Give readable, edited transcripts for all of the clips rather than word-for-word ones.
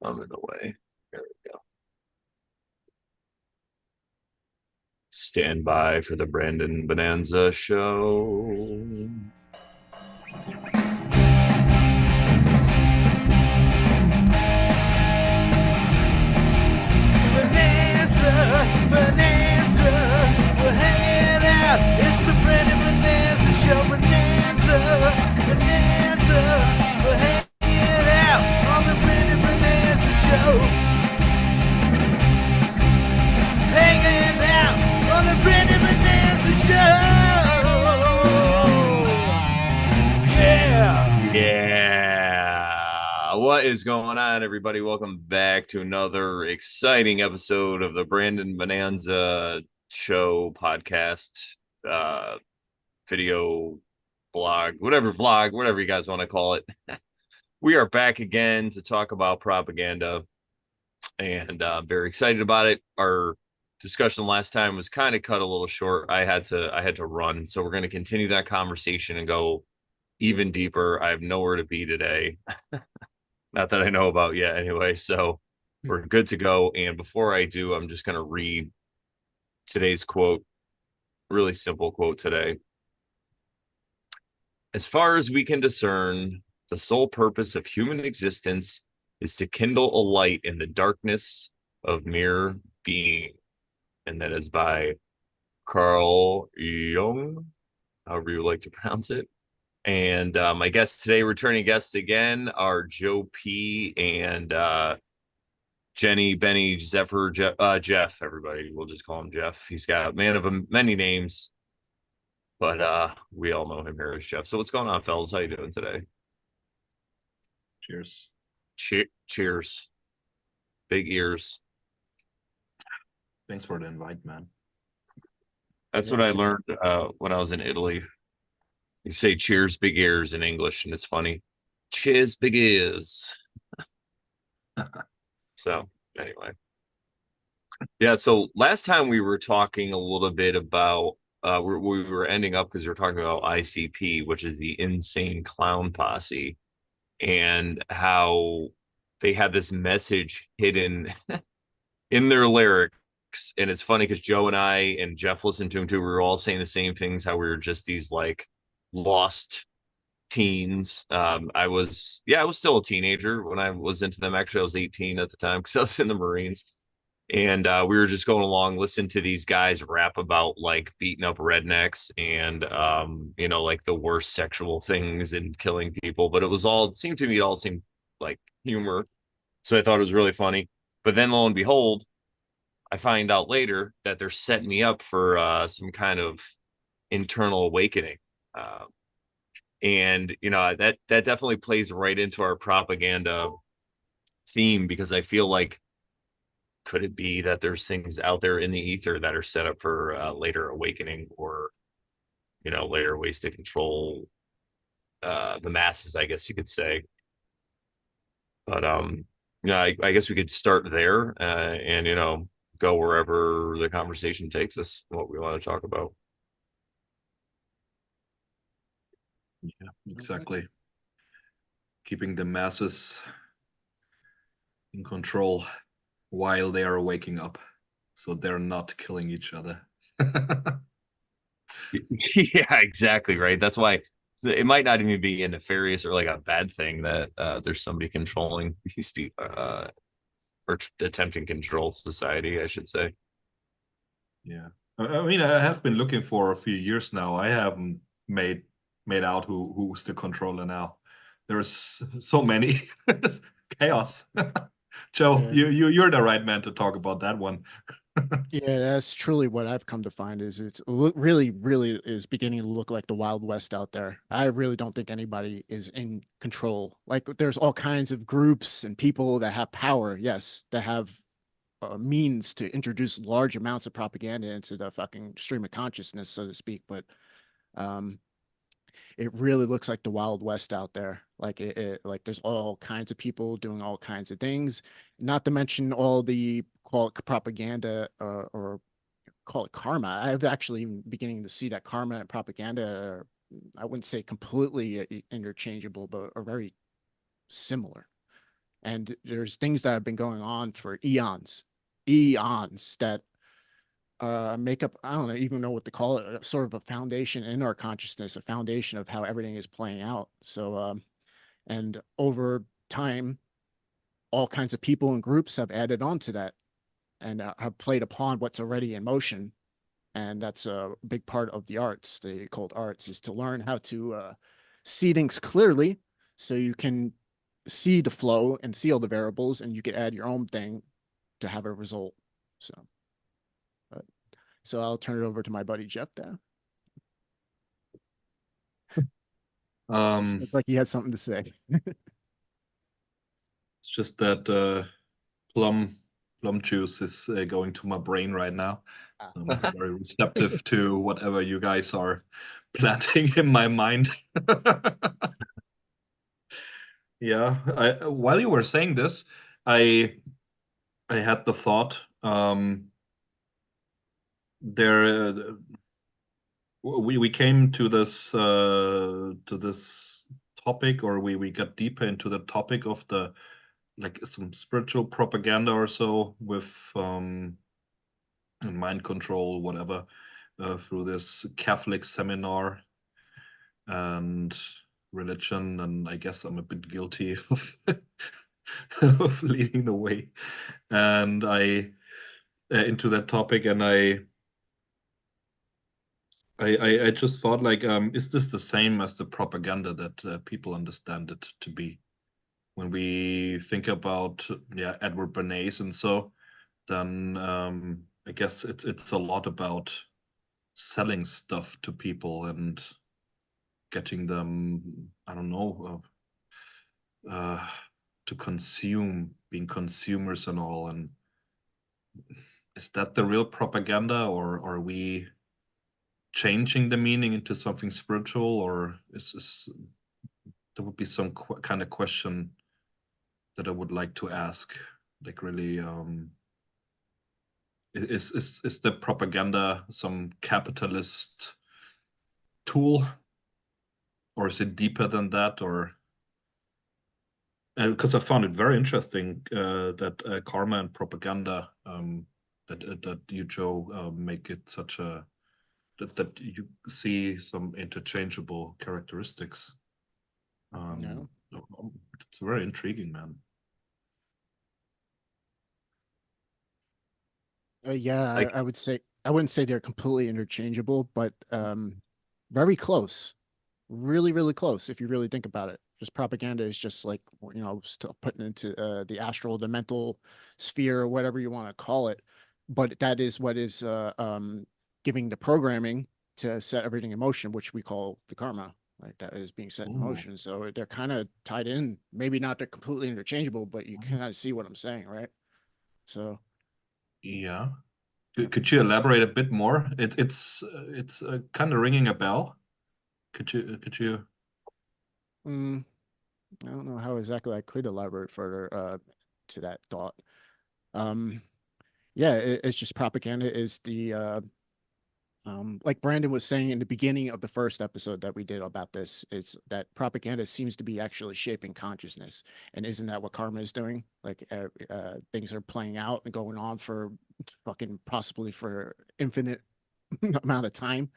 I'm in the way. There we go. Stand by for the Brandon Bonanza show. Bonanza, we're hanging out. It's the Brandon Bonanza show. Bonanza, we're hanging out on the Brandon Bonanza show. Hanging out on the Brandon Bonanza show. Yeah. Yeah. What is going on, everybody? Welcome back to another exciting episode of the Brandon Bonanza show podcast, video, vlog, whatever you guys want to call it. We are back again to talk about propaganda, and very excited about it. Our discussion last time was kind of cut a little short. I had to run, so we're going to continue that conversation and go even deeper. I have nowhere to be today. Not that I know about yet, anyway. So we're good to go. And before I do, I'm just going to read today's quote. Really simple quote today. As far as we can discern, the sole purpose of human existence is to kindle a light in the darkness of mere being. And that is by Carl Jung, however you like to pronounce it. And my guests today, returning guests again, are Joe P. and Jenny, Benny, Zephyr, Jeff. Everybody, we'll just call him Jeff. He's got a man of many names, but we all know him here as Jeff. So what's going on, fellas? How you doing today? Cheers. Cheers. Big ears. Thanks for the invite, man. That's what I learned when I was in Italy. You say cheers, big ears in English, and it's funny. Cheers, big ears. So anyway. Yeah, so last time we were talking a little bit about we were ending up because we were talking about ICP, which is the Insane Clown Posse, and how they had this message hidden in their lyrics. And it's funny because Joe and I and Jeff listened to him too. We were all saying the same things, how we were just these like lost teens. I was still a teenager when I was into them. Actually, I was 18 at the time because I was in the Marines. And we were just going along, listening to these guys rap about like beating up rednecks and like the worst sexual things and killing people. But it seemed to me it all seemed like humor. So I thought it was really funny. But then lo and behold, I find out later that they're setting me up for some kind of internal awakening. And that definitely plays right into our propaganda theme, because I feel like, could it be that there's things out there in the ether that are set up for later awakening, or later ways to control the masses, I guess you could say. But I guess we could start there, and go wherever the conversation takes us, what we want to talk about. Yeah, exactly. Keeping the masses in control while they are waking up, so they're not killing each other. Yeah, exactly, right. That's why it might not even be a nefarious or like a bad thing that there's somebody controlling these people, or attempting to control society, I should say. Yeah, I mean, I have been looking for a few years now. I haven't made out who's the controller now. There's so many chaos. Joe, Yeah. you're the right man to talk about that one. Yeah, that's truly what I've come to find is really, really is beginning to look like the Wild West out there. I really don't think anybody is in control. Like there's all kinds of groups and people that have power, yes, that have means to introduce large amounts of propaganda into the fucking stream of consciousness, so to speak. But um, it really looks like the Wild West out there. Like like there's all kinds of people doing all kinds of things, not to mention all the call it propaganda or call it karma. I've actually been beginning to see that karma and propaganda are, I wouldn't say completely interchangeable, but are very similar. And there's things that have been going on for eons that make up, I don't even know what to call it, sort of a foundation in our consciousness, a foundation of how everything is playing out. So and over time, all kinds of people and groups have added on to that and have played upon what's already in motion. And that's a big part of the arts, the occult arts, is to learn how to see things clearly so you can see the flow and see all the variables, and you can add your own thing to have a result. So, uh, so I'll turn it over to my buddy Jeff there. Um, Looked like he had something to say. it's just that plum juice is going to my brain right now. Ah, I'm very receptive to whatever you guys are planting in my mind. Yeah, while you were saying this, I I had the thought there we came to this topic, or we got deeper into the topic of the like some spiritual propaganda or so with mind control, whatever, through this Catholic seminar and religion, and I guess I'm a bit guilty of of leading the way, and I into that topic, and I just thought like, is this the same as the propaganda that people understand it to be? When we think about yeah Edward Bernays and so, then I guess it's a lot about selling stuff to people and getting them, I don't know, to consume, being consumers and all. And is that the real propaganda, or are we changing the meaning into something spiritual, or is there would be some kind of question that I would like to ask, like really, is the propaganda some capitalist tool, or is it deeper than that, or because I found it very interesting that karma and propaganda, that you, Joe, make it such a that you see some interchangeable characteristics. no. It's very intriguing, man. Yeah, Like, I would say I wouldn't say they're completely interchangeable, but very close. Really, really close if you really think about it. Just propaganda is just like, still putting into the astral, the mental sphere, or whatever you want to call it. But that is what is giving the programming to set everything in motion, which we call the karma. Like that is being set in Ooh, motion. So they're kind of tied in. Maybe not they're completely interchangeable, but you mhm. kind of see what I'm saying, right? So Yeah. yeah. Could you elaborate a bit more? It's kind of ringing a bell. Could you? Mm, I don't know how exactly I could elaborate further to that thought. Um, yeah, it's just propaganda is the like Brandon was saying in the beginning of the first episode that we did about this, it's that propaganda seems to be actually shaping consciousness. And isn't that what karma is doing? Like things are playing out and going on for fucking possibly for infinite amount of time.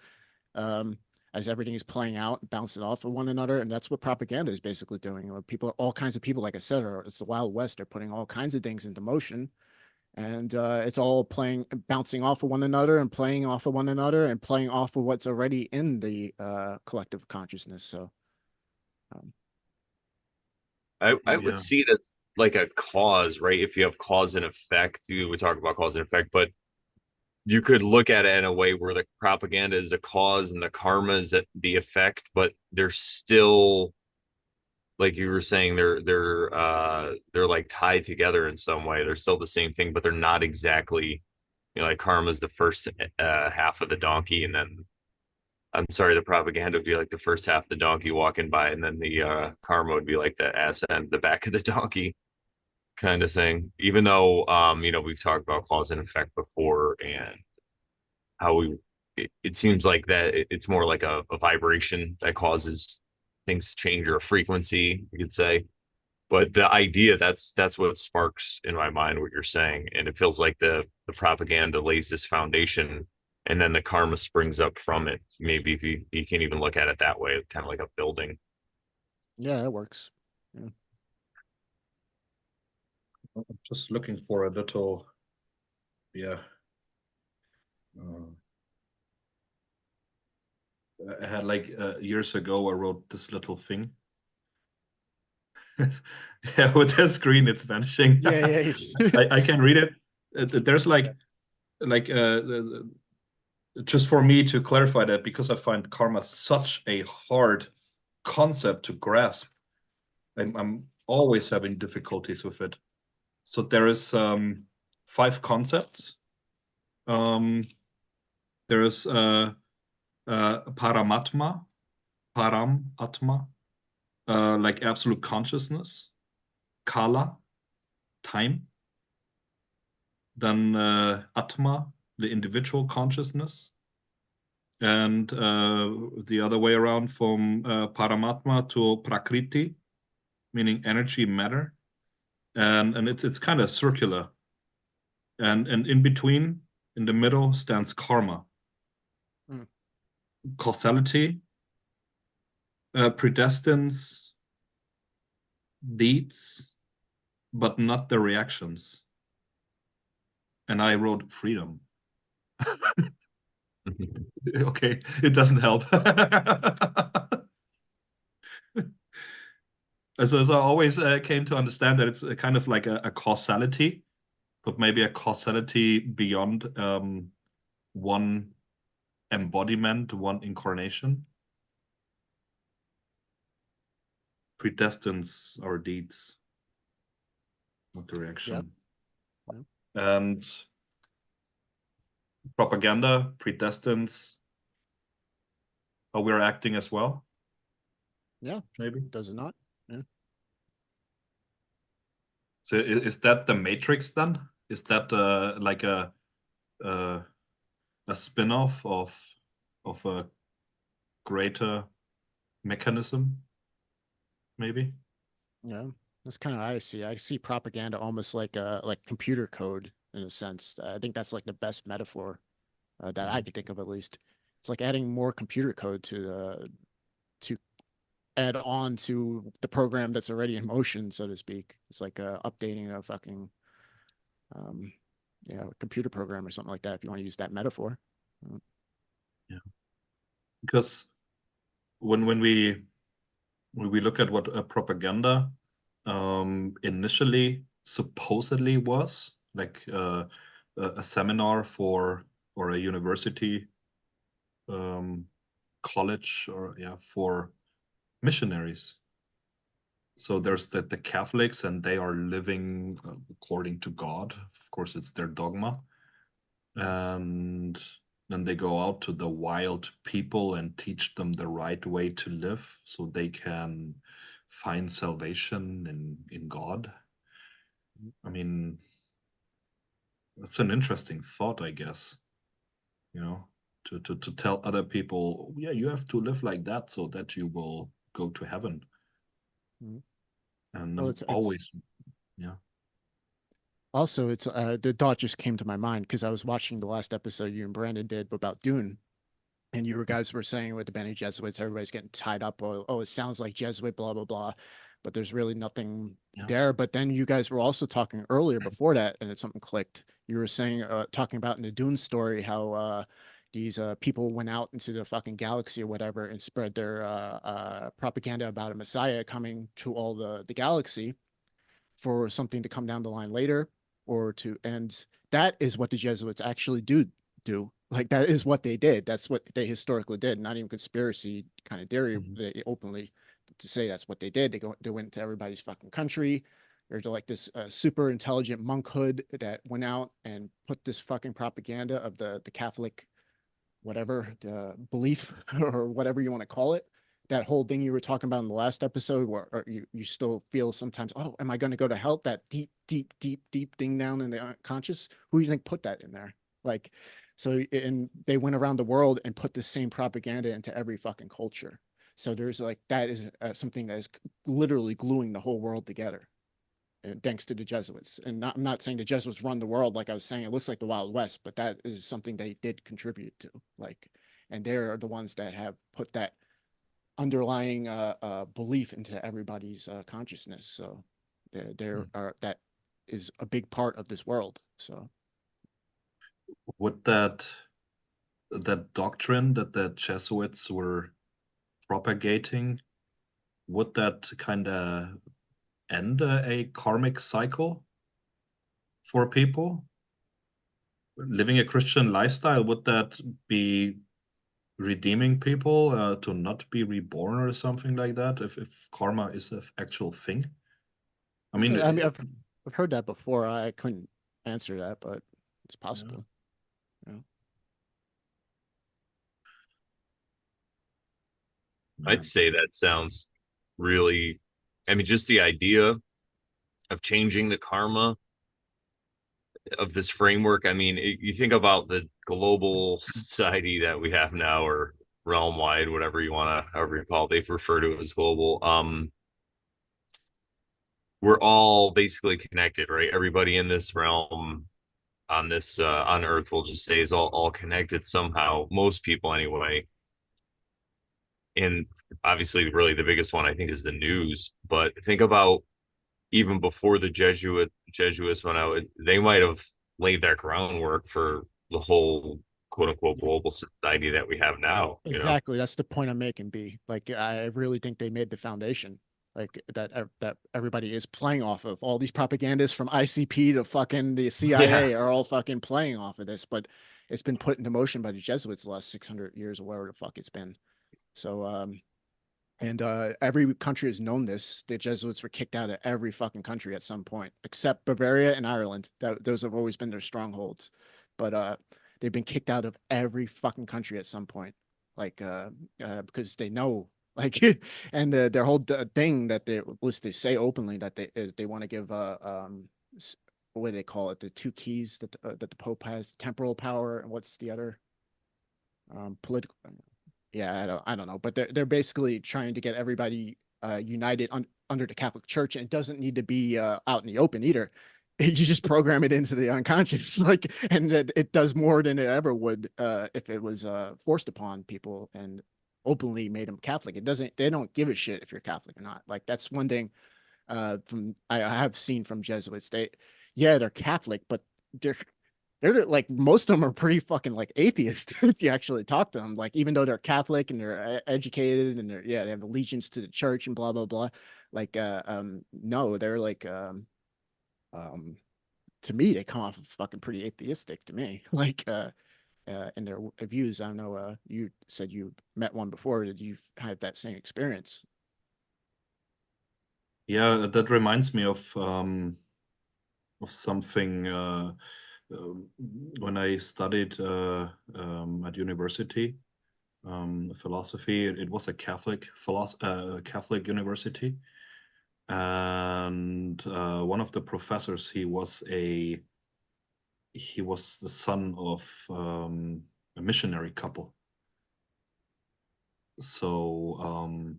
Um, as everything is playing out and bouncing off of one another. And that's what propaganda is basically doing. People, all kinds of people, like I said, it's the Wild West. They're putting all kinds of things into motion, and it's all playing, bouncing off of one another, and playing off of one another, and playing off of what's already in the collective consciousness. So, um, I would Yeah. see that like a cause, right? If you have cause and effect, you would talk about cause and effect, but you could look at it in a way where the propaganda is the cause and the karma is the effect, but they're still, like you were saying, they're like tied together in some way. They're still the same thing, but they're not exactly, like karma is the first half of the donkey, and then I'm sorry, the propaganda would be like the first half of the donkey walking by, and then the karma would be like the ass end, the back of the donkey kind of thing. Even though we've talked about cause and effect before, and how it seems like that it's more like a vibration that causes things to change, or a frequency, you could say. But the idea, that's what sparks in my mind what you're saying. And it feels like the propaganda lays this foundation and then the karma springs up from it. Maybe if you can even look at it that way, kind of like a building. Yeah, that works. Yeah. I'm just looking for a little, yeah. I had like years ago, I wrote this little thing. Yeah, with the screen, it's vanishing. Yeah, yeah. I can read it. There's Yeah. like just for me to clarify that, because I find karma such a hard concept to grasp. I'm always having difficulties with it. So there is 5 concepts. Um, there is paramatma, paramatma, like absolute consciousness, kala, time, then atma, the individual consciousness, and the other way around from paramatma to prakriti, meaning energy, matter, and it's kind of circular, and in between, in the middle, stands karma, Mm. causality, predestines deeds, but not the reactions. And I wrote freedom. Okay, it doesn't help. So I always came to understand that it's a kind of like a causality, but maybe a causality beyond one embodiment, one incarnation. Predestines our deeds, not the Yep. reaction. Yep. And propaganda predestines how we're acting as well, Yeah. maybe. Does it not? Yeah. So is that the Matrix then? Is that like uh, a spin-off of a greater mechanism, maybe? Yeah. That's kind of how I see. I see propaganda almost like computer code in a sense. I think that's like the best metaphor that I Mhm. could think of at least. It's like adding more computer code to add on to the program that's already in motion, so to speak. It's like updating a fucking um yeah, computer program or something like that if you want to use that metaphor. Yeah, because when we look at what a propaganda initially supposedly was, like a seminar for or a university, um, college, or yeah, for missionaries. So there's the Catholics, and they are living according to God. Of course, it's their dogma. And then they go out to the wild people and teach them the right way to live so they can find salvation in God. I mean, that's an interesting thought, I guess, you know, to tell other people, yeah, you have to live like that so that you will go to heaven. Mhm. And Well, I'm it's always, yeah. also it's the thought just came to my mind because I was watching the last episode you and Brandon did about Dune. And you guys were saying with the Benny Jesuits, everybody's getting tied up. Oh, it sounds like Jesuit, blah, blah, blah. But there's really nothing Yeah. there. But then you guys were also talking earlier before that, and it something clicked. You were saying, talking about in the Dune story, how these people went out into the fucking galaxy or whatever and spread their propaganda about a Messiah coming to all the galaxy for something to come down the line later or to and that is what the Jesuits actually do. Like that is what they did. That's what they historically did. Not even conspiracy kind of theory. Mhm. They openly to say that's what they did. They went to everybody's fucking country. They're like this super intelligent monkhood that went out and put this fucking propaganda of the Catholic whatever the belief or whatever you want to call it, that whole thing you were talking about in the last episode where you still feel sometimes, oh, am I going to go to hell, that deep deep thing down in the unconscious, who do you think put that in there? Like, so and they went around the world and put the same propaganda into every fucking culture. So there's like that is something that is literally gluing the whole world together, thanks to the Jesuits. And I'm not saying the Jesuits run the world. Like I was saying, it looks like the Wild West, but that is something they did contribute to. Like, and they're the ones that have put that underlying belief into everybody's consciousness. So there are that is a big part of this world. So Would that doctrine that the Jesuits were propagating, would that kind of end a karmic cycle for people living a Christian lifestyle? Would that be redeeming people to not be reborn or something like that? If karma is an actual thing, I mean, I mean, I've heard that before. I couldn't answer that, but it's yeah, possible. You know? I'd man. say that sounds really, I mean, just the idea of changing the karma of this framework. I mean, you think about the global society that we have now, or realm wide, whatever you want to, however you call it, they refer to it as global. We're all basically connected, right? Everybody in this realm on this on Earth, we'll just say, is all connected somehow. Most people, anyway. And obviously, really, the biggest one I think is the news. But think about even before the Jesuits went out, they might have laid that groundwork for the whole quote unquote global society that we have now, you know? Exactly. That's the point I'm making, B. Like, I really think they made the foundation, like that everybody is playing off of. All these propagandists from ICP to fucking the Yeah. CIA are all fucking playing off of this, but it's been put into motion by the Jesuits the last 600 years or whatever the fuck it's been. So, and every country has known this. The Jesuits were kicked out of every fucking country at some point, except Bavaria and Ireland. Those have always been their strongholds. But they've been kicked out of every fucking country at some point, like because they know, like, and their whole thing that they say openly that they want to give what do they call it, the two keys that the Pope has, the temporal power, and what's the other political, yeah, I don't know, but they're basically trying to get everybody united under the Catholic Church, and it doesn't need to be out in the open either. You just program it into the unconscious, like, and it does more than it ever would if it was forced upon people and openly made them Catholic. It doesn't. They don't give a shit if you're Catholic or not. Like that's one thing from I have seen from Jesuits. Yeah, they're Catholic, but they're like most of them are pretty fucking like atheist if you actually talk to them. Like even though they're Catholic and they're educated and they have allegiance to the church and blah blah blah. Like no, they're like um to me they come off fucking pretty atheistic to me. Like in their views. I don't know. You said you met one before. Did you have that same experience? Yeah, that reminds me of something when I studied at university philosophy. It was a Catholic university, and one of the professors he was the son of a missionary couple. So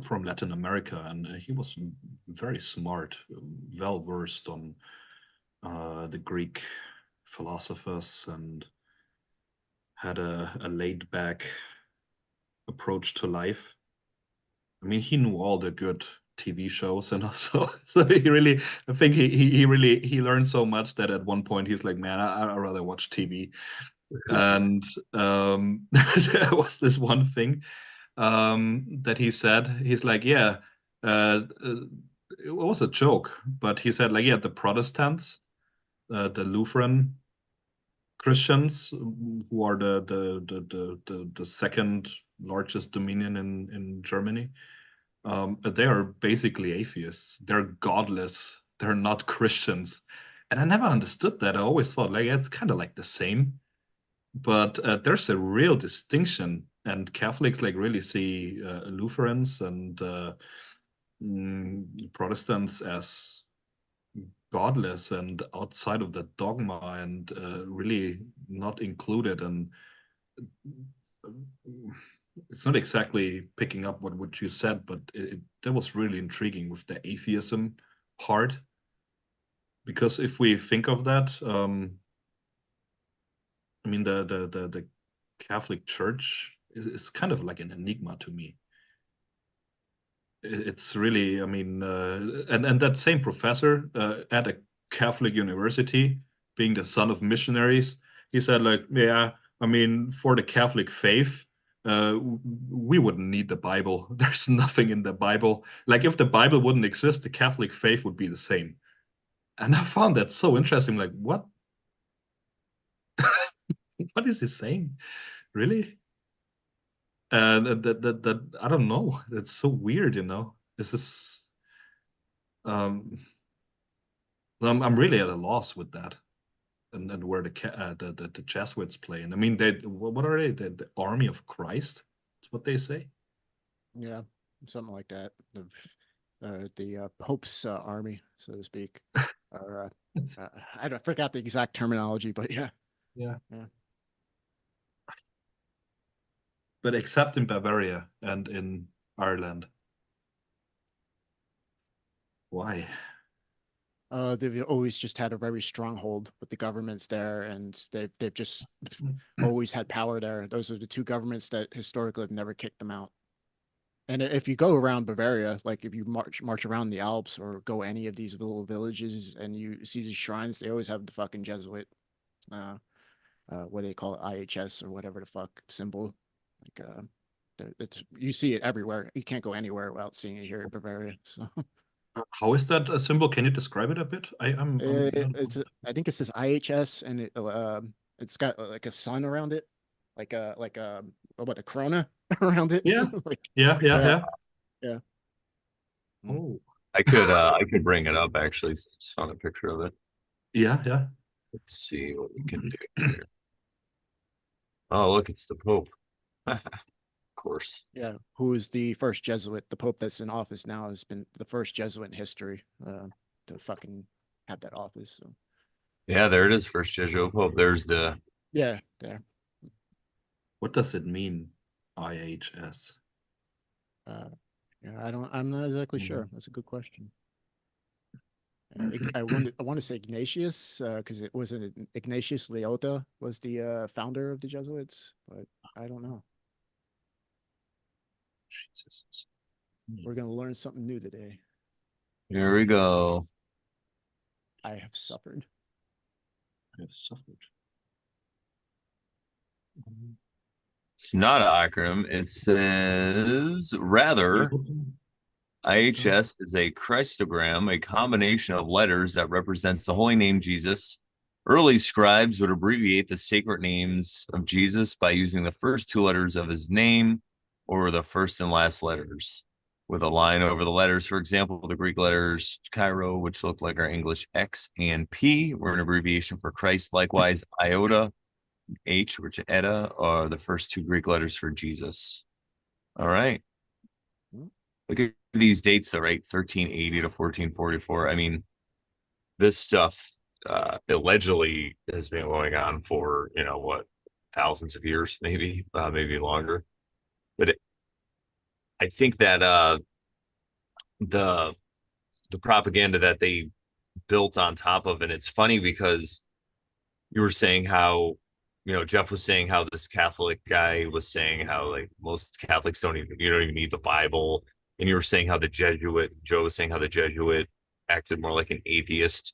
from Latin America, and he was very smart, well versed on the Greek philosophers, and had a laid back approach to life. I mean, he knew all the good TV shows, and also, so he really, I think he really he learned so much that at one point he's like, man, I'd rather watch TV. And there was this one thing that he said. He's like, yeah, it was a joke, but he said like, yeah, the Protestants, the Lutheran Christians, who are the second largest dominion in Germany, they are basically atheists. They're godless. They're not Christians. And I never understood that. I always thought like it's kind of like the same, but there's a real distinction. And Catholics like really see Lutherans and Protestants as godless and outside of the dogma, and really not included. And it's not exactly picking up what you said, but that was really intriguing with the atheism part. Because if we think of that, I mean, the Catholic Church is kind of like an enigma to me. It's really, I mean, and that same professor at a Catholic university, being the son of missionaries, he said like, yeah, I mean, for the Catholic faith, we wouldn't need the Bible. There's nothing in the Bible. Like if the Bible wouldn't exist, the Catholic faith would be the same. And I found that so interesting. Like, what? What is he saying? Really? And that I don't know. It's so weird, you know. This is um I'm really at a loss with that, and where the Jesuits play. And I mean, they what are they? The Army of Christ? That's what they say. Yeah, something like that. The Pope's army, so to speak. Or I forgot the exact terminology, but yeah, Yeah. yeah. But except in Bavaria and in Ireland. Why? They've always just had a very strong hold with the governments there, and they've just always had power there. Those are the two governments that historically have never kicked them out. And if you go around Bavaria, like if you march around the Alps or go any of these little villages and you see these shrines, they always have the fucking Jesuit, uh, what do they call it, IHS or whatever the fuck symbol. Like, it's you see it everywhere. You can't go anywhere without seeing it here in Bavaria. So How is that a symbol? Can you describe it a bit? I'm not. I think it says IHS, and it's got like a sun around it, like what, a corona around it. Yeah, Like, yeah, yeah, yeah, yeah. yeah. Mm. Oh, I could bring it up actually. So I just found a picture of it. yeah, yeah. Let's see what we can do here. Oh, look, it's the Pope. Of course. Yeah, who is the first Jesuit? The Pope that's in office now has been the first Jesuit in history to fucking have that office. So Yeah, there it is. First Jesuit Pope. There's the yeah, there. What does it mean? IHS. Uh, yeah, I'm not exactly sure. That's a good question. I want to say Ignatius because it wasn't Ignatius Leota was the founder of the Jesuits, but I don't know. Jesus. We're gonna learn something new today. Here we go. I have suffered. I have suffered. It's not an acronym. It says rather IHS is a Christogram, a combination of letters that represents the holy name Jesus. Early scribes would abbreviate the sacred names of Jesus by using the first two letters of his name or the first and last letters with a line over the letters. For example, the Greek letters Cairo, which look like our English X and P, were an abbreviation for Christ. Likewise, iota, H, which Eta, are the first two Greek letters for Jesus. All right. Look at these dates, though, right? 1380 to 1444. I mean, this stuff allegedly has been going on for, what, thousands of years, maybe longer. But I think that the the propaganda that they built on top of, and it's funny because you were saying how, Jeff was saying how this Catholic guy was saying how like most Catholics you don't even need the Bible. And you were saying how Joe was saying how the Jesuit acted more like an atheist.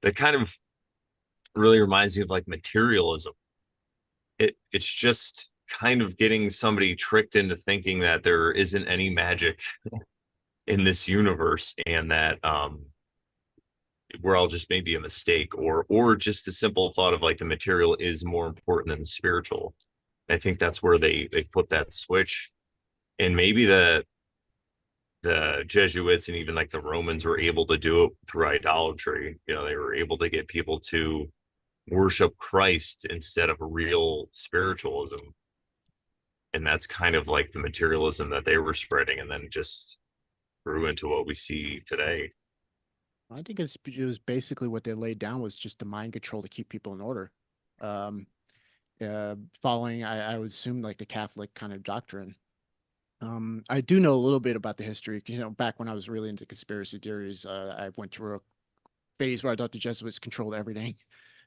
That kind of really reminds me of like materialism. It's just kind of getting somebody tricked into thinking that there isn't any magic in this universe and that we're all just maybe a mistake or just the simple thought of like the material is more important than the spiritual. I think that's where they put that switch. And maybe the Jesuits and even like the Romans were able to do it through idolatry. They were able to get people to worship Christ instead of real spiritualism. And that's kind of like the materialism that they were spreading and then just grew into what we see today. I think it was basically what they laid down was just the mind control to keep people in order. Um, Following, I would assume like the Catholic kind of doctrine. I do know a little bit about the history. You know, back when I was really into conspiracy theories, I went through a phase where I thought the Jesuits controlled everything.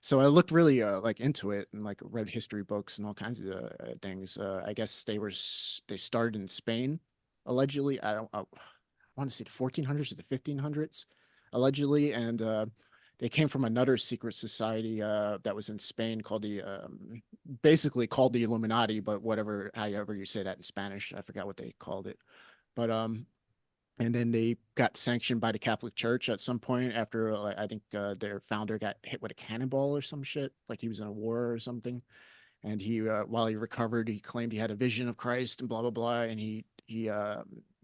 So I looked really like into it and like read history books and all kinds of things. I guess they started in Spain, allegedly. I want to say the 1400s or the 1500s, allegedly, and they came from another secret society that was in Spain called the basically called the Illuminati, but whatever, however you say that in Spanish, I forgot what they called it. But and then they got sanctioned by the Catholic Church at some point after I think their founder got hit with a cannonball or some shit, like he was in a war or something. And he, while he recovered, he claimed he had a vision of Christ and blah blah blah, and he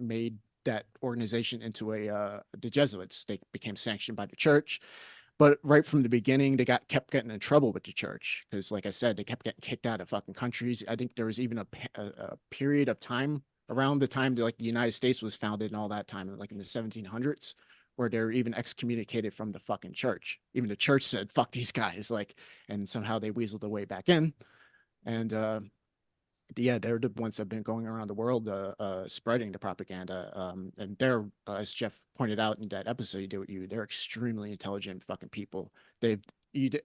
made that organization into a the Jesuits. They became sanctioned by the church, but right from the beginning, they kept getting in trouble with the church because, like I said, they kept getting kicked out of fucking countries. I think there was even a period of time around the time that, like, the United States was founded and all that time, like in the 1700s, where they were even excommunicated from the fucking church. Even the church said, "Fuck these guys," like, and somehow they weaseled their way back in. And yeah, they're the ones that have been going around the world spreading the propaganda. And they're, as Jeff pointed out in that episode you did with you, they're extremely intelligent fucking people. They've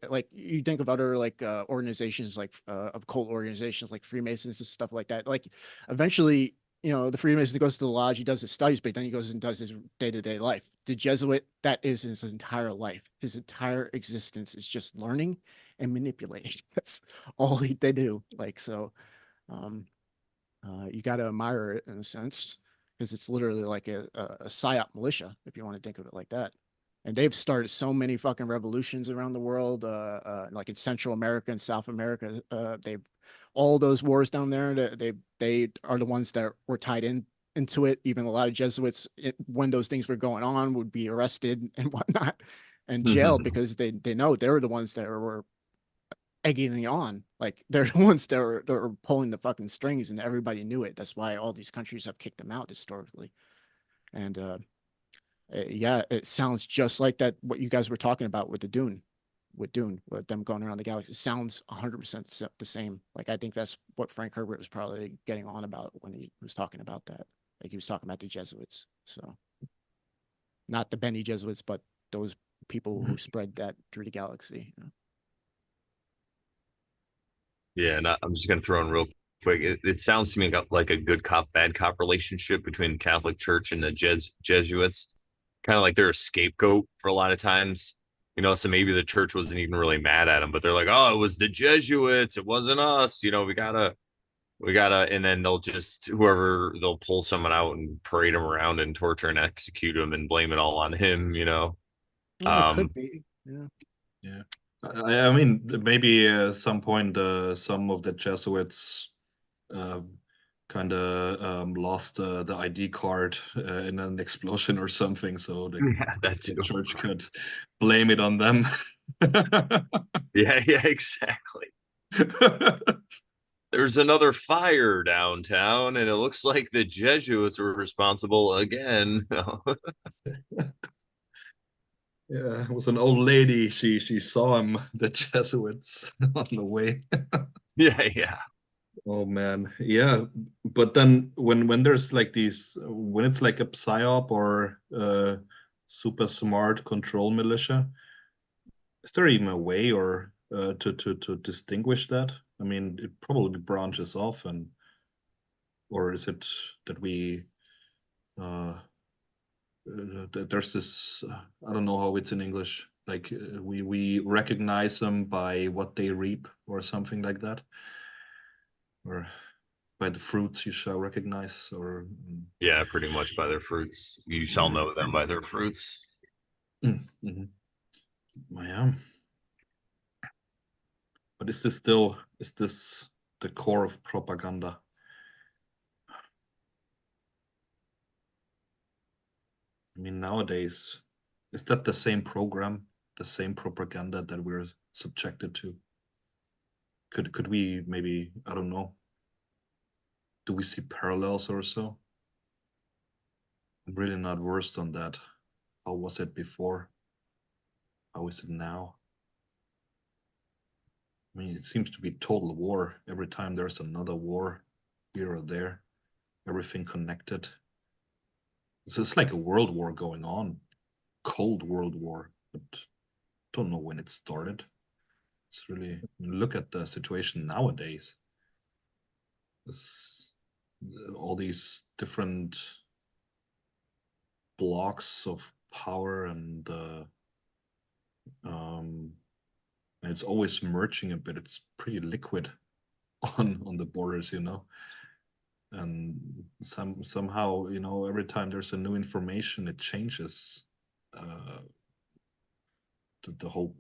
like you think of other like organizations like of cult organizations like Freemasons and stuff like that. Like eventually, you know, the Freemason goes to the lodge, he does his studies, but then he goes and does his day-to-day life. The Jesuit, that is his entire life. His entire existence is just learning and manipulating. That's all they do. Like so um, you got to admire it in a sense because it's literally like a psyop militia, if you want to think of it like that. And they've started so many fucking revolutions around the world, like in Central America and South America. They've all those wars down there. They are the ones that were tied into it. Even a lot of Jesuits, when those things were going on, would be arrested and whatnot and jailed because they know they're the ones that were egging it on. Like they're the ones that are pulling the fucking strings, and everybody knew it. That's why all these countries have kicked them out historically. And yeah, it sounds just like that. What you guys were talking about with the Dune, with them going around the galaxy, it sounds 100% the same. Like I think that's what Frank Herbert was probably getting on about when he was talking about that. Like he was talking about the Jesuits. So not the Benny Jesuits, but those people who spread that through the galaxy. You know? Yeah, and I'm just gonna throw in real quick. It sounds to me like a good cop, bad cop relationship between the Catholic Church and the Jesuits. Kind of like they're a scapegoat for a lot of times. You know, so maybe the church wasn't even really mad at them, but they're like, "Oh, it was the Jesuits. It wasn't us. You know, we gotta," and then they'll just they'll pull someone out and parade them around and torture and execute them and blame it all on him. You know, Yeah, it could um, be. Yeah. Yeah. I mean, maybe some point some of the Jesuits kind of lost the ID card in an explosion or something, so yeah, that the too. church could blame it on them. Yeah, yeah, exactly. There's another fire downtown, and it looks like the Jesuits were responsible again. Yeah, it was an old lady. She saw him, the Jesuits, on the way. Yeah, yeah. Oh man, yeah. But then when there's like these, when it's like a psyop or super smart control militia, is there even a way or to distinguish that? I mean, it probably branches off, and or is it that we uh, there's this I don't know how it's in English. Like we recognize them by what they reap or something like that, or by the fruits you shall recognize, or Yeah, pretty much by their fruits. You shall know them by their fruits. Mhm. Yeah. But is this the core of propaganda? I mean, nowadays, is that the same program, the same propaganda that we're subjected to? Could we maybe, I don't know, do we see parallels or so? I'm really not versed on that. How was it before? How is it now? I mean, it seems to be total war every time there's another war here or there. everything connected. So it's like a world war going on, Cold World War, but don't know when it started. It's really, look at the situation nowadays. This, all these different blocks of power, and it's always merging a bit. It's pretty liquid on the borders, you know. And somehow, you know, every time there's a new information, it changes uh, the whole.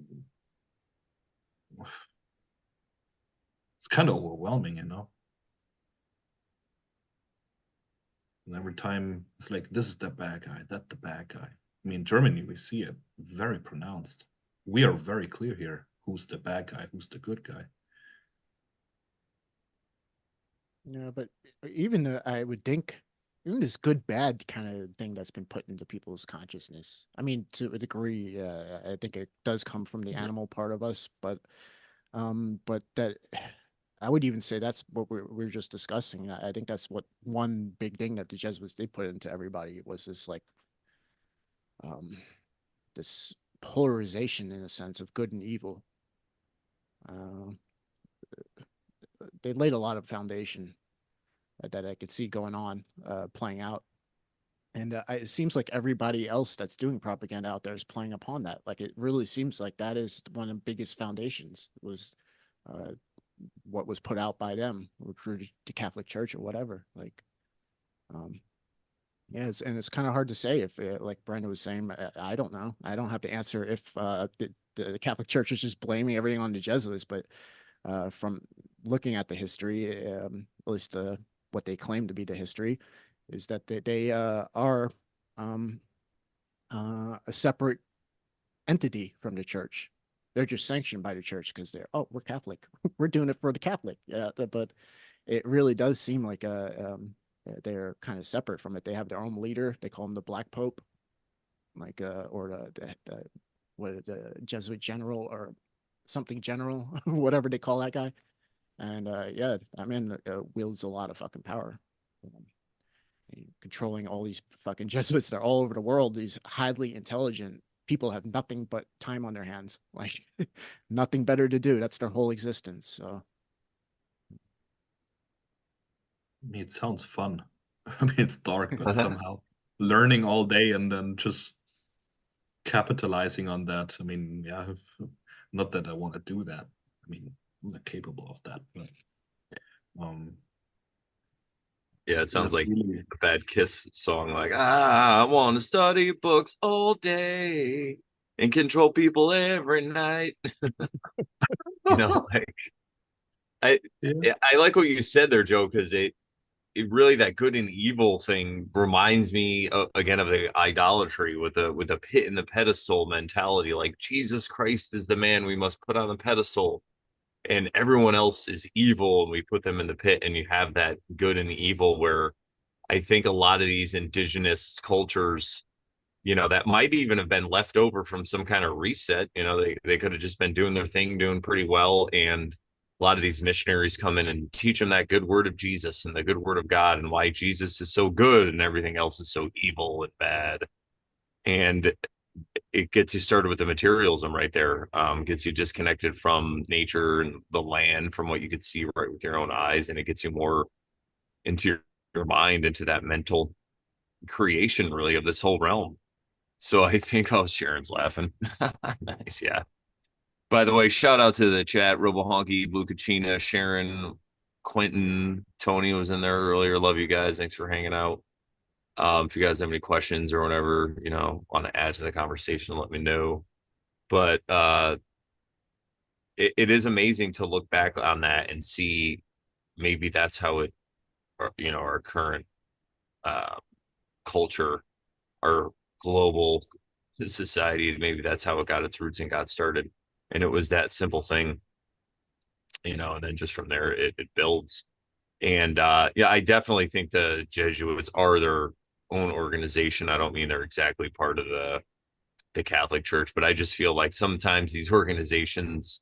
It's kind of overwhelming, you know. And every time it's like, this is the bad guy, that the bad guy. I mean, in Germany, we see it very pronounced. We are very clear here who's the bad guy, who's the good guy. Yeah, but even I would think even this good bad kind of thing that's been put into people's consciousness. I mean, to a degree, I think it does come from the animal part of us, but that I would even say that's what we're just discussing. I think that's what one big thing that the Jesuits did put into everybody was this like um this polarization in a sense of good and evil. Uh, they laid a lot of foundation that I could see going on, playing out. And it seems like everybody else that's doing propaganda out there is playing upon that. Like it really seems like that is one of the biggest foundations was uh, what was put out by them, which were the Catholic Church or whatever. Like, um, yeah, and it's kind of hard to say if, like Brenda was saying, I don't know. I don't have to answer if the Catholic Church is just blaming everything on the Jesuits, but from looking at the history, at least what they claim to be the history, is that they are um, a separate entity from the church. They're just sanctioned by the church because we're Catholic. We're doing it for the Catholic. Yeah, but it really does seem like they're kind of separate from it. They have their own leader. They call him the Black Pope, like or the Jesuit general or something general, whatever they call that guy. And yeah, I mean, wields a lot of fucking power, um, controlling all these fucking Jesuits that are all over the world. These highly intelligent people have nothing but time on their hands, like nothing better to do. That's their whole existence. So I mean, it sounds fun. I mean, it's dark, but somehow learning all day and then just capitalizing on that. I mean, yeah, not that I want to do that. I mean, I'm not capable of that, but um, Yeah, it sounds that's like really, a Bad Kiss song, like, I want to study books all day and control people every night. You know, like I yeah. I like what you said there, Joe, because it really that good and evil thing reminds me again of the idolatry with the pit and the pedestal mentality. Like Jesus Christ is the man we must put on the pedestal, and everyone else is evil, and we put them in the pit. And you have that good and evil where I think a lot of these indigenous cultures, that might even have been left over from some kind of reset. They could have just been doing their thing, doing pretty well. And a lot of these missionaries come in and teach them that good word of Jesus and the good word of God and why Jesus is so good and everything else is so evil and bad. And it gets you started with the materialism right there. Gets you disconnected from nature and the land, from what you could see right with your own eyes. And it gets you more into your mind, into that mental creation, really, of this whole realm. So I think, oh, Sharon's laughing. Nice, yeah. By the way, shout out to the chat, Robo Honky, Blue Kachina, Sharon, Quentin, Tony was in there earlier. Love you guys. Thanks for hanging out. If you guys have any questions or whatever, want to add to the conversation, let me know. But it is amazing to look back on that and see maybe that's how our current uh, culture, our global society, maybe that's how it got its roots and got started. And it was that simple thing, and then just from there it builds. And yeah, I definitely think the Jesuits are their own organization. I don't mean they're exactly part of the Catholic Church, but I just feel like sometimes these organizations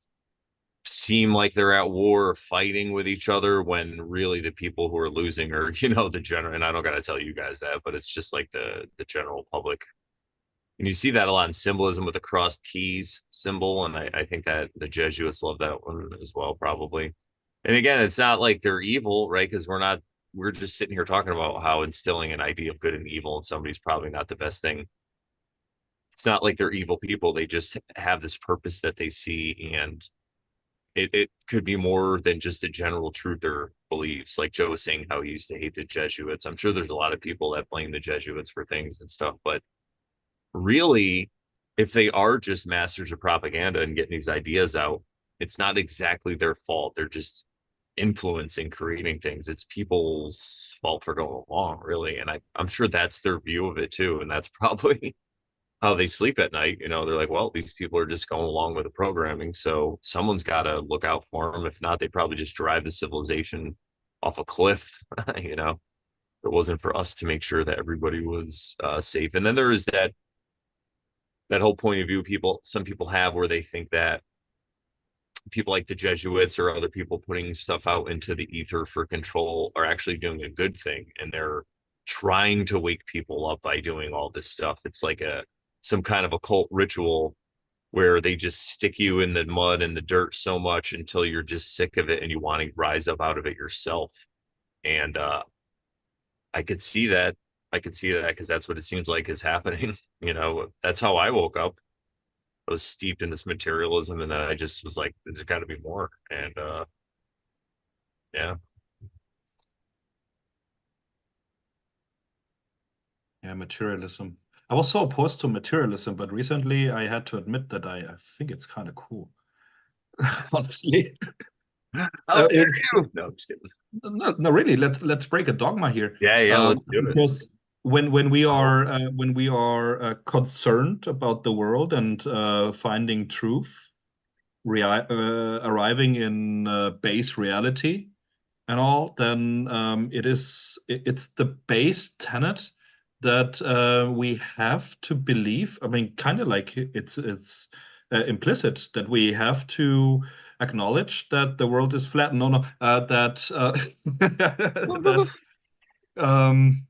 seem like they're at war or fighting with each other when really the people who are losing are, the general. And I don't got to tell you guys that, but it's just like the general public. And you see that a lot in symbolism with the crossed keys symbol. And I think that the Jesuits love that one as well, probably. And again, it's not like they're evil, right? Because we're just sitting here talking about how instilling an idea of good and evil in somebody's probably not the best thing. It's not like they're evil people. They just have this purpose that they see, and it could be more than just a general truth or beliefs. Like Joe was saying, how he used to hate the Jesuits. I'm sure there's a lot of people that blame the Jesuits for things and stuff, but really, if they are just masters of propaganda and getting these ideas out, it's not exactly their fault. They're just influencing creating things. It's people's fault for going along, really. And I'm sure that's their view of it too. And that's probably how they sleep at night. They're like, well, these people are just going along with the programming. So someone's got to look out for them. If not, they probably just drive the civilization off a cliff. It wasn't for us to make sure that everybody was safe. And then there is that whole point of view some people have where they think that people like the Jesuits or other people putting stuff out into the ether for control are actually doing a good thing, and they're trying to wake people up by doing all this stuff. It's like some kind of occult ritual where they just stick you in the mud and the dirt so much until you're just sick of it and you want to rise up out of it yourself. And I could see that. I could see that because that's what it seems like is happening. That's how I woke up. I was steeped in this materialism, and then I just was like, there's got to be more. And yeah. Yeah, materialism. I was so opposed to materialism, but recently I had to admit that I think it's kind of cool. Honestly. How dare It, you? No, I'm just kidding. no, no, really. Let's break a dogma here. Yeah, let's do it. Because when we are concerned about the world and finding truth, arriving in base reality and all, then it's the base tenet that we have to believe. I mean, kind of like it's implicit that we have to acknowledge that the world is flat. No, no, that that um,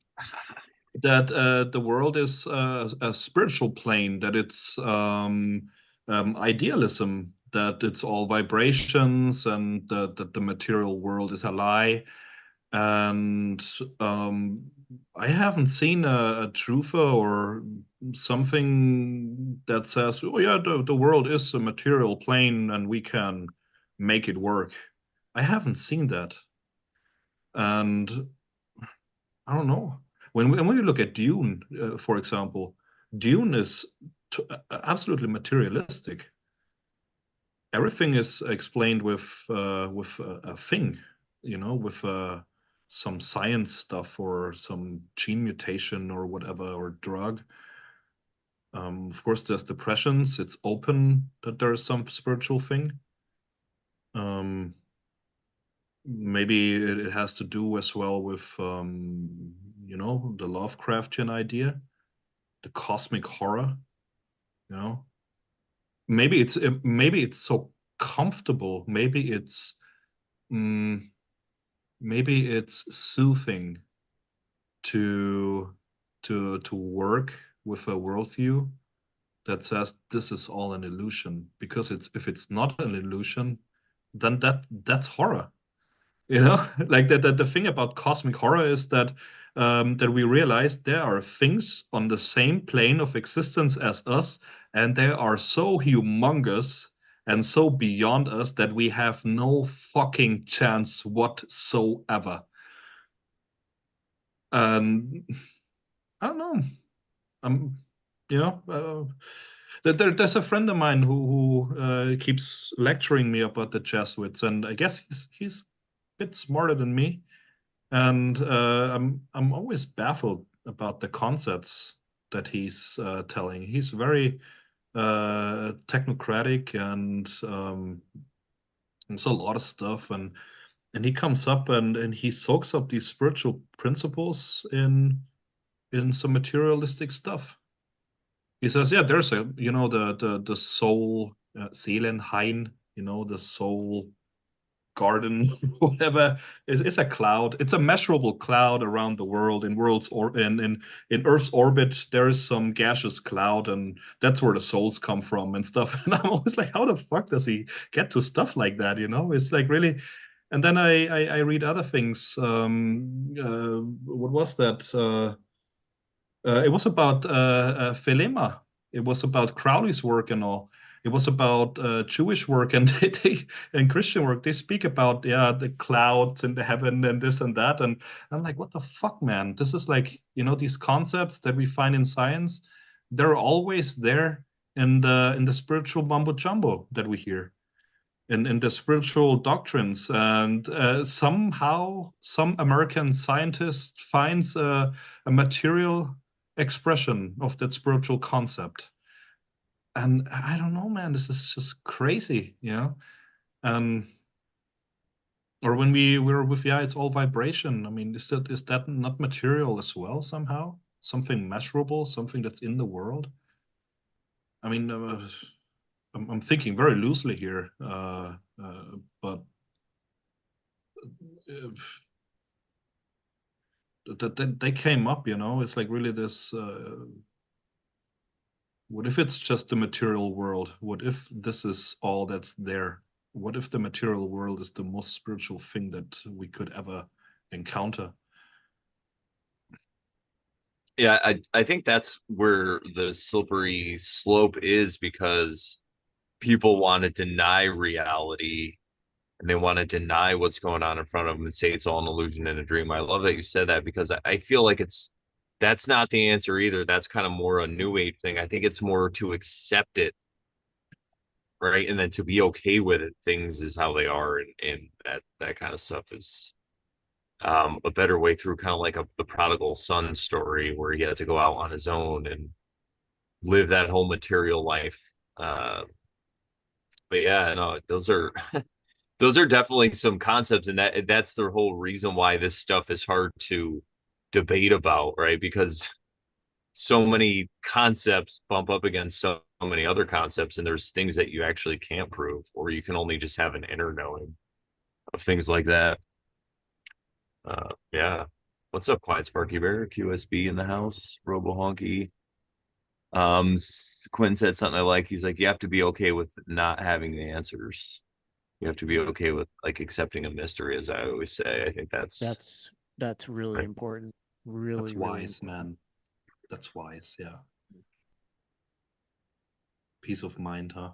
the world is a spiritual plane, that it's idealism, that it's all vibrations, and that the material world is a lie. And I haven't seen a truther or something that says, oh, yeah, the world is a material plane and we can make it work. I haven't seen that. And I don't know. When you look at Dune, for example, Dune is absolutely materialistic. Everything is explained with a thing, with some science stuff or some gene mutation or whatever, or drug. Of course, there's depressions. It's open that there is some spiritual thing. Um, Maybe it has to do as well with the Lovecraftian idea, the cosmic horror. You know, maybe it's so comfortable. Mm, maybe it's soothing to to work with a worldview that says this is all an illusion. Because if it's not an illusion, then that's horror. Like that the thing about cosmic horror is that we realize there are things on the same plane of existence as us, and they are so humongous and so beyond us that we have no fucking chance whatsoever. And I don't know. Um, you know, there's a friend of mine who keeps lecturing me about the Jesuits, and I guess he's a bit smarter than me. And I'm always baffled about the concepts that he's telling. He's very technocratic, and there's a lot of stuff, and he comes up and he soaks up these spiritual principles in some materialistic stuff. He says, yeah, there's the soul, Seelenhain, the soul garden, whatever. It's a cloud. It's a measurable cloud around the world in world's or in Earth's orbit. There is some gaseous cloud, and that's where the souls come from and stuff. And I'm always like, how the fuck does he get to stuff like that? It's like really. And then I read other things. What was that? It was about Thelema. It was about Crowley's work and all. It was about Jewish work and and Christian work. They speak about the clouds in the heaven and this and that. And I'm like, what the fuck, man? This is like these concepts that we find in science. They're always there in the spiritual mumbo jumbo that we hear in the spiritual doctrines. And somehow some American scientist finds a material expression of that spiritual concept. And I don't know, man, this is just crazy. Um, or when we were with, it's all vibration. I mean, is that not material as well somehow? Something measurable, something that's in the world? I mean, I'm thinking very loosely here, but that they came up. It's like really this. What if it's just the material world? What if this is all that's there? What if the material world is the most spiritual thing that we could ever encounter? Yeah, I think that's where the slippery slope is, because people want to deny reality and they want to deny what's going on in front of them and say it's all an illusion and a dream. I love that you said that, because I feel like that's not the answer either. That's kind of more a new age thing. I think it's more to accept it, right? And then to be okay with it. Things is how they are, and that kind of stuff is a better way through, kind of like the prodigal son story where he had to go out on his own and live that whole material life. But yeah, no, those are definitely some concepts, and that's the whole reason why this stuff is hard to debate about, right? Because so many concepts bump up against so many other concepts, and there's things that you actually can't prove, or you can only just have an inner knowing of things like that. Yeah. What's up, Quiet Sparky Bear? QSB in the house, Robo Honky. Quinn said something I like. He's like, you have to be okay with not having the answers. You have to be Yeah, okay with like accepting a mystery, as I always say. I think that's that's really right. important. That's Really, really wise, important. man. That's wise. Yeah. Peace of mind, huh?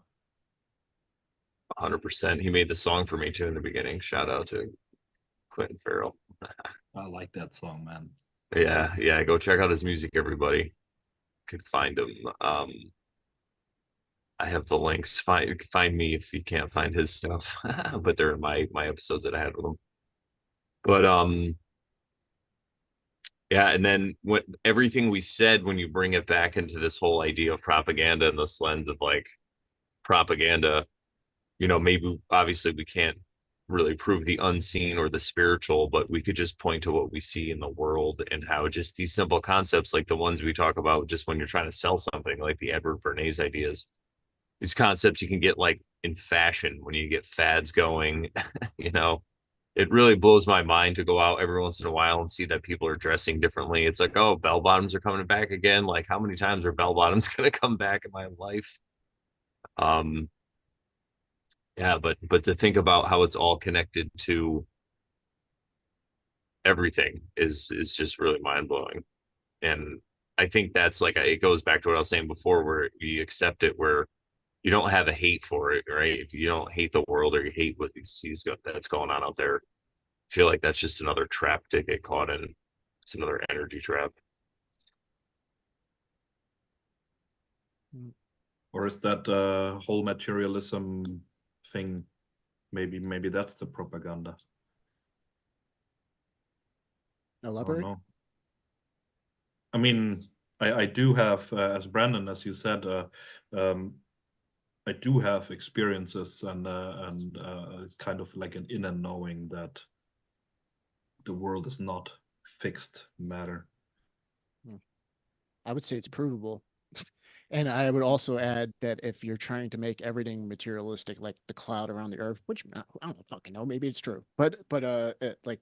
100%. He made the song for me too in the beginning. Shout out to Quentin Farrell. I like that song, man. Yeah, yeah. Go check out his music, everybody. Could find him. I have the links. Find me if you can't find his stuff. But they're in my episodes that I had with him. But yeah, and then what everything we said, when you bring it back into this whole idea of propaganda and this lens of like propaganda, maybe obviously we can't really prove the unseen or the spiritual, but we could just point to what we see in the world, and how just these simple concepts, like the ones we talk about just when you're trying to sell something, like the Edward Bernays ideas, these concepts you can get like in fashion when you get fads going. you know, it really blows my mind to go out every once in a while and see that people are dressing differently. It's like, oh, bell bottoms are coming back again. Like, how many times are bell bottoms going to come back in my life? Um, yeah, but to think about how it's all connected to everything is just really mind blowing. And I think that's like, it goes back to what I was saying before, where you accept it, where you don't have a hate for it, right? If you don't hate the world, or you hate what you see that's going on out there, I feel like that's just another trap to get caught in. It's another energy trap. Mm. Or is that whole materialism thing? Maybe that's the propaganda. I don't Elaborate. know. I mean, I do have, as Brandon, as you said, um, I do have experiences and kind of like an inner knowing that the world is not fixed matter. Mm. I would say it's provable. And I would also add that if you're trying to make everything materialistic, like the cloud around the earth, which I don't fucking know, maybe it's true, but like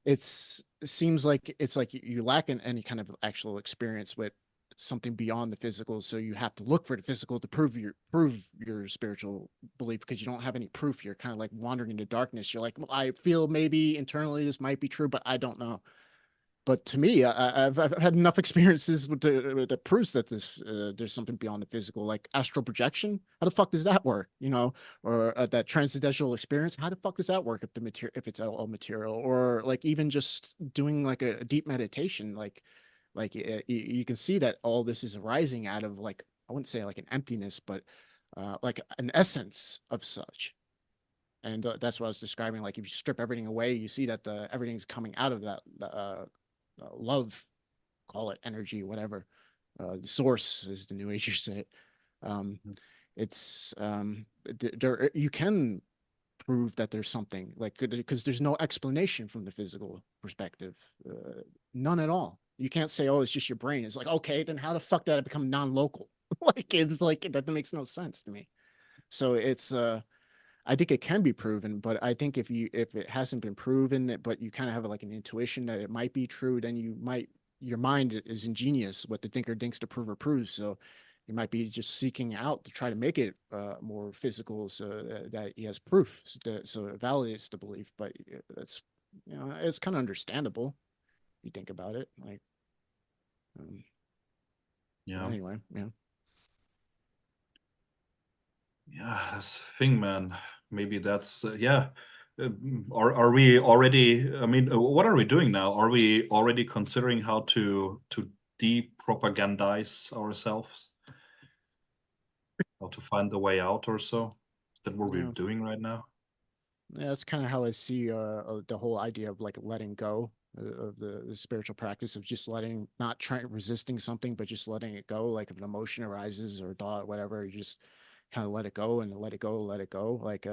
it seems like it's like you lack in any kind of actual experience with something beyond the physical, so you have to look for the physical to prove your spiritual belief because you don't have any proof. You're kind of like wandering into darkness. You're like, well, I feel maybe internally this might be true, but I don't know. But to me, I've had enough experiences that proves that there's something beyond the physical, like astral projection. How the fuck does that work? You know, or that transcendental experience. How the fuck does that work if the material, if it's all material, or like even just doing like a deep meditation, you can see that all this is arising out of like I wouldn't say like an emptiness, but like an essence of such. And that's what I was describing. Like if you strip everything away, you see that the everything's coming out of that love, call it energy, whatever. The source, as the New Agers say it. Um, it's there. You can prove that there's something like because there's no explanation from the physical perspective, none at all. You can't say, "Oh, it's just your brain." It's like, okay, then how the fuck did it become non-local? Like it's like that makes no sense to me. So it's I think it can be proven, but I think if it hasn't been proven, but you kind of have like an intuition that it might be true, then your mind is ingenious. What the thinker thinks the prover proves. So you might be just seeking out to try to make it more physical, so that he has proof, so it validates the belief. But that's it's kind of understandable. If you think about it, like um, Yeah. anyway, yeah. Yeah, that's the thing, man. Maybe that's yeah. Are we already? I mean, what are we doing now? Are we already considering how to depropagandize ourselves? How to find the way out or so? Is that what we're Yeah. doing right now? Yeah, that's kind of how I see the whole idea of like letting go of the spiritual practice of just letting, not trying resisting something, but just letting it go. Like if an emotion arises or thought, whatever, you just kind of let it go and let it go, let it go. Like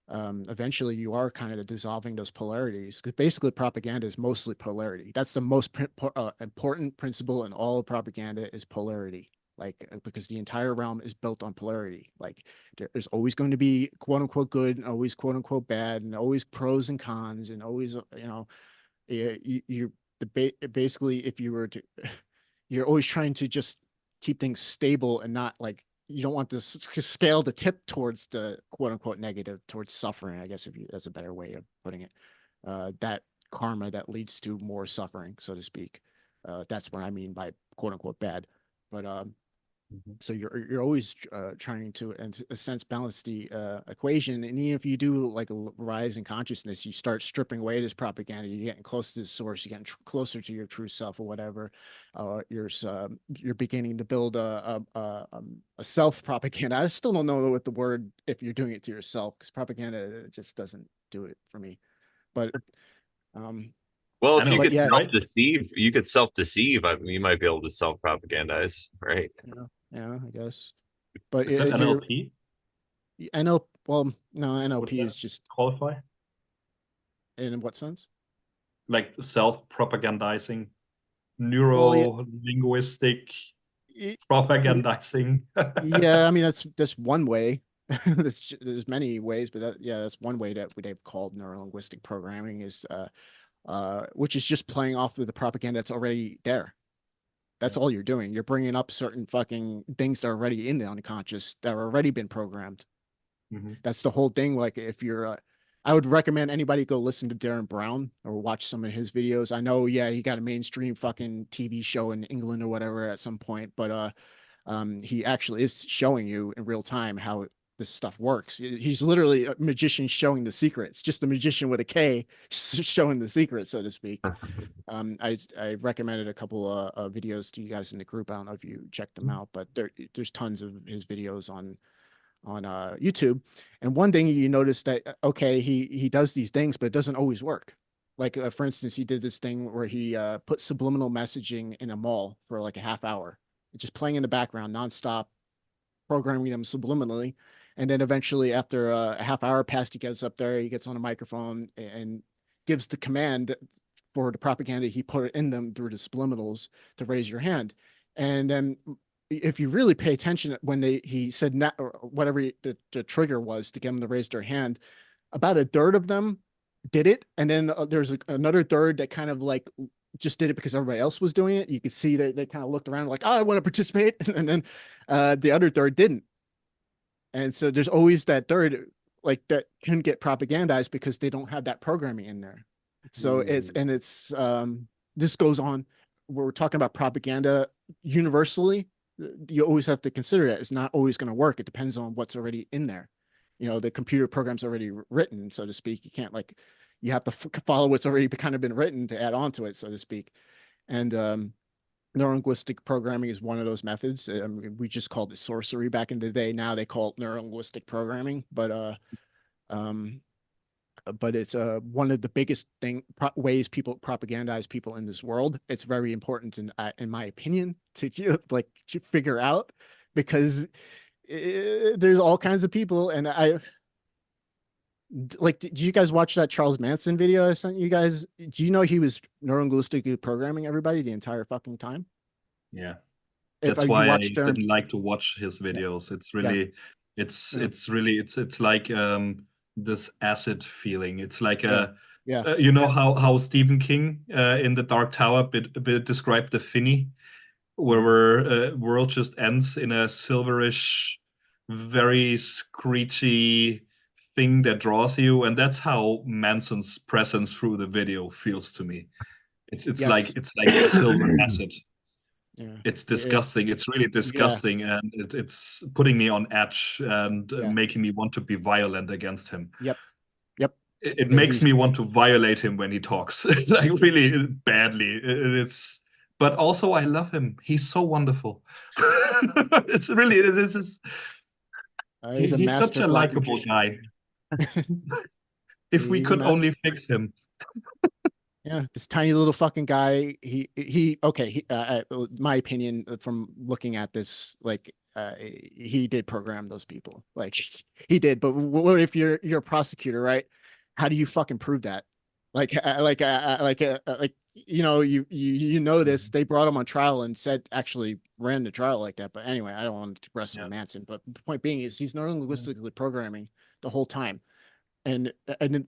eventually you are kind of dissolving those polarities because basically propaganda is mostly polarity. That's the most important principle in all of propaganda is polarity. Like because the entire realm is built on polarity. Like there's always going to be quote unquote good and always quote unquote bad and always pros and cons and always you basically if you were to you're always trying to just keep things stable and not like you don't want this scale to tip towards the quote unquote negative, towards suffering, I guess, if you that's a better way of putting it. That karma that leads to more suffering, so to speak. That's what I mean by quote unquote bad. But Mhm. so you're always trying to, in a sense, balance the equation. And even if you do like a rise in consciousness, you start stripping away this propaganda. You're getting close to the source. You're getting closer to your true self or whatever. You're beginning to build a self propaganda. I still don't know what the word if you're doing it to yourself because propaganda just doesn't do it for me. But um, Well, if you but could NLP, yeah, right? self-deceive, you could self-deceive. I mean, you might be able to self-propagandize, right? yeah, yeah, I guess. But Is that you're NLP? NL. Well, no, Would NLP that is just qualify? in what sense? Like self-propagandizing, Well, yeah, neuro-linguistic it, it, propagandizing. yeah. I mean, that's one way. There's many ways, but yeah, that's one way that they've called neurolinguistic programming is, which is just playing off of the propaganda that's already there. That's Yeah. all you're doing. You're bringing up certain fucking things that are already in the unconscious that are already been programmed. Mhm. That's the whole thing. Like if you're, I would recommend anybody go listen to Darren Brown or watch some of his videos. I know, yeah, he got a mainstream fucking TV show in England or whatever at some point, but he actually is showing you in real time how this stuff works. He's literally a magician showing the secret. It's just a magician with a K showing the secret, so to speak. I recommended a couple of videos to you guys in the group. I don't know if you checked them out, but there's tons of his videos on YouTube. And one thing you notice that okay, he does these things, but it doesn't always work. Like for instance, he did this thing where he put subliminal messaging in a mall for like a half hour, just playing in the background nonstop, programming them subliminally. And then eventually, after a half hour passed, he gets up there, he gets on a microphone and gives the command for the propaganda he put in them through the subliminals to raise your hand. And then if you really pay attention when he said or whatever the trigger was to get them to raise their hand, about a third of them did it, and then there's another third that kind of like just did it because everybody else was doing it. You could see they kind of looked around like, oh, I want to participate, and then the other third didn't. And so there's always that third like that can get propagandized because they don't have that programming in there. So it's this goes on. We're talking about propaganda universally. You always have to consider that it's not always going to work. It depends on what's already in there. The computer program's already written, so to speak. You can't like you have to follow what's already kind of been written to add on to it, so to speak. And neurolinguistic programming is one of those methods. We just called it sorcery back in the day. Now they call it neurolinguistic programming, um, but it's one of the biggest ways people propagandize people in this world. It's very important, in my opinion, to like to figure out because there's all kinds of people, and I like. Did you guys watch that Charles Manson video I sent you guys? Do you know he was neurolinguistically programming everybody the entire fucking time? Yeah. If That's you why I watch Darren, didn't like to watch his yeah, videos. It's yeah, really, yeah, it's like this acid feeling. It's like yeah, a, yeah, you know how Stephen King in The Dark Tower bit described the Finney, where mm, world just ends in a silverish, very screechy thing that draws you, and that's how Manson's presence through the video feels to me. yes, It's like silver acid. yeah, It's disgusting. It's really yeah, disgusting, and it's putting me on edge and yeah, making me want to be violent against him. yep, yep. It makes He's me want to violate him when he talks, like really badly. It's, but also I love him. He's so wonderful. It's really this is he's a he's such master a black likable magician. guy. If we He's a could only fix him. Yeah, this tiny little fucking guy. Okay. My opinion from looking at this, like, he did program those people. Like, he did. But what if you're a prosecutor, right? How do you fucking prove that? Like, you know this. Mhm. They brought him on trial and said actually ran the trial like that. But anyway, I don't want to digress on Yeah. Manson. But the point being is he's Yeah. neurolinguistically programming the whole time, and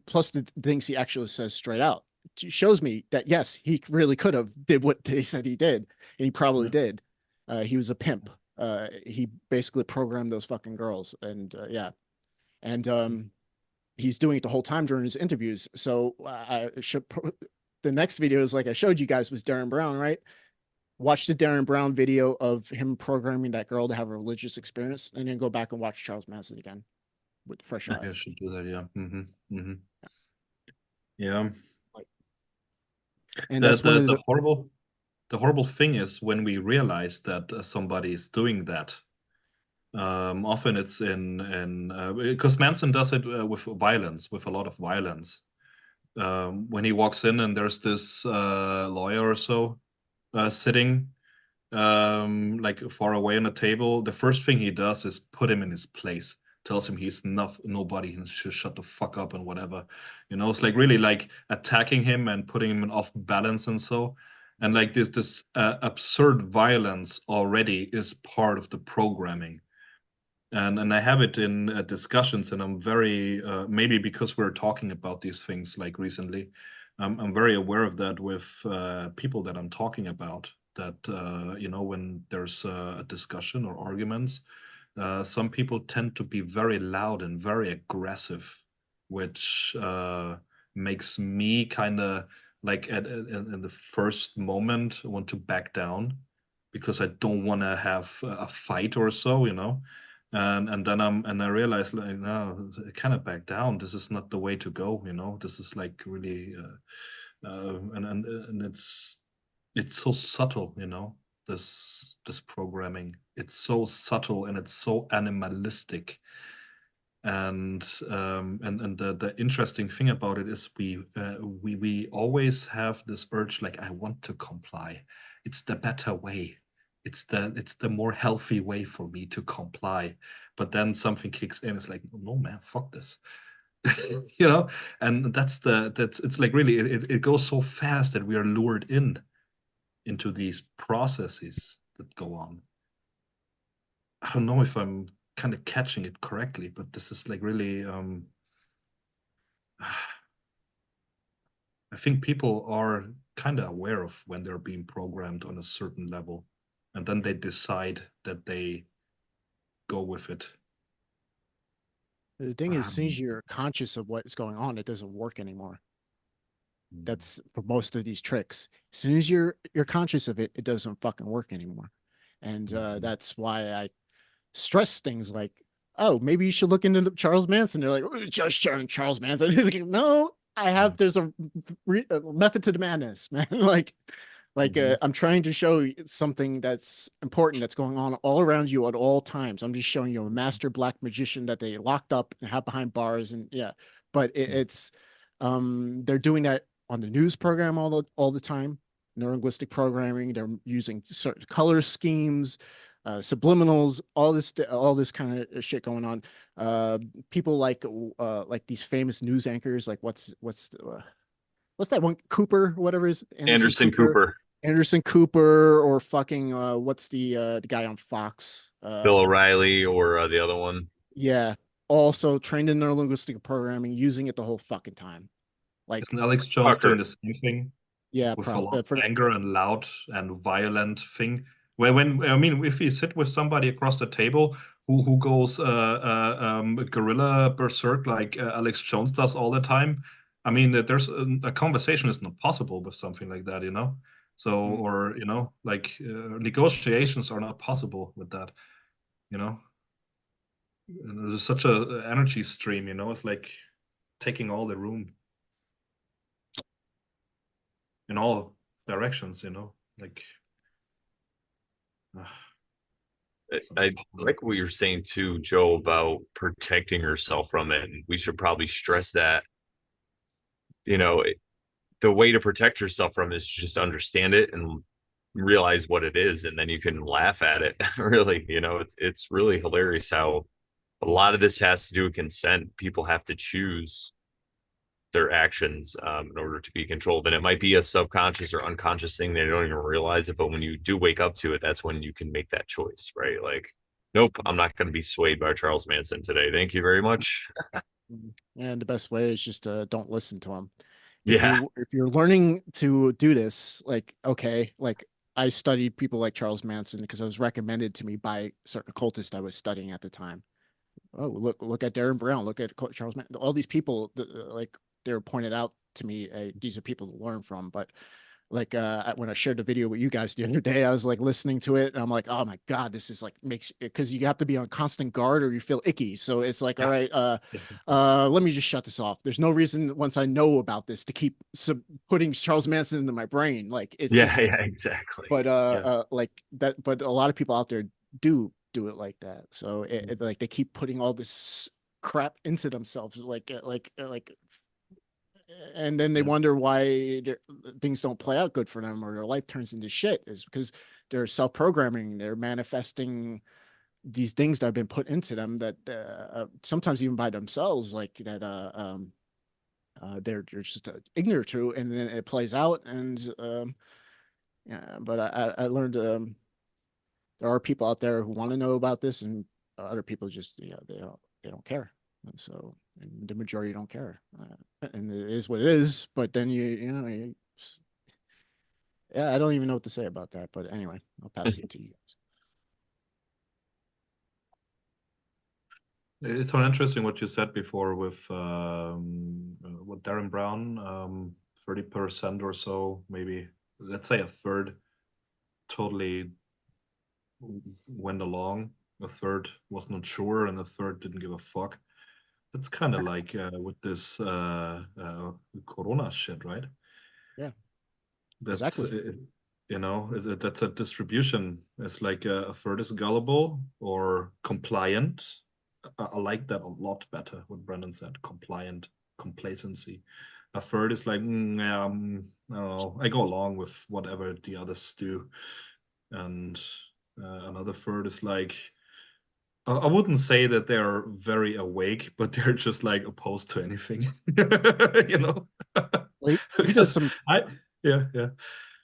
plus the things he actually says straight out shows me that yes, he really could have did what they said he did, and he probably Yeah. did. He was a pimp. He basically programmed those fucking girls, and yeah, and he's doing it the whole time during his interviews. So I should. The next video is like I showed you guys was Darren Brown, right? Watch the Darren Brown video of him programming that girl to have a religious experience, and then go back and watch Charles Manson again with fresh Maybe eye. I should do that. Yeah. Yeah. Like, and that's one of the The horrible thing is when we realize that somebody is doing that. Often it's in because Manson does it with violence, with a lot of violence. When he walks in and there's this lawyer or so sitting like far away on a table, the first thing he does is put him in his place. Tells him he's nobody, he should shut the fuck up and whatever. It's like really like attacking him and putting him in off balance and so. And like this absurd violence already is part of the programming. And I have it in discussions, and I'm very maybe because we're talking about these things like recently, I'm very aware of that with people that I'm talking about. That when there's a discussion or arguments, some people tend to be very loud and very aggressive, which makes me kind of like in the first moment want to back down because I don't want to have a fight or so. And then I realized like no, kind of back down. This is not the way to go. This is like really and it's so subtle. This programming, it's so subtle and it's so animalistic. And the interesting thing about it is we always have this urge, like I want to comply. It's the better way. It's the more healthy way for me to comply. But then something kicks in. It's like, no man, fuck this. you know and that's it's like really it goes so fast that we are lured into these processes that go on. I don't know if I'm kind of catching it correctly, but this is like really I think people are kind of aware of when they're being programmed on a certain level, and then they decide that they go with it. The thing is, as soon as Um, you're conscious of what's going on, it doesn't work anymore. mm, That's for most of these tricks. As soon as you're conscious of it, it doesn't fucking work anymore. And mhm, that's why I stress things like, oh, maybe you should look into Charles Manson. They're like, "Oh, just Charles Manson." No, I have. mm, There's a method to the madness, man. mhm, I'm trying to show you something that's important that's going on all around you at all times. I'm just showing you a mhm, master black magician that they locked up and have behind bars, and yeah, but mhm, it's they're doing that on the news program all the time. Neurolinguistic programming. They're using certain color schemes, subliminals, all this kind of shit going on. Uh, People like these famous news anchors, like what's that one, Cooper, whatever is Anderson Anderson Cooper, Cooper, Anderson Cooper, or fucking what's the guy on Fox? Bill O'Reilly, or the other one. Yeah, also trained in neurolinguistic programming, using it the whole fucking time. Like, Isn't Alex Jones doing Tucker. the same thing yeah, with a lot of for anger and loud and violent thing? Where when I mean, if you sit with somebody across the table who goes gorilla berserk like Alex Jones does all the time, I mean, there's a conversation is not possible with something like that, you know. So, or you know, like negotiations are not possible with that, you know. And there's such a energy stream, you know. It's like taking all the room in all directions, you know. Like, some I power. like what you're saying too, Joe, about protecting yourself from it. And we should probably stress that, you know, the way to protect yourself from it is just understand it and realize what it is, and then you can laugh at it. Really, it's really hilarious how a lot of this has to do with consent. People have to choose their actions in order to be controlled. And it might be a subconscious or unconscious thing. They don't even realize it. But when you do wake up to it, that's when you can make that choice, right? Like, nope, I'm not going to be swayed by Charles Manson today. Thank you very much. and the best way is just don't listen to them. Yeah. If you're learning to do this, like, okay, like I studied people like Charles Manson because it was recommended to me by certain occultists I was studying at the time. Oh, look at Darren Brown, look at Charles Manson, all these people, like they're pointed out to me. These are people to learn from. But like when I shared the video with you guys the other day, I was like listening to it and I'm like, oh my God, this is like makes, because you have to be on constant guard or you feel icky. So it's like, all Yeah. right, Yeah. let me just shut this off. There's no reason once I know about this to keep putting Charles Manson into my brain. Like it's Yeah. just, Yeah. Exactly. but Yeah. like that, but a lot of people out there do it like that. So Mm. like they keep putting all this crap into themselves, and then they Yeah. wonder why things don't play out good for them or their life turns into shit, is because they're self-programming, they're manifesting these things that have been put into them that sometimes even by themselves, like that they're just ignorant to, and then it plays out. And yeah, but I learned there are people out there who want to know about this, and other people just, they don't care. And so, and the majority don't care, and it is what it is. But then yeah, I don't even know what to say about that. But anyway, I'll pass it to you guys. It's so interesting what you said before with what Darren Brown, 30% or so, maybe let's say a third totally went along, a third was not sure, and a third didn't give a fuck. That's kind of like with this Corona shit, right? Yeah, That's exactly. you know that's a distribution. It's like a third is gullible or compliant. I like that a lot better. What Brendan said, compliant, complacency. A third is like, yeah, I don't know. I go along with whatever the others do, and another third is like, I wouldn't say that they're very awake, but they're just like opposed to anything, you know, Well, he does because some I, yeah, yeah.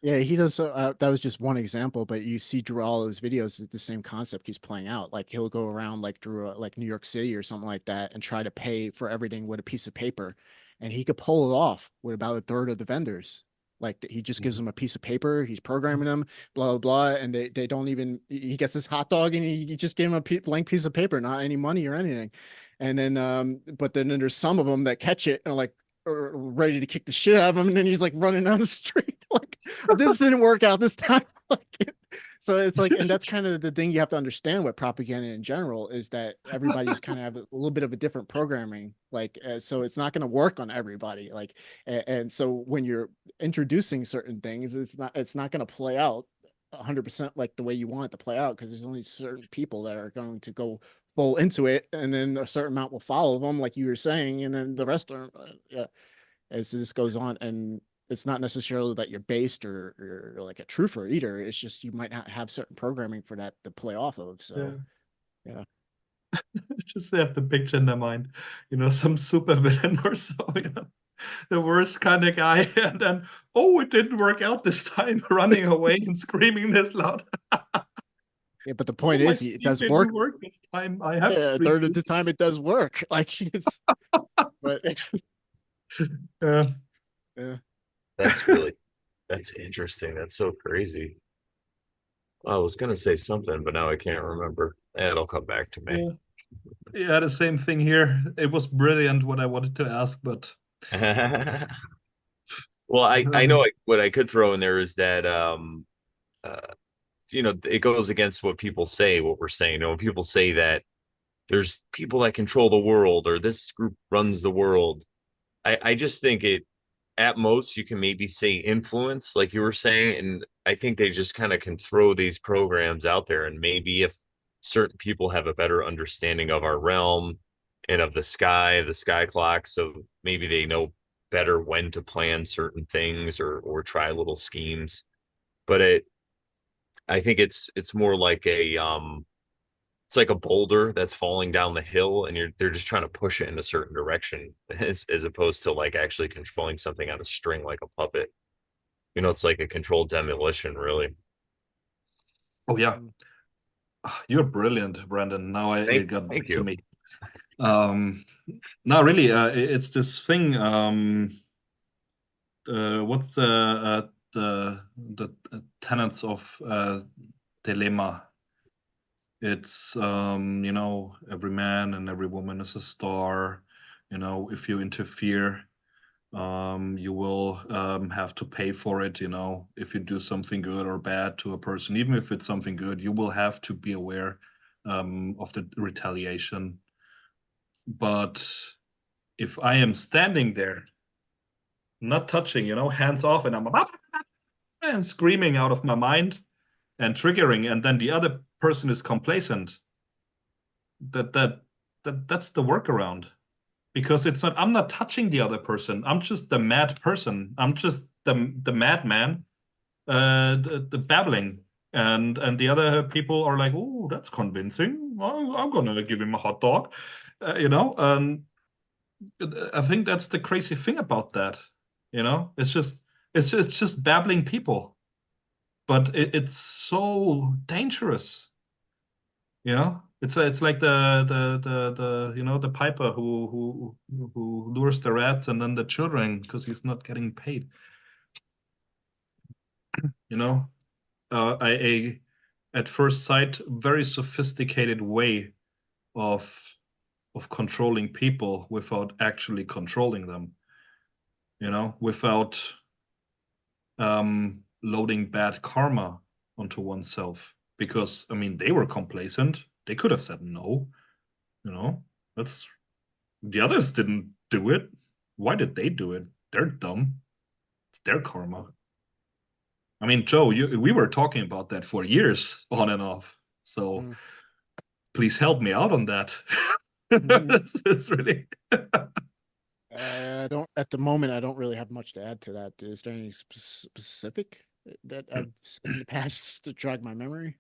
Yeah, he does. That was just one example, but you see through all those videos, the same concept keeps playing out. Like he'll go around like through like New York City or something like that and try to pay for everything with a piece of paper, and he could pull it off with about a third of the vendors. Like he just gives them a piece of paper, he's programming them, blah blah blah, and they don't even. He gets his hot dog and he just gave him a blank piece of paper, not any money or anything. And then, but then there's some of them that catch it and like are ready to kick the shit out of him, and then he's like running down the street like this didn't work out this time. Like, so it's like, and that's kind of the thing you have to understand with propaganda in general is that everybody's kind of have a little bit of a different programming. Like, so it's not going to work on everybody. Like, and so when you're introducing certain things, it's not going to play out 100% like the way you want it to play out because there's only certain people that are going to go full into it, and then a certain amount will follow them, like you were saying, and then the rest are, yeah, as this goes on. And it's not necessarily that you're based or like a truther either. It's just you might not have certain programming for that to play off of. So Yeah. yeah. Just have the picture in their mind, some super villain or so, the worst kind of guy, and then, oh, it didn't work out this time, running away and screaming this loud. Yeah, but the Oh, point my is it scheme does didn't work. work this time. I have to Yeah, a third of reboot. the time it does work. Like it's, but Uh, yeah. That's really that's interesting. That's so crazy. I was gonna say something, but now I can't remember. It'll come back to me. yeah, yeah, the same thing here. It was brilliant what I wanted to ask, but Well, I know um, what I could throw in there is that it goes against what people say, what we're saying. When people say that there's people that control the world or this group runs the world, I just think it at most you can maybe say influence, like you were saying. And I think they just kind of can throw these programs out there. And maybe if certain people have a better understanding of our realm and of the sky clock, so maybe they know better when to plan certain things or try little schemes. But I think it's more like a it's like a boulder that's falling down the hill and they're just trying to push it in a certain direction as opposed to like actually controlling something on a string like a puppet. It's like a controlled demolition, really. oh yeah, you're brilliant, Brandon. Now it got Thank back to you. me. Um, no, really, it's this thing. What's the tenets of dilemma? It's every man and every woman is a star. If you interfere, you will have to pay for it. If you do something good or bad to a person, even if it's something good, you will have to be aware of the retaliation. But if I am standing there, not touching, hands off, and I'm and screaming out of my mind and triggering, and then the other person is complacent, that that that's the workaround. Because I'm not touching the other person. I'm just the mad person. I'm just the madman, the babbling, and the other people are like, oh, that's convincing. I'm gonna give him a hot dog, And I think that's the crazy thing about that. It's just babbling people, but it's so dangerous. It's like the piper who lures the rats and then the children because he's not getting paid. You know, a at first sight very sophisticated way of controlling people without actually controlling them. Without loading bad karma onto oneself. Because I mean, they were complacent. They could have said no. You know, that's The others didn't do it. Why did they do it? They're dumb. It's their karma. I mean, Joe, we were talking about that for years on and off. So Mm. please help me out on that. Mhm. It's really. I don't at the moment. I don't really have much to add to that. Is there any specific that I've said in the past to jog my memory?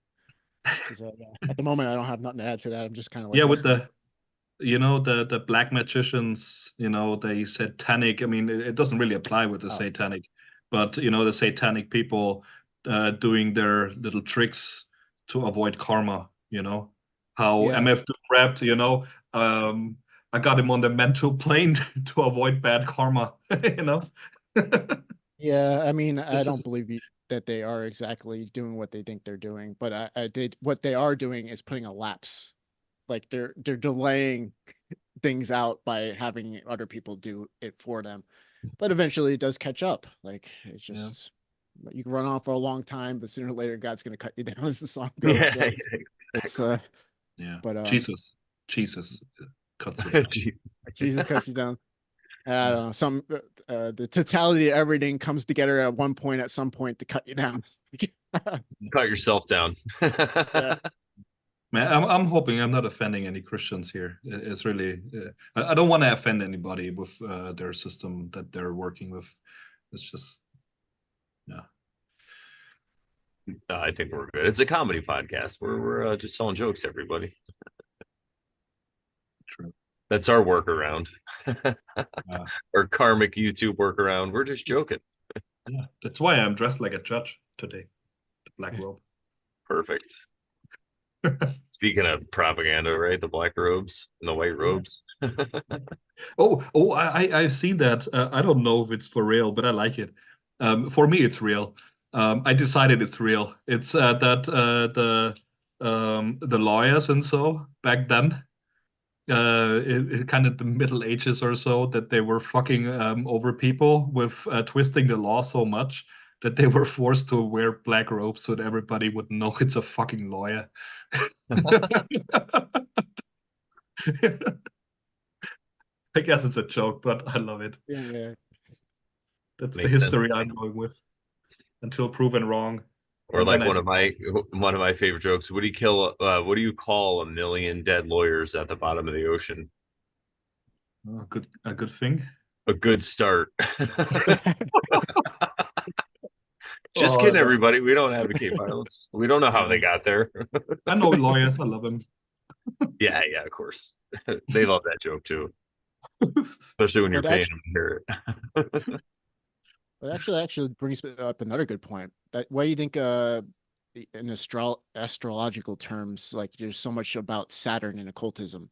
Because at the moment, I don't have nothing to add to that. I'm just kind of like Yeah, with listening. the black magicians, they satanic. I mean, it doesn't really apply with the Oh, satanic, but the satanic people doing their little tricks to avoid karma. How Yeah. MF Doom rapped. I got him on the mental plane to avoid bad karma. you know, Yeah, I mean, I it's don't just believe that they are exactly doing what they think they're doing, but I did what they are doing is putting a lapse. Like they're delaying things out by having other people do it for them. But eventually it does catch up. Like it's yeah, just you can run on for a long time, but sooner or later God's gonna cut you down as the song goes. Yeah, So yeah, it's exactly. yeah. but Jesus cuts you down. Gee, Jesus cuts you down. I Yeah. don't know. The totality of everything comes together at one point at some point to cut you down. cut yourself down. Yeah. Man, I'm hoping I'm not offending any Christians here. It's really, I don't want to offend anybody with their system that they're working with. It's just, yeah, I think we're good. It's a comedy podcast. We're just telling jokes, everybody. true. That's our workaround. Uh, Our karmic YouTube workaround. We're just joking. yeah, that's why I'm dressed like a judge today, the black robe. Perfect. Speaking of propaganda, right? The black robes and the white Yeah. robes. I've seen that. I don't know if it's for real, but I like it. For me, it's real. I decided it's real. It's that the lawyers and so back then, kind of the Middle Ages or so, that they were fucking over people with twisting the law so much that they were forced to wear black robes so that everybody would know it's a fucking lawyer. I guess it's a joke, but I love it. Yeah, yeah. That's the Makes sense. history I'm going with until proven wrong, Or and then like I one of my favorite jokes. What do you call a million dead lawyers at the bottom of the ocean? a good thing. A good start. Just Oh, kidding, no. everybody. We don't advocate violence. We don't know how Yeah, they got there. I know lawyers. I love them. Yeah, yeah, of course. They love that joke too, especially when you're But paying actually, them to hear it. actually brings up another good point. That why do you think in astrological terms, like there's so much about Saturn and occultism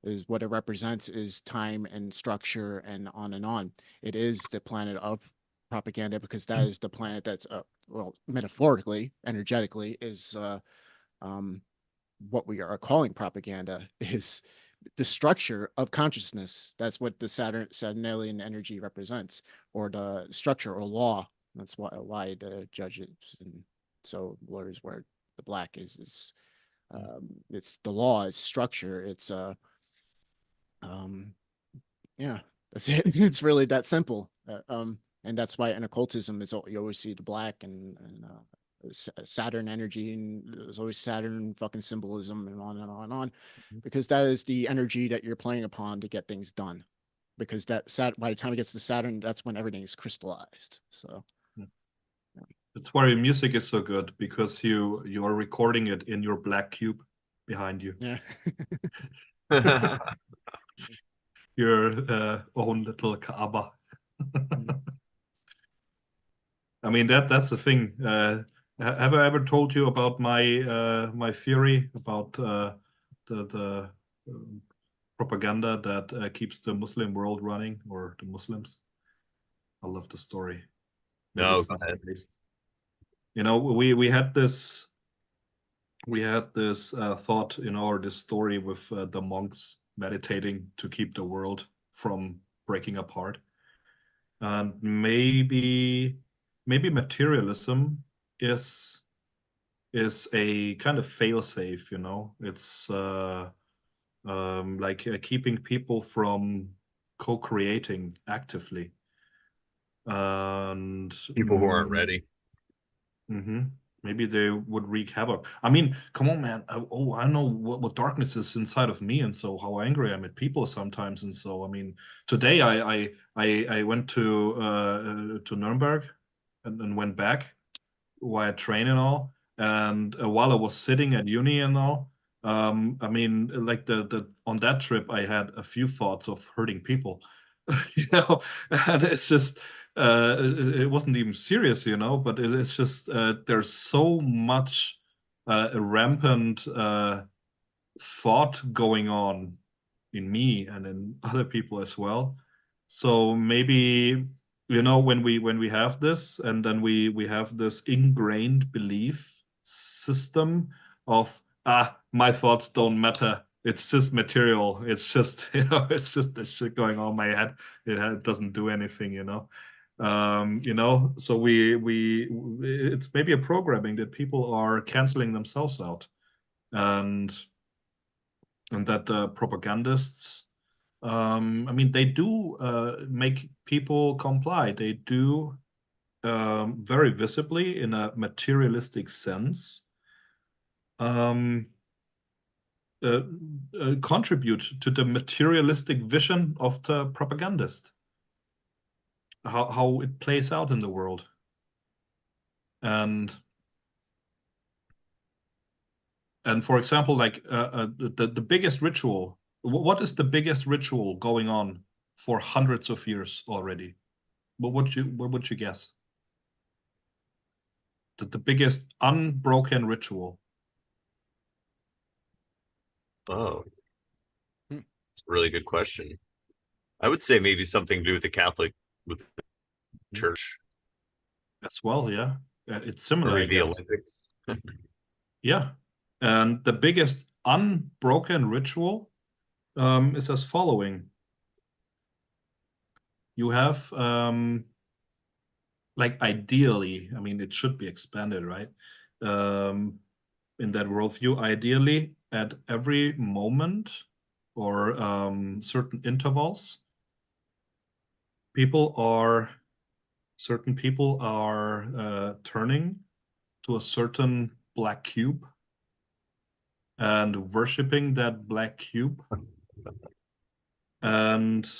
is what it represents is time and structure and on and on. It is the planet of propaganda because that is the planet that's well, metaphorically, energetically, is um, what we are calling propaganda is the structure of consciousness. That's what the Saturnalian energy represents, or the structure or law. That's why the judges and so lawyers wear the black is it's the law, it's structure, it's um yeah, that's it. It's really that simple. And that's why in occultism is you always see the black and Saturn energy, and there's always Saturn fucking symbolism and on and on and on, because that is the energy that you're playing upon to get things done. Because by the time it gets to Saturn, that's when everything is crystallized. So That's why your music is so good because you are recording it in your black cube behind you. yeah, Your own little Kaaba. I mean that's the thing. Have I ever told you about my theory about the propaganda that keeps the Muslim world running, or the Muslims? I love the story, but No, it's go ahead. misplaced. We had this thought, or this story with the monks meditating to keep the world from breaking apart, and maybe materialism is is a kind of fail-safe. It's like keeping people from co-creating actively, and People who aren't ready. hmm maybe they would wreak havoc. I mean, come on, man. I know what darkness is inside of me, and so how angry I'm at people sometimes. And so, I mean, today I went to Nuremberg and went back via train and all. And while I was sitting at uni and all, I mean, like the on that trip, I had a few thoughts of hurting people, you know, and it's just it wasn't even serious, you know, but it is just there's so much rampant thought going on in me and in other people as well. So maybe, you know, when we have this, and then we have this ingrained belief system of, my thoughts don't matter. It's just material. It's just, you know, it's just the shit going on in my head. It doesn't do anything, you know. You know, so we it's maybe a programming that people are canceling themselves out, and that propagandists, I mean, they do make people comply. They do, very visibly, in a materialistic sense, um, uh, contribute to the materialistic vision of the propagandist, how it plays out in the world. And for example, like the biggest ritual, what is the biggest ritual going on for hundreds of years already? What would you guess? The biggest unbroken ritual. Oh, Hmm. it's a really good question. I would say maybe something to do with with the church, As well, yeah. It's or similar, I maybe the guess. Olympics. Yeah. And the biggest unbroken ritual is as following. You have, like, ideally, I mean, it should be expanded, right? Um, in that worldview, ideally, at every moment or certain intervals, people are certain people are turning to a certain black cube and worshiping that black cube and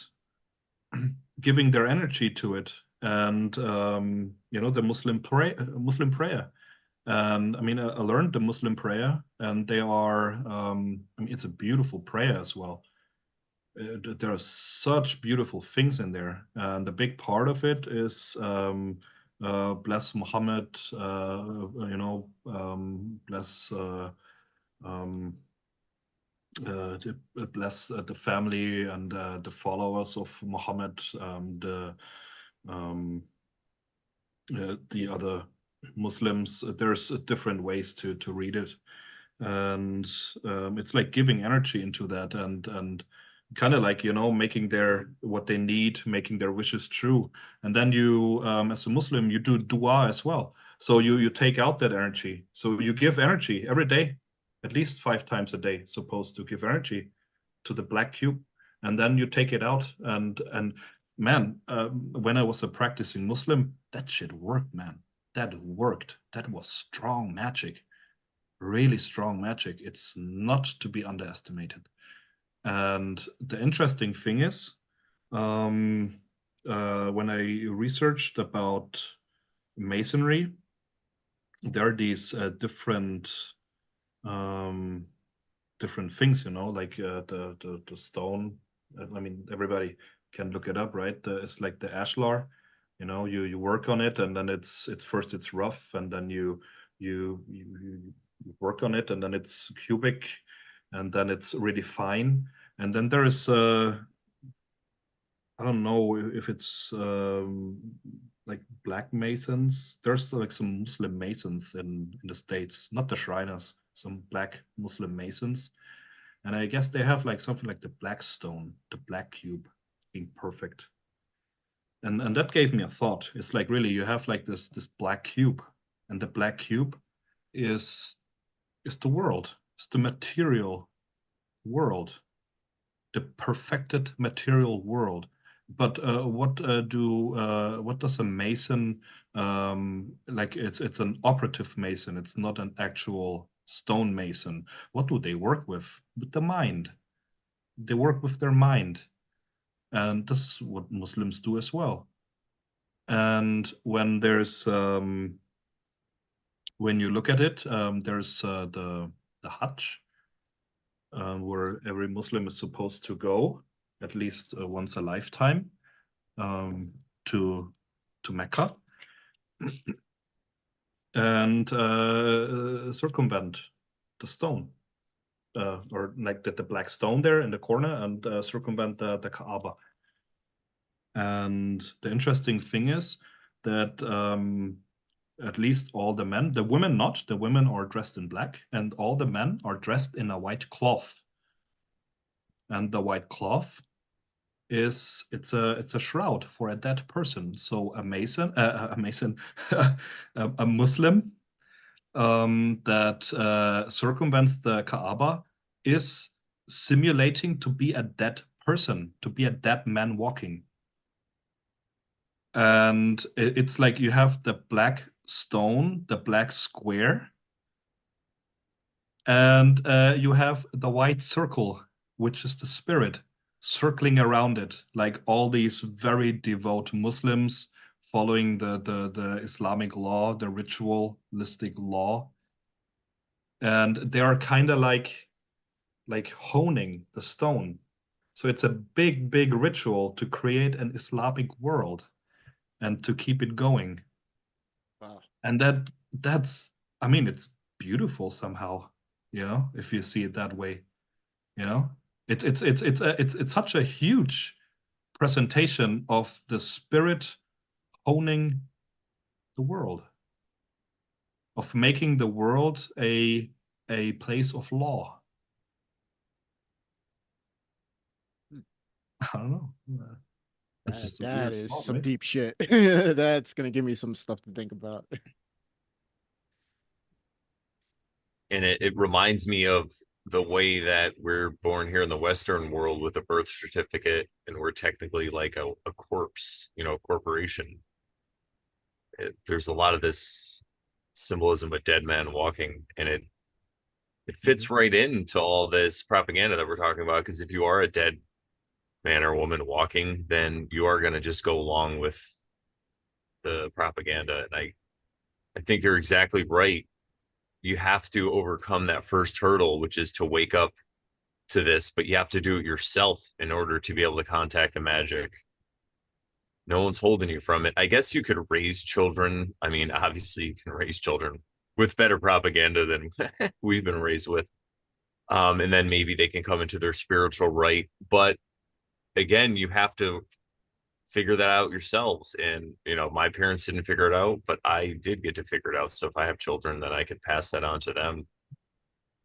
giving their energy to it. And you know, the Muslim prayer. And I mean, I learned the Muslim prayer, and they are, I mean, it's a beautiful prayer as well. There are such beautiful things in there, and a big part of it is, bless Muhammad, you know, bless um, bless the family and the followers of Muhammad, um, the other Muslims. There's different ways to read it, and it's like giving energy into that, and kind of like, you know, making their what they need, making their wishes true. And then you, as a Muslim, you do dua as well. So you take out that energy. So you give energy every day, at least 5 times a day, supposed to give energy to the black cube, and then you take it out. And man, when I was a practicing Muslim, that shit worked, man. That worked. That was strong magic, really strong magic. It's not to be underestimated. And the interesting thing is, um, when I researched about masonry, there are these um, different things, you know, like the stone. I mean, everybody can look it up, right? It's like the ashlar. You know, you work on it, and then it's first it's rough, and then you work on it, and then it's cubic, and then it's really fine, and then there is I don't know if it's like black masons. There's like some Muslim masons in the States, not the Shriners, some black Muslim masons. And I guess they have like something like the black stone, the black cube being perfect. And that gave me a thought. It's like, really, you have like this black cube, and the black cube is is the world. It's the material world, the perfected material world. But what does a mason, like, it's an operative mason. It's not an actual stone mason. What do they work with? With the mind. They work with their mind, and this is what Muslims do as well. And when you look at it, there's the Hajj, where every Muslim is supposed to go at least once a lifetime, um, to to Mecca and circumvent the stone, or like the black stone there in the corner, and circumvent the Kaaba. And the interesting thing is that at least all the men, the women not, the women are dressed in black, and all the men are dressed in a white cloth. And the white cloth it's a shroud for a dead person. So a mason, a Muslim that circumvents the Kaaba is simulating to be a dead person, to be a dead man walking. And it's like you have the black stone, the black square, and you have the white circle, which is the spirit circling around it, like all these very devout Muslims following the Islamic law, the ritualistic law, and they are kind of like honing the stone. So it's a big ritual to create an Islamic world and to keep it going. Wow. And that's, I mean, it's beautiful somehow, if you see it that way. You know, it's such a huge presentation of the spirit owning the world, of making the world a place of law. Hmm. I don't know. It's just a That weird is thought, some right? deep shit. That's gonna give me some stuff to think about. And it reminds me of the way that we're born here in the Western world with a birth certificate, and we're technically like a corpse, a corporation. There's a lot of this symbolism with dead men walking, and it fits right into all this propaganda that we're talking about. Because if you are a dead man or woman walking, then you are going to just go along with the propaganda. And I think you're exactly right. You have to overcome that first hurdle, which is to wake up to this, but you have to do it yourself in order to be able to contact the magic. No one's holding you from it. I guess you could raise children. I mean, obviously, you can raise children with better propaganda than we've been raised with. And then maybe they can come into their spiritual right. But again, you have to figure that out yourselves. And, my parents didn't figure it out, but I did get to figure it out. So if I have children, then I could pass that on to them,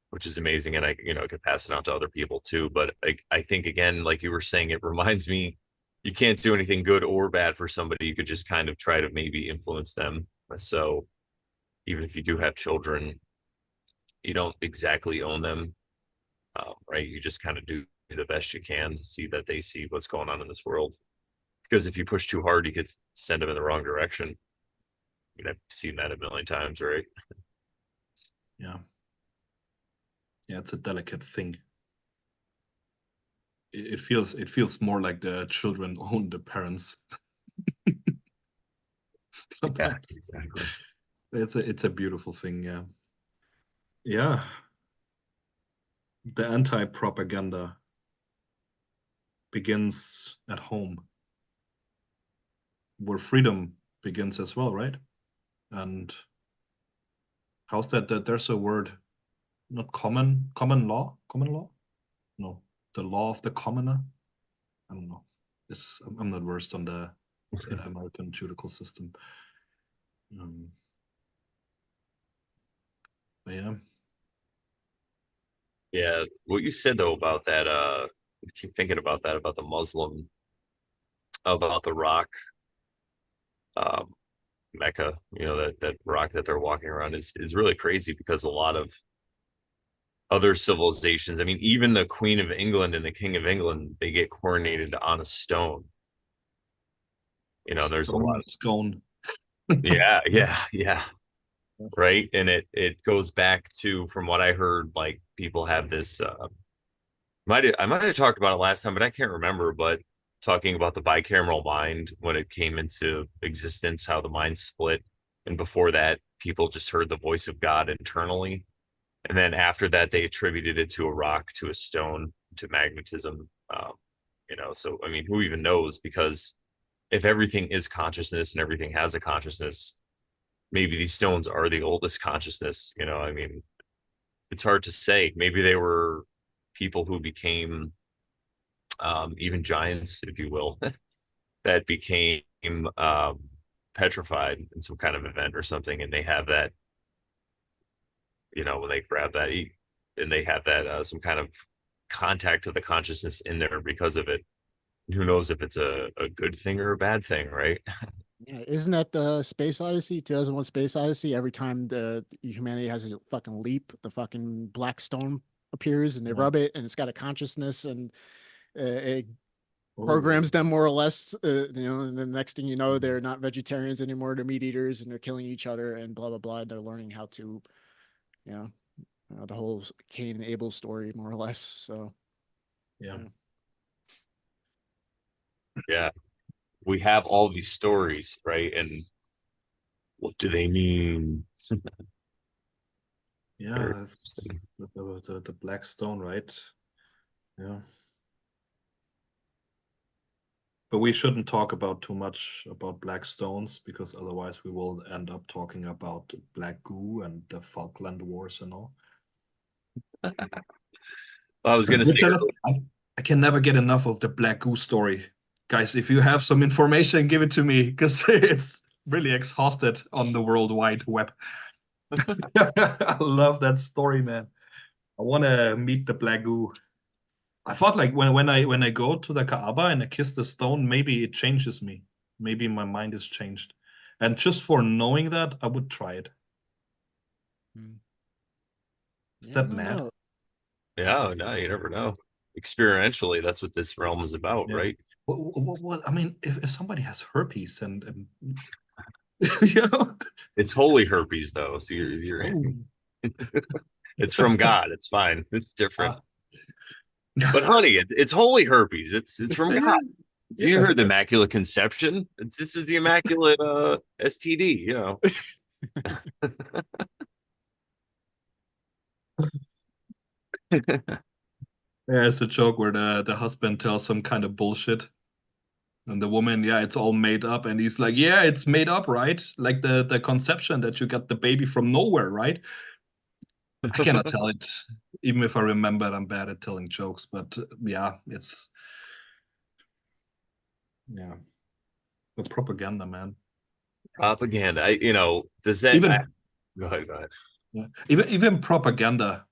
which is amazing. And I, could pass it on to other people too. But I think, again, like you were saying, it reminds me you can't do anything good or bad for somebody. You could just kind of try to maybe influence them. So even if you do have children, you don't exactly own them, right? You just kind of do the best you can to see that they see what's going on in this world. Because if you push too hard, you could send them in the wrong direction. I mean, I've seen that a million times, right? Yeah. Yeah, it's a delicate thing. It feels more like the children own the parents Yeah, sometimes. exactly. It's a beautiful thing, yeah. Yeah. The anti-propaganda begins at home, where freedom begins as well, right? And how's that there's a word, not common law? No, the law of the commoner. I don't know. I'm not versed on the American judicial system. Um, but yeah, Yeah, what you said though about that, I keep thinking about that, about the Muslim, about the rock, um, Mecca, that rock that they're walking around is really crazy because a lot of other civilizations, I mean, even the Queen of England and the King of England, they get coronated on a stone. There's a stone lot of of, scone. yeah, right. And it goes back to, from what I heard, like people have this I might have talked about it last time, but I can't remember. But talking about the bicameral mind when it came into existence, how the mind split, and before that, people just heard the voice of God internally, and then after that, they attributed it to a rock, to a stone, to magnetism. So I mean, who even knows? Because if everything is consciousness and everything has a consciousness, maybe these stones are the oldest consciousness. I mean, it's hard to say. Maybe they were people who became even giants, if you will, that became um, petrified in some kind of event or something, and they have that, when they grab that, and they have that some kind of contact to the consciousness in there because of it. Who knows if it's a good thing or a bad thing, right? Yeah, isn't that the Space Odyssey, 2001 Space Odyssey? Every time the humanity has a fucking leap, the fucking black stone appears and they Yeah. rub it and it's got a consciousness and it Oh, programs them more or less, and the next thing you know, mhm. they're not vegetarians anymore, they're meat eaters and they're killing each other and blah, blah, blah. They're learning how to, you know, the whole Cain and Abel story, more or less. So, Yeah. yeah. Yeah, we have all these stories, right? And what do they mean? Very Yeah, interesting. it's the black stone, right? Yeah. But we shouldn't talk about too much about black stones because otherwise we will end up talking about black goo and the Falkland Wars and all. I was gonna say Which I can never get enough of the black goo story. Guys, if you have some information, give it to me because it's really exhausted on the World Wide Web. I love that story, man. I want to meet the black goo. I thought like when I go to the Kaaba and I kiss the stone, maybe it changes me. Maybe my mind is changed. And just for knowing that, I would try it. Mm. Is Yeah, I that don't mad? know. yeah, no, you never know. Experientially, that's what this realm is about, Yeah. right? I mean, if somebody has herpes and you know, It's holy herpes though, so you're oh, it's from God. It's fine. It's different. uh, But honey, it's holy herpes. It's from God. You yeah, heard the Immaculate Conception. This is the Immaculate STD. yeah. It's a joke where the husband tells some kind of bullshit, and the woman, yeah, it's all made up, and he's like, yeah, it's made up, right? Like the conception that you got the baby from nowhere, right? I cannot tell it, even if I remember it. I'm bad at telling jokes, but yeah, it's yeah, the propaganda, man. Propaganda. Does that Even go ahead, go ahead. yeah, even propaganda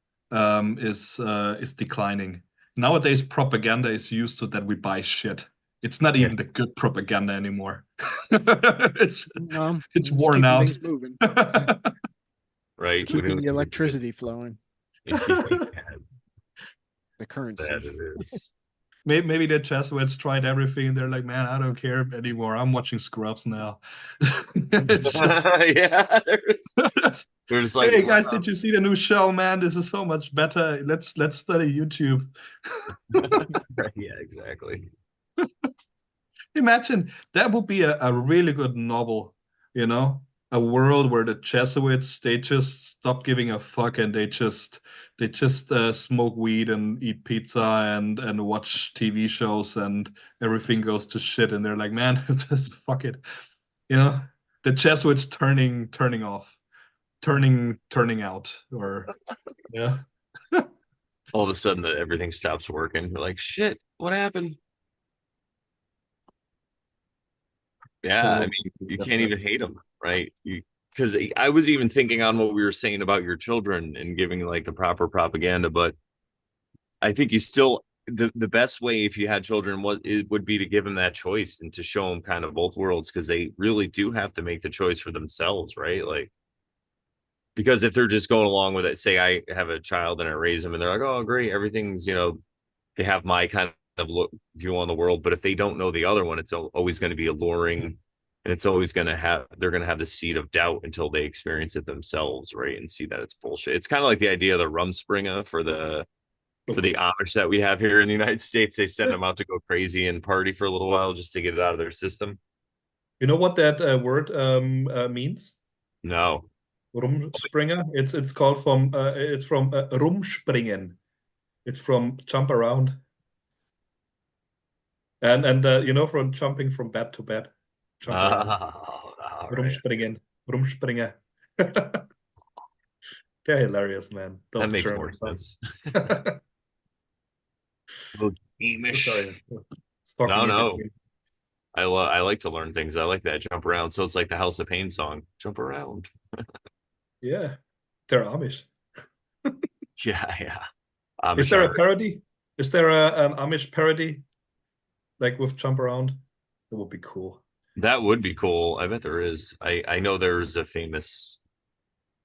is declining nowadays. Propaganda is used so that we buy shit. It's not Yeah, even the good propaganda anymore. it's No, it's just worn keeping out. things moving. It's right. We keeping don't the even get electricity flowing, yeah, the that currency. it is. Maybe the Jesuits tried everything. They're like, man, I don't care anymore. I'm watching Scrubs now. It's just, Yeah, they're just like, hey wow. guys, did you see the new show, man? This is so much better. Let's study YouTube. Yeah, exactly. Imagine that would be a really good novel, you know, a world where the Jesuits they just stop giving a fuck and they just smoke weed and eat pizza and watch TV shows and everything goes to shit and they're like, man, just fuck it, you know, the Jesuits turning off, turning out, or yeah. All of a sudden, everything stops working. You're like, shit, what happened? Yeah, I Total mean, you can't even difference. hate them, right? Because I was even thinking on what we were saying about your children and giving like the proper propaganda, but I think you still the best way if you had children was it would be to give them that choice and to show them kind of both worlds because they really do have to make the choice for themselves, right? Like because if they're just going along with it, say I have a child and I raise them and they're like, oh, great, everything's they have my kind of view on the world, but if they don't know the other one, it's always going to be alluring, and it's always going to have they're going to have the seed of doubt until they experience it themselves, right, and see that it's bullshit. It's kind of like the idea of the Rumspringa for the Amish that we have here in the United States. They send them out to go crazy and party for a little while just to get it out of their system. You know what that word means? No, Rumspringer. It's called from it's from rumspringen. It's from jump around. And you know, from jumping from bed to bed, jump around, Oh, all right. rumspringen, rumspringen. They're hilarious, man. That Those makes more Germans. sense. Those Amish. Sorry, talking No, in no. between. I like to learn things. I like that jump around. So it's like the House of Pain song. Jump around. Yeah, they're Amish. Yeah, yeah. Is Amish there a are. parody? Is there an Amish parody like with Jump Around? That would be cool. That would be cool. I bet there is. I know there's a famous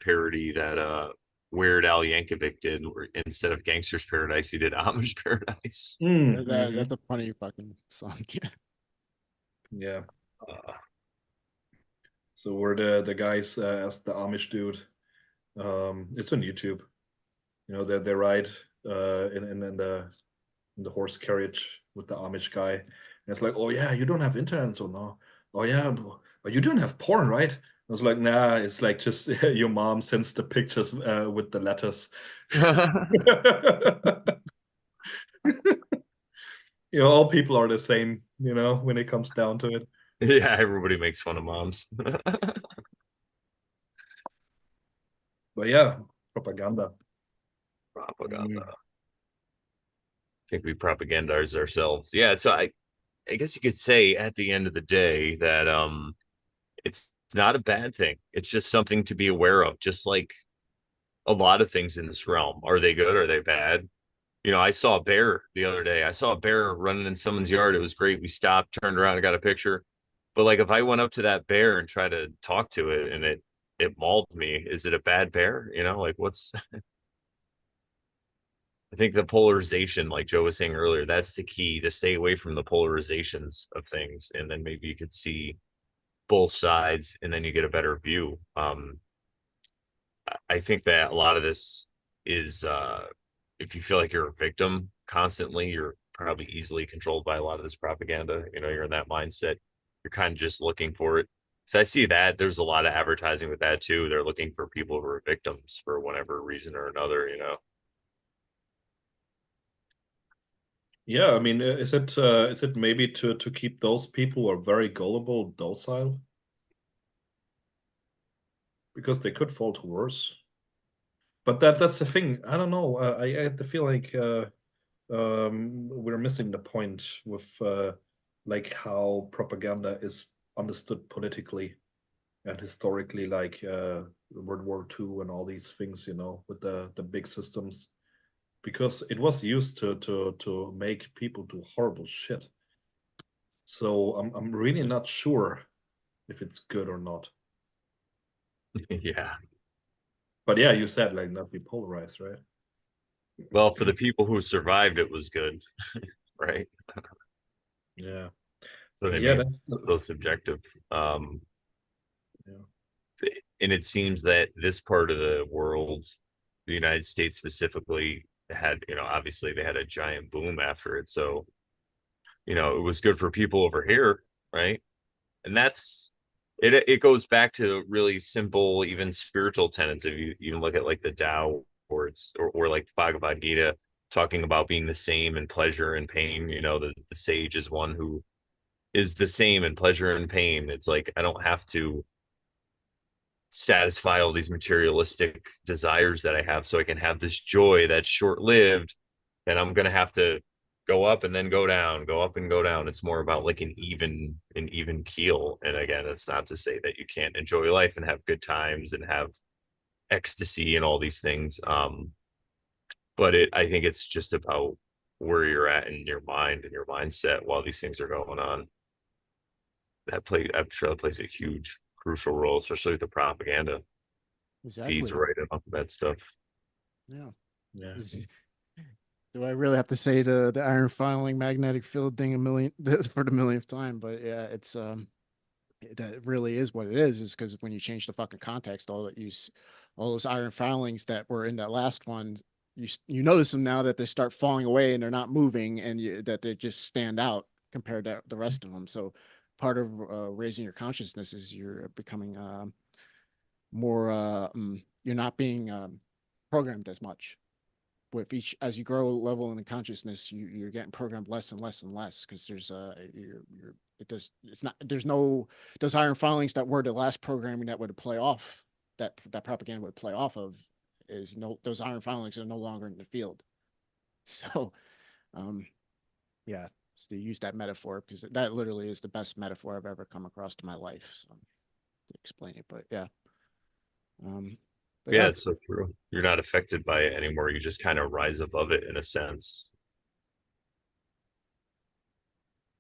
parody that Weird Al Yankovic did where instead of Gangster's Paradise, he did Amish Paradise. That's a funny fucking song. Yeah. Uh, So we're the guys as the Amish dude. It's on YouTube. You know, they ride in the horse carriage with the Amish guy. And it's like, oh yeah, you don't have internet, so no. Oh yeah, but you don't have porn, right? I was like, nah, it's like just your mom sends the pictures with the letters. You know, all people are the same, you know, when it comes down to it. yeah, everybody makes fun of moms. But yeah, propaganda. Propaganda. Mm. I think we propagandize ourselves. Yeah, so I guess you could say at the end of the day that it's not a bad thing. It's just something to be aware of, just like a lot of things in this realm. Are they good? Are they bad? You know, I saw a bear the other day. I saw a bear running in someone's yard. It was great. We stopped, turned around, and got a picture. But like if I went up to that bear and tried to talk to it and it mauled me, is it a bad bear? You know, like what's I think the polarization, like Joe was saying earlier, that's the key to stay away from the polarizations of things. And then maybe you could see both sides and then you get a better view. I think that a lot of this is if you feel like you're a victim constantly, you're probably easily controlled by a lot of this propaganda. You know, you're in that mindset. You're kind of just looking for it. So I see that there's a lot of advertising with that too. They're looking for people who are victims for whatever reason or another, you know. Yeah, I mean, is it maybe to keep those people who are very gullible docile because they could fall to worse. But that's the thing. I don't know. I feel like we're missing the point with like how propaganda is understood politically and historically, like World War II and all these things, you know, with the big systems, because it was used to make people do horrible shit. So I'm really not sure if it's good or not. Yeah. But yeah, you said like not be polarized, right? Well, for the people who survived, it was good, right? Yeah. So I Yeah, mean, that's the, so subjective. Um, yeah. and it seems that this part of the world, the United States specifically, had, you know, obviously they had a giant boom after it. So, you know, it was good for people over here, right? And that's it goes back to really simple, even spiritual tenets. If you even look at like the Tao or or like the Bhagavad Gita talking about being the same in pleasure and pain, you know, the sage is one who is the same in pleasure and pain. It's like I don't have to satisfy all these materialistic desires that I have so I can have this joy that's short lived. And I'm gonna have to go up and then go down, go up and go down. It's more about like an even keel. And again, it's not to say that you can't enjoy life and have good times and have ecstasy and all these things. But I think it's just about where you're at in your mind and your mindset while these things are going on. I'm sure that plays a huge crucial role, especially with the propaganda feeds Exactly. right off of that stuff. Yeah. Yeah. Do I really have to say the iron filing magnetic field thing a million for the millionth time? But yeah, that really is what it is because when you change the fucking context, all those iron filings that were in that last one, you notice them now that they start falling away and they're not moving, and that they just stand out compared to the rest of them. So part of raising your consciousness is you're becoming more you're not being programmed as much. with each as you grow a level in the consciousness, you're getting programmed less and less and less because there's you're it does it's not there's no those iron filings that were the last programming that would play off that propaganda would play off of is no those iron filings are no longer in the field. So yeah, so to use that metaphor because that literally is the best metaphor I've ever come across in my life. So, to explain it, but yeah. Um, but Yeah, yeah, it's so true. You're not affected by it anymore. You just kind of rise above it in a sense.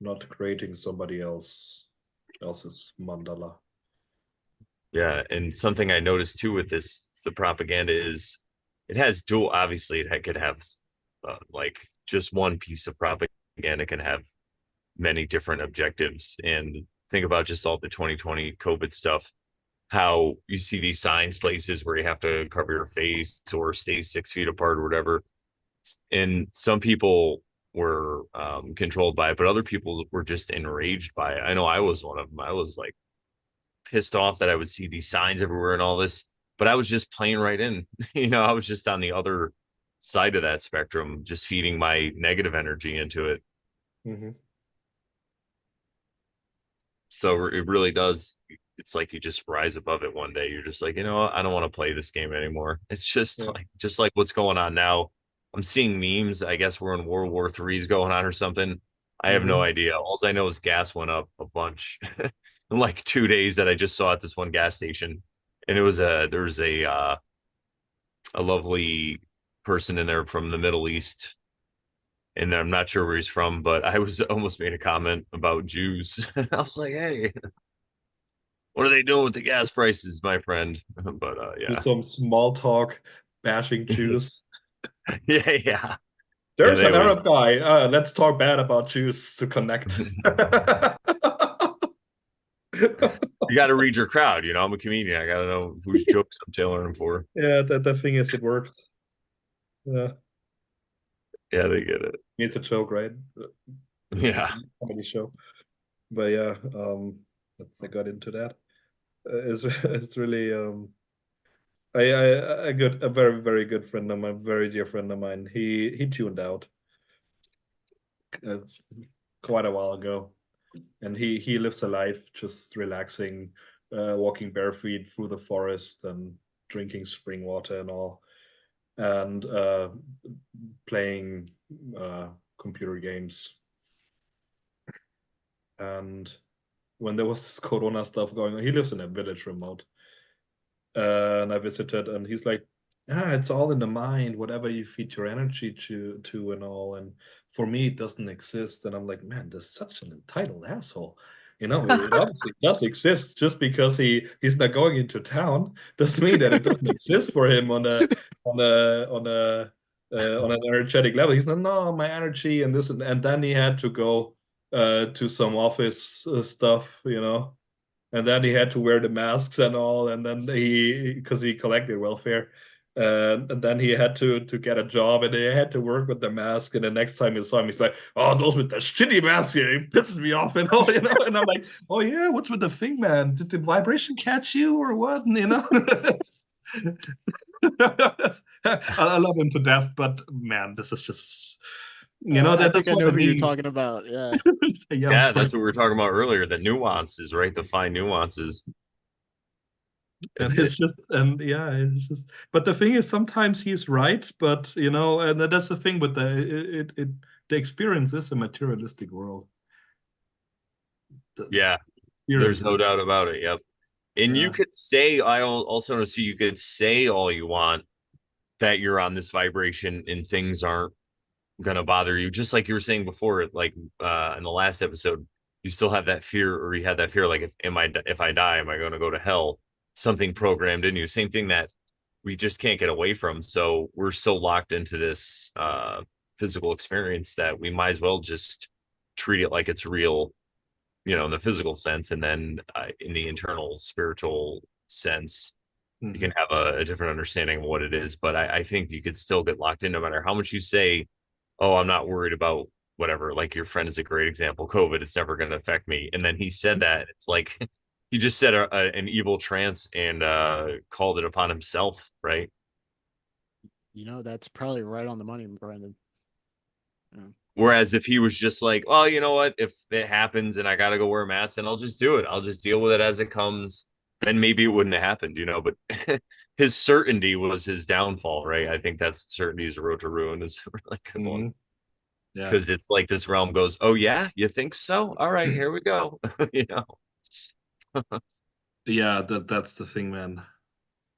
Not creating somebody else's mandala. Yeah, and something I noticed too with this, the propaganda is it has dual. Obviously, it could have like just one piece of propaganda can have many different objectives. And think about just all the 2020 COVID stuff. How you see these signs places where you have to cover your face or stay 6 feet apart or whatever. And some people were controlled by it, but other people were just enraged by it. I know I was one of them. I was like pissed off that I would see these signs everywhere and all this, but I was just playing right in. I was just on the other side of that spectrum, just feeding my negative energy into it. Mm-hmm. So it really does. It's like you just rise above it one day. You're just like, I don't want to play this game anymore. It's Yeah. just like what's going on now. I'm seeing memes. I guess we're in World War III's going on or something. I have no Mm-hmm. idea. All I know is gas went up a bunch in like 2 days that I just saw at this one gas station, and there's a lovely person in there from the Middle East, and I'm not sure where he's from, but I was almost made a comment about Jews. I was like, hey, what are they doing with the gas prices, my friend? But Do yeah, some small talk, bashing Jews. yeah. Yeah, There's they an always Arab guy. Let's talk bad about Jews to connect. you got to read your crowd. I'm a comedian. I got to know whose jokes I'm tailoring them for. Yeah, the thing is, it worked. Yeah, Yeah, they get it. it's a joke, right? It's Yeah, a comedy show. But yeah, I got into that. It's really I got a very very good friend of mine, very dear friend of mine. He tuned out uh, quite a while ago, and he lives a life just relaxing, walking barefoot through the forest and drinking spring water and all, and playing computer games. And when there was this Corona stuff going on, he lives in a village remote, and I visited, and he's like, "Yeah, it's all in the mind. Whatever you feed your energy to, and all." And for me, it doesn't exist. And I'm like, "Man, this is such an entitled asshole." It obviously does exist. Just because he's not going into town doesn't mean that it doesn't exist for him on a on a on an energetic level. He's not, no, my energy and this, and then he had to go to some office stuff. And then he had to wear the masks and all, and then because he collected welfare, and then he had to get a job, and he had to work with the mask. And the next time you saw him, he's like, "Oh, those with the shitty mask here, he pisses me off," and all. And I'm like, "Oh yeah, what's with the thing, man? Did the vibration catch you or what?" I love him to death, but man, this is just I think that's I what know I who you're mean. talking about. Yeah. Yeah, yeah. That's what we were talking about earlier. The nuances, right? The fine nuances. and It, it's just, and yeah, it's just, but the thing is sometimes he's right, but and that's the thing with the experience is a materialistic world. The yeah, there's experience is, no doubt about it. Yep. And you yeah. could say, I also know, so you could say all you want that you're on this vibration and things aren't gonna bother you. Just like you were saying before, like in the last episode, you still have that fear, or you had that fear, like if I die, am I gonna go to hell? Something programmed in you. Same thing that we just can't get away from. So we're so locked into this physical experience that we might as well just treat it like it's real, in the physical sense, and then in the internal spiritual sense you Mhm. can have a different understanding of what it is. But I think you could still get locked in no matter how much you say, oh, I'm not worried about whatever. Like your friend is a great example, COVID, it's never going to affect me. And then he said that. It's like he just said an evil trance and called it upon himself, right? That's probably right on the money, Brendan. Yeah. Whereas if he was just like, well, you know what, if it happens and I got to go wear a mask, then I'll just do it. I'll just deal with it as it comes. Then maybe it wouldn't have happened, But his certainty was his downfall, right? I think that's certainty's road to ruin is a really good one. Mm-hmm. Yeah. Because it's like this realm goes, oh yeah, you think so? All right, here we go. Yeah, that's the thing, man.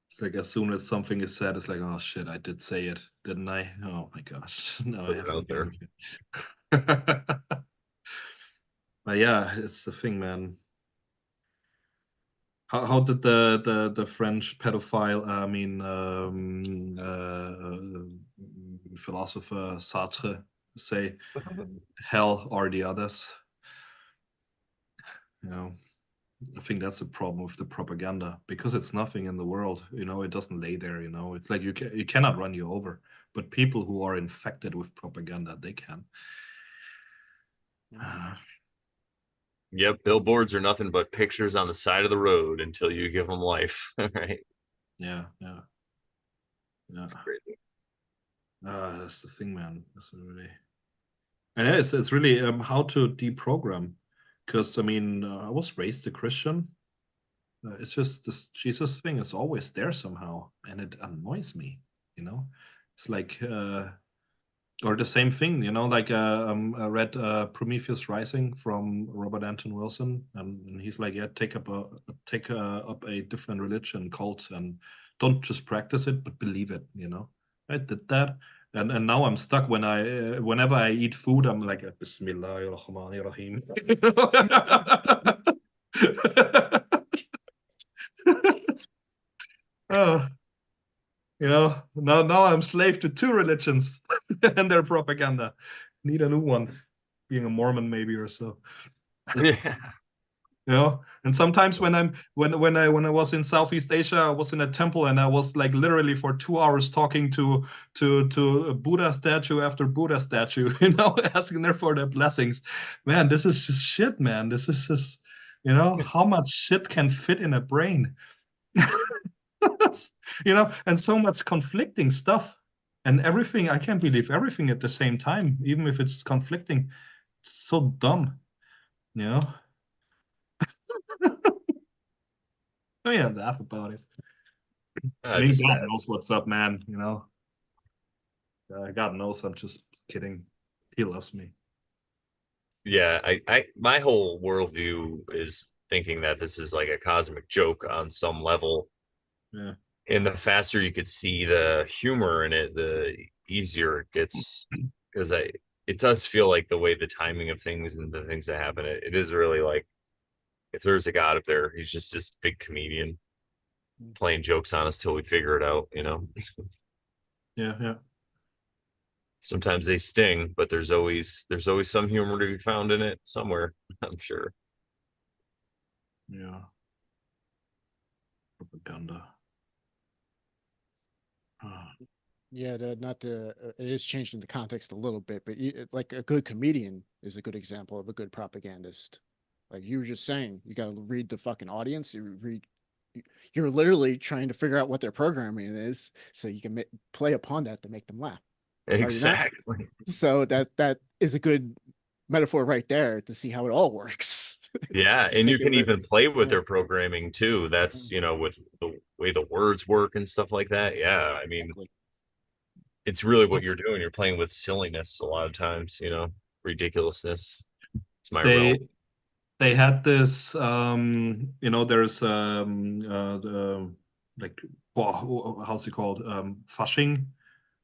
It's like as soon as something is said, it's like, oh shit, I did say it, didn't I? Oh my gosh, now I Put have it to out deal there. with it. But yeah, it's the thing, man. How did the French pedophile, I mean, philosopher Sartre say, hell or the others? You know, I think that's the problem with the propaganda because it's nothing in the world. It doesn't lay there. It's like you cannot run you over, but people who are infected with propaganda, they can. Yep, billboards are nothing but pictures on the side of the road until you give them life, right? Yeah, yeah, yeah. It's crazy. That's the thing, man. That's really, and yeah, it's really how to deprogram, because I mean, I was raised a Christian. It's just this Jesus thing is always there somehow, and it annoys me. It's like or the same thing, like I read Prometheus Rising from Robert Anton Wilson, and he's like, yeah, take up a different religion, cult, and don't just practice it, but believe it. I did that, and now I'm stuck when whenever I eat food, I'm like, Bismillahirrahmanirrahim. Oh, now I'm slave to two religions and their propaganda. Need a new one, being a Mormon maybe or so. Yeah. And sometimes when I was in Southeast Asia, I was in a temple and I was like literally for 2 hours talking to a Buddha statue after Buddha statue, asking there for their blessings. Man, this is just shit, man. This is just, how much shit can fit in a brain. And so much conflicting stuff and everything. I can't believe everything at the same time, even if it's conflicting. It's so dumb, you know. Oh yeah, laugh about it. I mean, Just God that. knows what's up, man. God knows I'm just kidding. He loves me. Yeah, my whole worldview is thinking that this is like a cosmic joke on some level. Yeah. And the faster you could see the humor in it, the easier it gets. Because it does feel like the way the timing of things and the things that happen, it is really like if there's a God up there, he's just this big comedian playing jokes on us till we figure it out. Yeah, yeah. Sometimes they sting, but there's always some humor to be found in it somewhere, I'm sure. Yeah. Propaganda. Ah. Yeah, not to it is changing the context a little bit, but like a good comedian is a good example of a good propagandist. Like you were just saying, you got to read the fucking audience. You're literally trying to figure out what their programming is, so you can play upon that to make them laugh. Are you not? Exactly. So that is a good metaphor right there to see how it all works. Yeah, Just and make you it can even play with yeah, their programming too. That's, with the way the words work and stuff like that. Yeah, I mean, exactly. it's really what you're doing. You're playing with silliness a lot of times, ridiculousness. It's my realm. They had this there's like, how's it called, Fasching.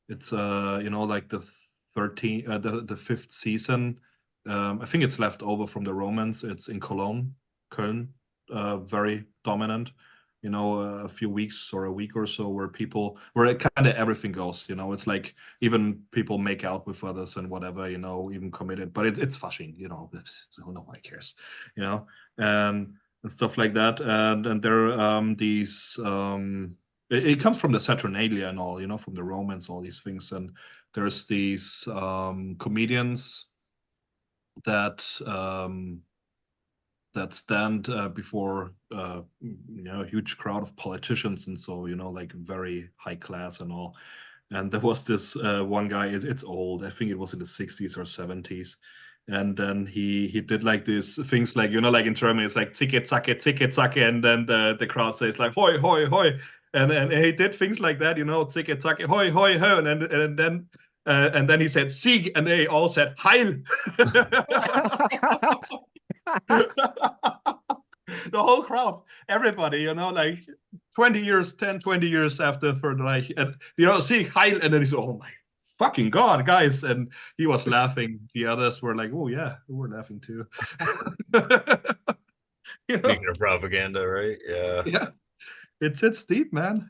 It's like the fifth season. I think it's left over from the Romans. It's in Köln, very dominant. A few weeks or a week or so where kind of everything goes. It's like even people make out with others and whatever. Even committed, but it's Fasching. Nobody cares. You know, and stuff like that. And there are these. It comes from the Saturnalia and all, from the Romans, all these things. And there's these comedians that stand before a huge crowd of politicians, and so like very high class and all. And there was this one guy. It's old. I think it was in the 60s or 70s. And then he did like these things like, like in Germany, it's like ticket zacke, and then the crowd says like hoi hoi hoi, and he did things like that, ticket zacke hoi hoi hoi, and then he said Sieg, and they all said Heil. The whole crowd, everybody, like 20 years, 10, 20 years after, for like, and see Heil, and then he said, oh my fucking God, guys. And he was laughing. The others were like, oh yeah, we were laughing too. Speaking of propaganda, right? Yeah. Yeah. It's deep, man.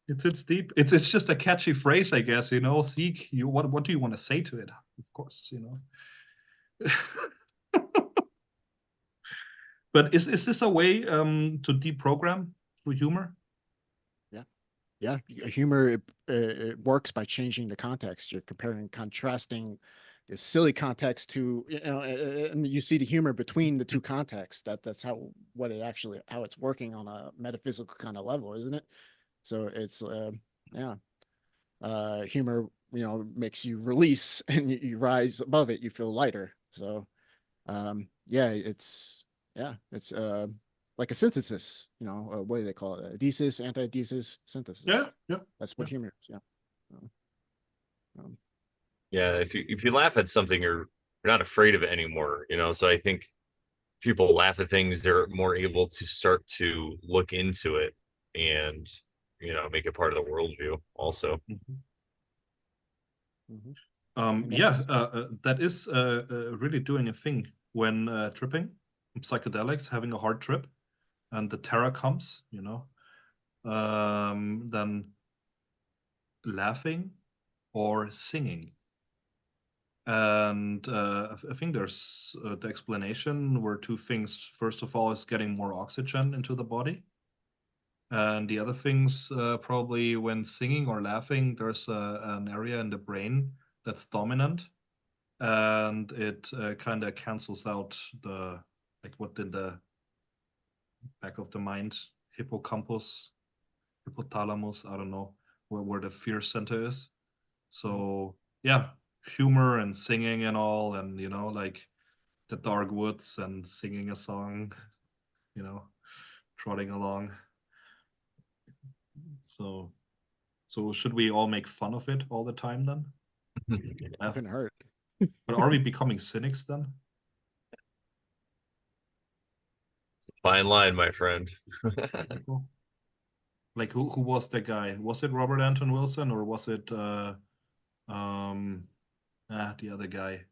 It's deep. It's just a catchy phrase, I guess, seek you. What do you want to say to it? Of course, But is this a way to deprogram through humor? Yeah, humor it works by changing the context. You're comparing and contrasting the silly context to, and you see the humor between the two contexts. That's how it's working on a metaphysical kind of level, isn't it? So it's yeah, humor, makes you release and you rise above it. You feel lighter. So yeah, it's like a synthesis, what do they call it? Thesis, antithesis, synthesis. Yeah, yeah. That's what humor is. Yeah. Yeah, if you laugh at something, you're not afraid of it anymore, So I think people laugh at things, they're more able to start to look into it and make it part of the worldview also. Mm-hmm. Mm-hmm. Yeah, that is really doing a thing when tripping, psychedelics, having a hard trip, and the terror comes, then laughing or singing. And I think there's the explanation were two things. First of all, is getting more oxygen into the body. And the other things, probably when singing or laughing, there's an area in the brain that's dominant, and it kind of cancels out like what in the back of the mind, hippocampus, hypothalamus, I don't know, where the fear center is. So yeah, humor and singing and all, and like the dark woods and singing a song, you know, trotting along. So should we all make fun of it all the time then? Couldn't hurt. But are we becoming cynics then? Fine line, my friend. Like who was the guy? Was it Robert Anton Wilson, or was it the other guy,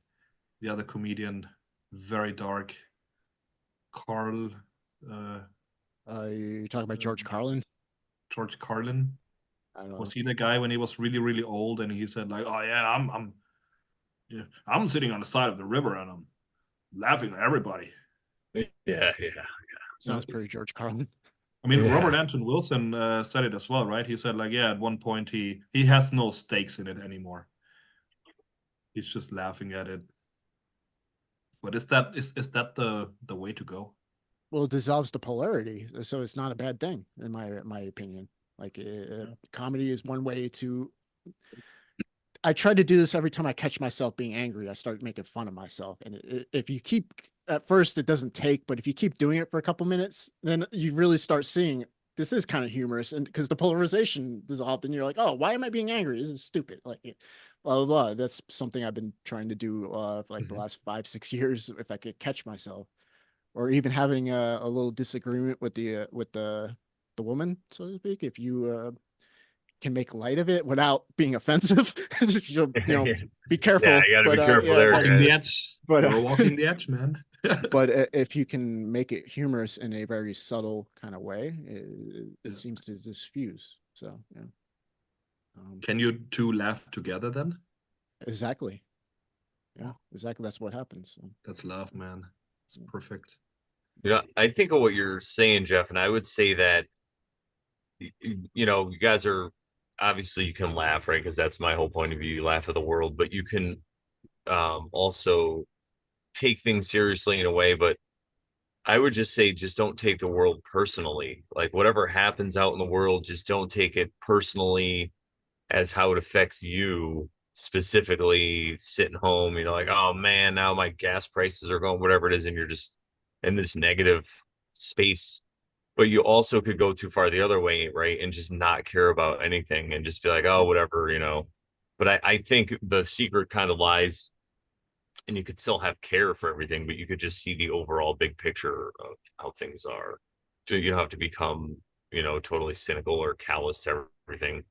the other comedian, very dark, Carl You talking about George Carlin? George Carlin? I don't know. Was he the guy when he was really, really old and he said like, oh yeah, I'm sitting on the side of the river and I'm laughing at everybody. Yeah. Sounds pretty George Carlin. I mean, Yeah. Robert Anton Wilson said it as well, right? He said like, yeah, at one point he has no stakes in it anymore. He's just laughing at it. But is that the way to go? Well, it dissolves the polarity, so it's not a bad thing in my opinion. Like comedy is one way to. I try to do this every time I catch myself being angry. I start making fun of myself, and if you keep at first it doesn't take, but if you keep doing it for a couple minutes, then you really start seeing this is kind of humorous, and because the polarization dissolved, and you're like, oh, why am I being angry? This is stupid. Like blah blah blah. That's something I've been trying to do for like the last 5-6 years. If I could catch myself, or even having a little disagreement with the woman, so to speak. If you can make light of it without being offensive, be careful. Yeah, you gotta be careful yeah, there. Walking the edge. But You're walking the edge, man. but if you can make it humorous in a very subtle kind of way, it seems to diffuse. So yeah. Can you two laugh together then? Exactly. Yeah, exactly. That's what happens. So. That's love, man. It's perfect. I think of what you're saying, Jeff, and I would say that you guys are obviously you can laugh, right? Because that's my whole point of view. You laugh at the world, but you can also take things seriously in a way. But I would just say, just don't take the world personally. Like whatever happens out in the world, just don't take it personally. as how it affects you specifically sitting home, like, oh man, now my gas prices are going, whatever it is, and you're just in this negative space. But you also could go too far the other way, right? And just not care about anything and just be like, oh, whatever. But I think the secret kind of lies, and you could still have care for everything, but you could just see the overall big picture of how things are. So you don't have to become, totally cynical or callous to everything.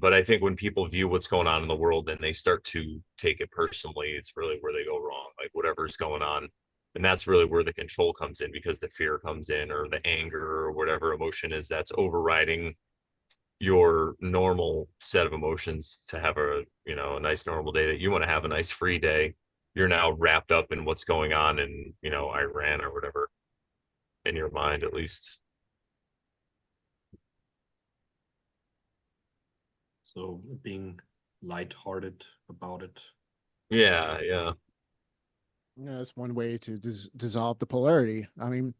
But I think when people view what's going on in the world and they start to take it personally, it's really where they go wrong. Like whatever's going on. And that's really where the control comes in, because the fear comes in, or the anger, or whatever emotion is that's overriding your normal set of emotions to have a nice normal day that you want to have, a nice free day. You're now wrapped up in what's going on in, Iran or whatever, in your mind at least. So being lighthearted about it. Yeah, yeah, Yeah, that's one way to dissolve the polarity. I mean,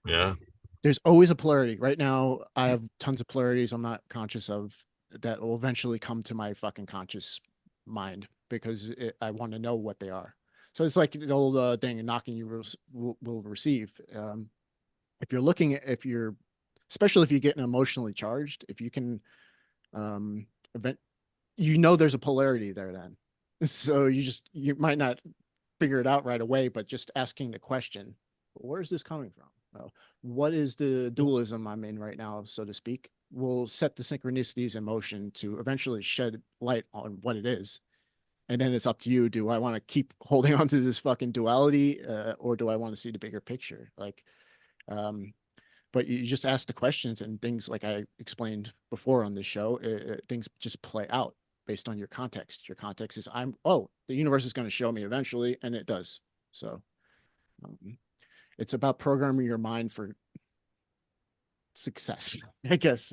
yeah. there's always a polarity. Right now, I have tons of polarities I'm not conscious of that will eventually come to my fucking conscious mind because I want to know what they are. So it's like the old thing, knocking you will receive. If you're looking at, if you're, especially if you're getting emotionally charged, if you can, event, there's a polarity there then. So you might not figure it out right away, but just asking the question, where's this coming from? What is the dualism I'm in right now, so to speak, will set the synchronicities in motion to eventually shed light on what it is. And then it's up to you. Do I want to keep holding on to this fucking duality, or do I want to see the bigger picture? Um, but you just ask the questions and things like I explained before on this show, things just play out based on your context. Your context is the universe is going to show me eventually, and it does. So um, it's about programming your mind for success, I guess.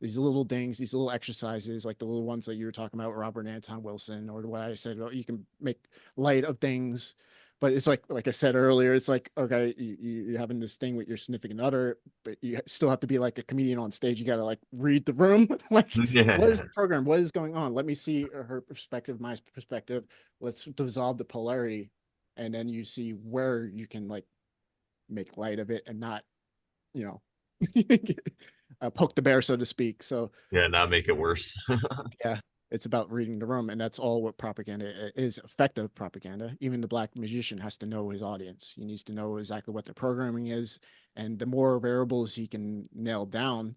These little things, these little exercises, like the little ones that you were talking about, Robert Anton Wilson, or what I said, you can make light of things. But it's like I said earlier, it's like, okay, you're having this thing with your significant other, but you still have to be like a comedian on stage. You got to like read the room. Like, what is Yeah. the program? What is going on? Let me see her perspective, my perspective. Let's dissolve the polarity. And then you see where you can like make light of it and not, you know, poke the bear, so to speak. So Yeah, not make it worse. yeah, it's about reading the room, and that's all what propaganda is. Effective propaganda. Even the black magician has to know his audience. He needs to know exactly what the programming is, and the more variables he can nail down,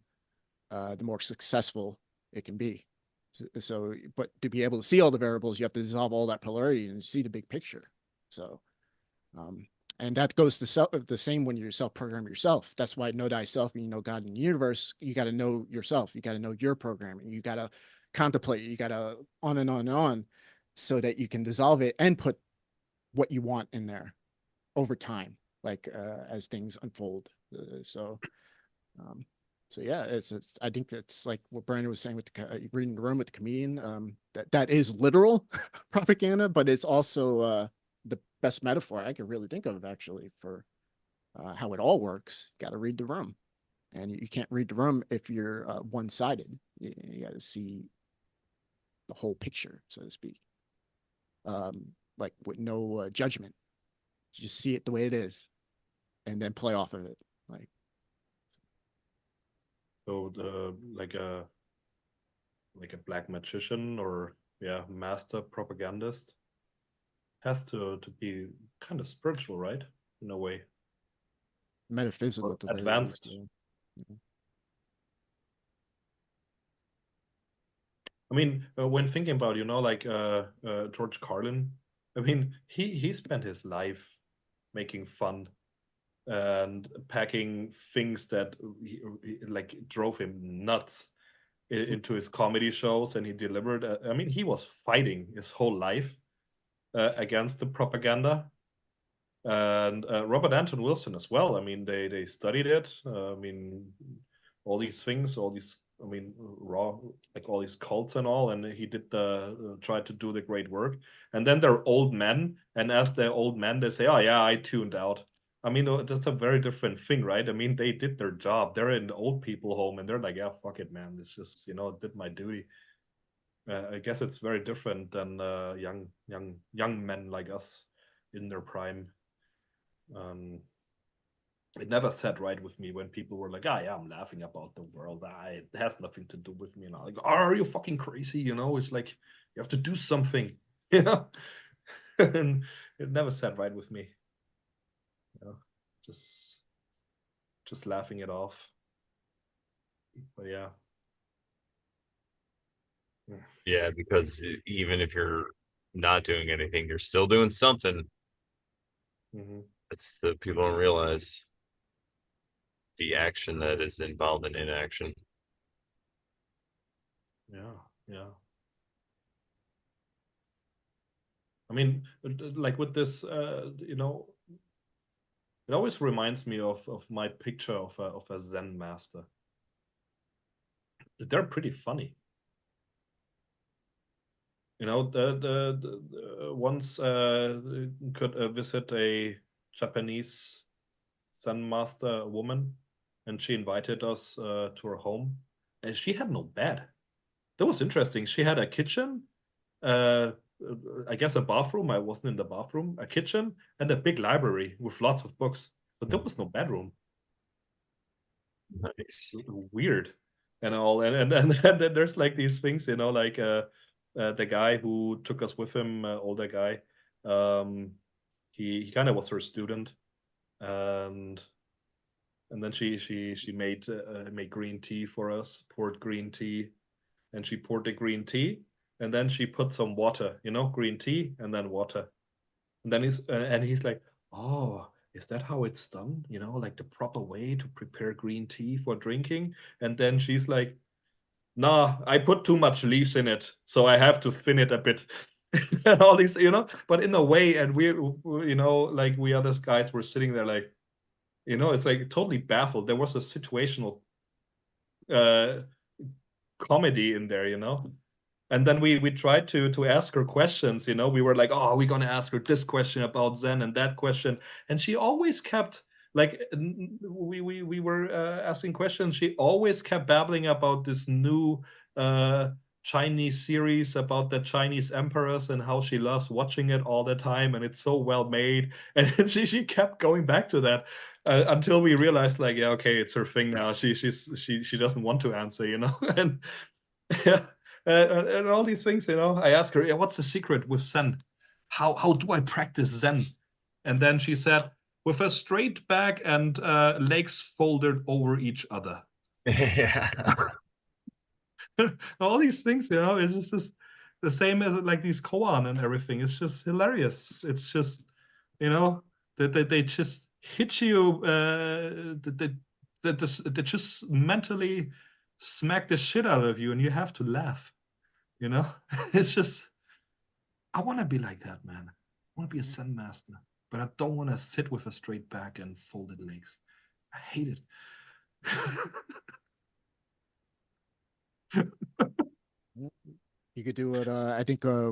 the more successful it can be. But to be able to see all the variables, you have to dissolve all that polarity and see the big picture. So, um, and that goes to the same when you self-program yourself. That's why know thyself and you know God in the universe. You got to know yourself. You got to know your programming. You got to contemplate. You got to on and on and on, so that you can dissolve it and put what you want in there over time, like as things unfold. Um, so yeah, I think that's like what Brandon was saying with reading the room with the comedian. That is literal propaganda, but it's also the best metaphor I could really think of actually for how it all works. Got to read the room, and you can't read the room if you're one-sided. You got to see the whole picture, so to speak, like with no judgment. You just see it the way it is, and then play off of it. Like So the like a black magician or yeah, master propagandist has to be kind of spiritual, right? In a way. metaphysical Or at the very least. advanced. Yeah. I mean, when thinking about, like George Carlin, I mean, he spent his life making fun and packing things that like drove him nuts into his comedy shows, and he delivered. I mean, he was fighting his whole life against the propaganda, and Robert Anton Wilson as well. I mean, they studied it. I mean, all these things, all these. I mean, raw like all these cults and all, and he did the tried to do the great work. And then they're old men, and as they're old men, they say, "Oh yeah, I tuned out." I mean, that's a very different thing, right? I mean, they did their job. They're in the old people home, and they're like, yeah, fuck it, man. It's just, did my duty. I guess it's very different than young men like us in their prime. Um, it never sat right with me when people were like, "Ah, yeah, I'm laughing about the world. It has nothing to do with me." And I'm like, "Are you fucking crazy?" It's like you have to do something, you know. And it never sat right with me. You know, just just laughing it off. But yeah. Yeah, because even if you're not doing anything, you're still doing something. Mm-hmm. It's the people don't realize the action that is involved in inaction. Yeah, yeah. I mean, like with this, it always reminds me of my picture of a Zen master. They're pretty funny. The once could visit a Japanese Zen master woman, and she invited us to her home, and she had no bed. That was interesting. She had a kitchen, uh, I guess a bathroom. I wasn't in the bathroom. A kitchen and a big library with lots of books, but there was no bedroom. Nice. Weird and all. And then there's like these things, like the guy who took us with him, older guy. Um, he kind of was her student, and then she made green tea for us, poured green tea, and she poured the green tea, and then she put some water, green tea and then water, and then he's like, oh, is that how it's done? Like the proper way to prepare green tea for drinking? And then she's like, nah, I put too much leaves in it, so I have to thin it a bit. And all these, but in a way, and like we other guys were sitting there like, it's like totally baffled. There was a situational uh comedy in there, and then we tried to ask her questions. We were like, oh, we're gonna ask her this question about Zen and that question, and she always kept like, we were asking questions. She always kept babbling about this new uh Chinese series about the Chinese emperors and how she loves watching it all the time, and it's so well made. And she kept going back to that until we realized, like, yeah, okay, it's her thing now. She doesn't want to answer, and yeah, and all these things, I asked her, yeah, what's the secret with Zen? How do I practice Zen? And then she said, with a straight back and legs folded over each other. Yeah. All these things, it's just the same as like these koan and everything. It's just hilarious. It's just, that they just hit you, they just mentally smack the shit out of you, and you have to laugh. It's just, I want to be like that, man. I want to be a Zen master, but I don't want to sit with a straight back and folded legs. I hate it. You could do it. I think I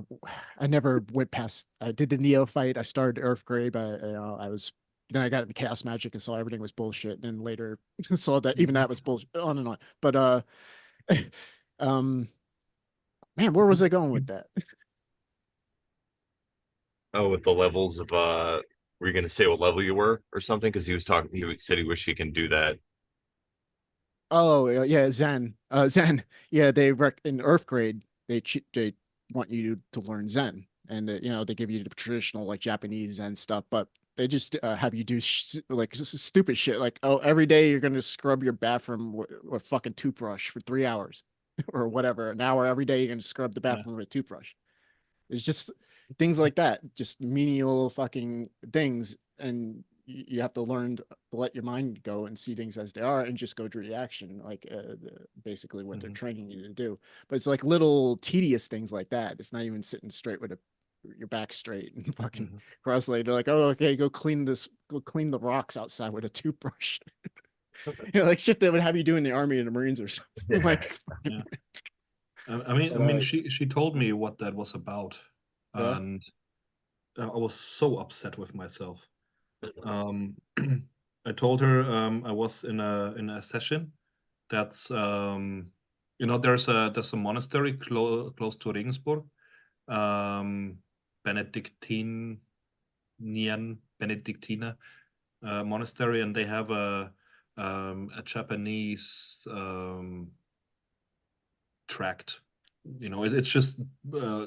never went past. I did the neophyte. I started Earth grade, but I was then I got into chaos magic and saw everything was bullshit. And then later saw that even that was bullshit. On and on. But um, man, where was I going with that? Oh, with the levels of were you gonna say what level you were or something? Because he was talking, he said he wished he can do that. Oh yeah, Zen. Zen. Yeah, in Earth grade they want you to learn Zen, and they give you the traditional like Japanese Zen stuff, but they just have you do like stupid shit like, oh, every day you're gonna scrub your bathroom with fucking toothbrush for 3 hours or whatever, an hour every day you're gonna scrub the Yeah. bathroom with a toothbrush. It's just things like that, just menial fucking things, and you have to learn to let your mind go and see things as they are and just go to reaction, like basically what they're training you to do. But it's like little tedious things like that. It's not even sitting straight with your back straight and fucking cross-legged. They're like, oh, okay, go clean the rocks outside with a toothbrush. Like shit that would have you do in the army and the Marines or something. Yeah. Like, Yeah. I mean, she told me what that was about, yeah. and I was so upset with myself. Um, I told her I was in a session that's there's a monastery close to Regensburg, um, Benedictine Benedictine monastery, and they have a Japanese tract. It's just uh,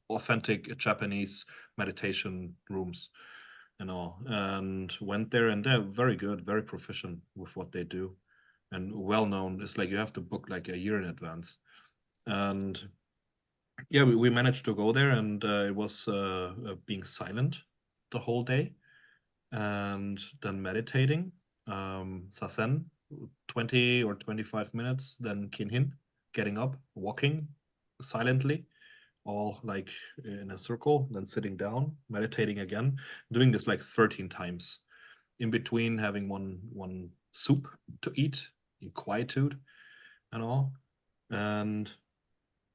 authentic Japanese meditation rooms and went there, and they're very good, very proficient with what they do, and well known. It's like you have to book like a year in advance. And yeah, we managed to go there, and it was being silent the whole day, and then meditating, sasen, 20 or 25 minutes, then kinhin, getting up, walking silently, all like in a circle, then sitting down, meditating again, doing this like 13 times. In between having one soup to eat in quietude and all. And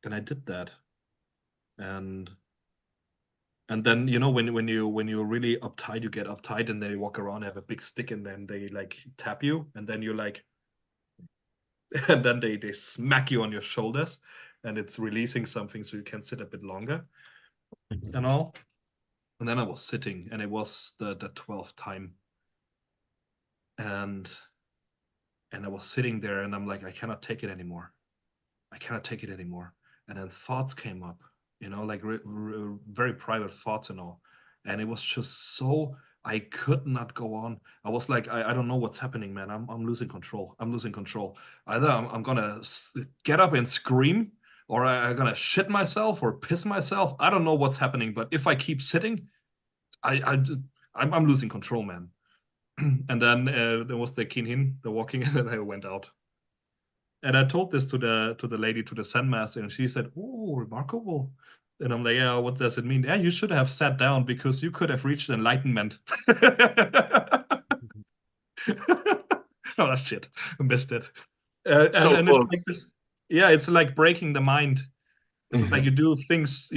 I did that. And then when you're really uptight, you get uptight, and then you walk around, have a big stick, and then they like tap you, and then you're like, and then they smack you on your shoulders, and it's releasing something so you can sit a bit longer and all. And then I was sitting, and it was the 12th time, and I was sitting there, and I'm like, I cannot take it anymore. I cannot take it anymore. And then thoughts came up, like very private thoughts and all. And it was just so, I could not go on. I was like, I don't know what's happening, man. I'm losing control. I'm losing control. Either I'm gonna get up and scream, or I'm gonna shit myself or piss myself. I don't know what's happening. But if I keep sitting, I'm losing control, man. And then there was the kinhin, the walking, and then I went out. And I told this to the lady, to the Zen master, and she said, "Oh, remarkable." And I'm like, "Yeah, what does it mean?" "Yeah, you should have sat down because you could have reached enlightenment." Oh, that's shit. I missed it. So And it's like close. this. Yeah, it's like breaking the mind. It's like you do things,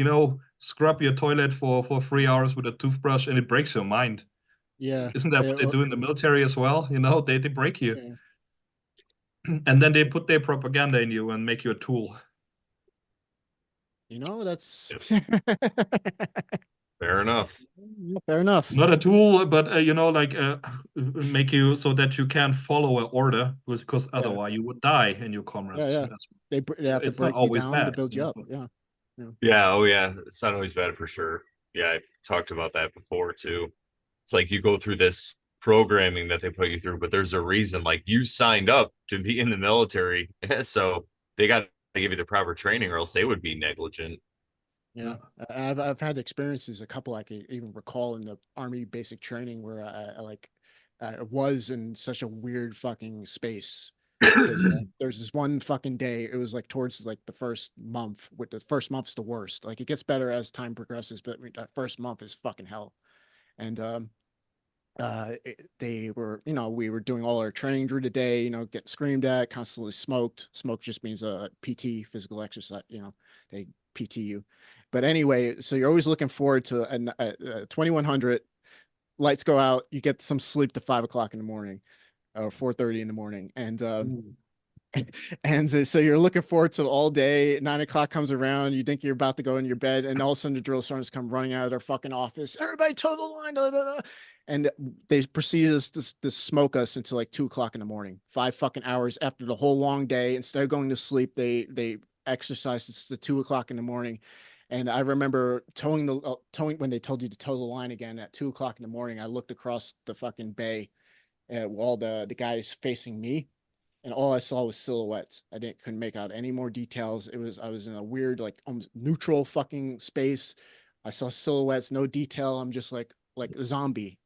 scrub your toilet for 3 hours with a toothbrush, and it breaks your mind. Yeah. Isn't that what they do in the military as well? They break you, Yeah. and then they put their propaganda in you and make you a tool. That's Fair enough. fair enough. Not a tool, but like make you so that you can't follow an order because Yeah. otherwise you would die and your Yeah. comrades. Yeah. They have to It's not break you always down to bad, build you up. Yeah. Yeah. Yeah, oh yeah. It's not always bad for sure. Yeah, I've talked about that before too. It's like you go through this programming that they put you through, but there's a reason. Like you signed up to be in the military, so they got to give you the proper training, or else they would be negligent. Yeah, Yeah. I've had experiences, a couple I can even recall in the army basic training where I was in such a weird fucking space because there's this one fucking day. It was like towards like the first month. With the first month's the worst. Like it gets better as time progresses, but that first month is fucking hell. And they were, we were doing all our training through the day, getting screamed at, constantly smoked. Smoke just means PT, physical exercise, they PT you. But anyway, so you're always looking forward to a 2100, lights go out, you get some sleep to 5 o'clock in the morning or 4:30 in the morning. Ooh. And so you're looking forward to it all day. 9 o'clock comes around, you think you're about to go in your bed, and all of a sudden the drill sergeants come running out of their fucking office. Everybody toe the line, blah, blah, blah. And they proceeded to smoke us until like 2 o'clock in the morning. 5 fucking hours after the whole long day. Instead of going to sleep, they exercised to 2 o'clock in the morning. And I remember towing when they told you to toe the line again at 2 o'clock in the morning. I looked across the fucking bay at all the guys facing me, and all I saw was silhouettes. I didn't couldn't make out any more details. I was in a weird like almost neutral fucking space. I saw silhouettes, no detail. I'm just like a zombie,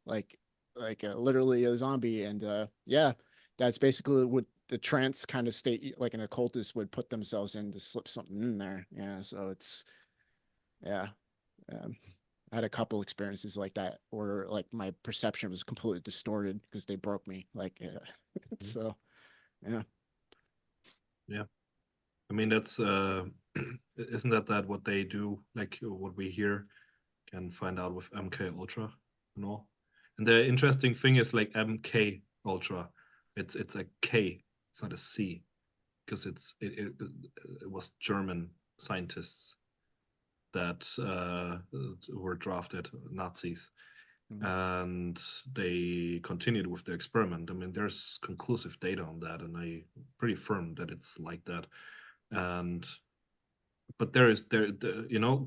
literally a zombie. And yeah, that's basically what the trance kind of state like an occultist would put themselves in to slip something in there. Yeah, so it's yeah. Um, I had a couple experiences like that where like my perception was completely distorted because they broke me. Like, yeah. So yeah. Yeah. I mean, that's isn't that what they do? Like what we hear can find out with MK Ultra and all. And the interesting thing is like MK Ultra. It's a K. It's not a C, because it was German scientists that were drafted, Nazis, and they continued with the experiment. I mean, there's conclusive data on that, and I pretty firm that it's like that. And but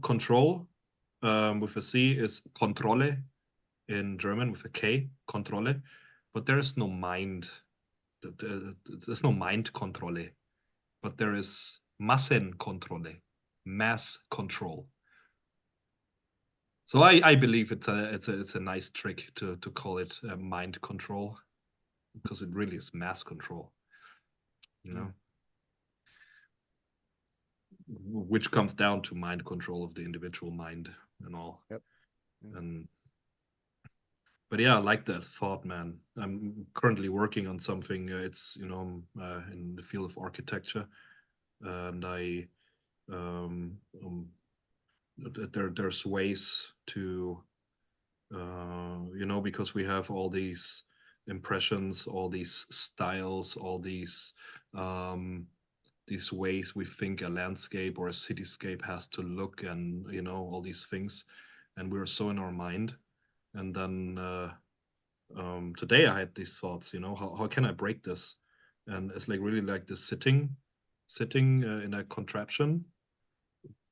control with a C is Kontrolle in German, with a K, Kontrolle, but there is no mind. There's no mind Kontrolle, but there is Massenkontrolle, mass control. So I believe it's a nice trick to call it mind control, because it really is mass control, which comes down to mind control of the individual mind and all. Yep. And but yeah, I like that thought, man. I'm currently working on something. It's in the field of architecture, and I there's ways to because we have all these impressions, all these styles, all these ways we think a landscape or a cityscape has to look, and all these things, and we're so in our mind. And then today I had these thoughts, how can I break this? And it's like really like the sitting in a contraption,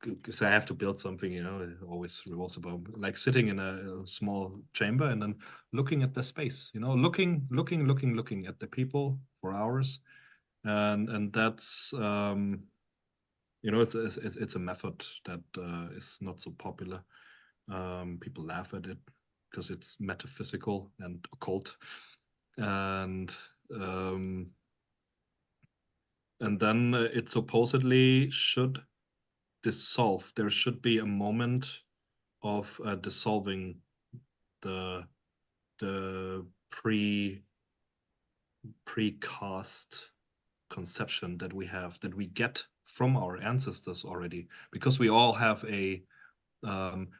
because I have to build something, it always revolves about like sitting in a small chamber and then looking at the space, looking at the people for hours. And that's it's a method that is not so popular. People laugh at it because it's metaphysical and occult. And then it supposedly should dissolve. There should be a moment of dissolving the precast conception that we get from our ancestors already, because we all have a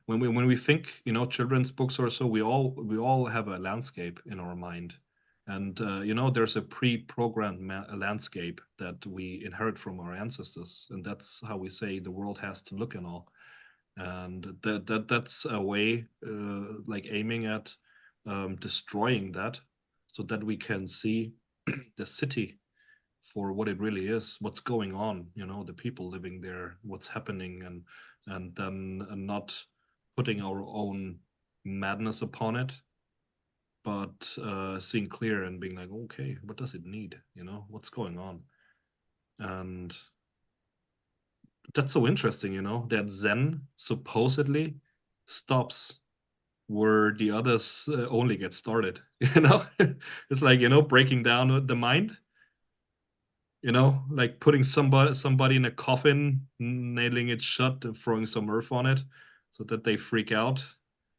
when we think, children's books or so, we all have a landscape in our mind. And there's a pre-programmed landscape that we inherit from our ancestors, and that's how we say the world has to look and all. And that's a way like aiming at destroying that, so that we can see the city for what it really is, what's going on, the people living there, what's happening, and then not putting our own madness upon it, but seeing clear and being like, okay, what does it need? What's going on? And that's so interesting, that Zen supposedly stops where the others only get started. It's like, breaking down the mind, like putting somebody in a coffin, nailing it shut and throwing some earth on it so that they freak out.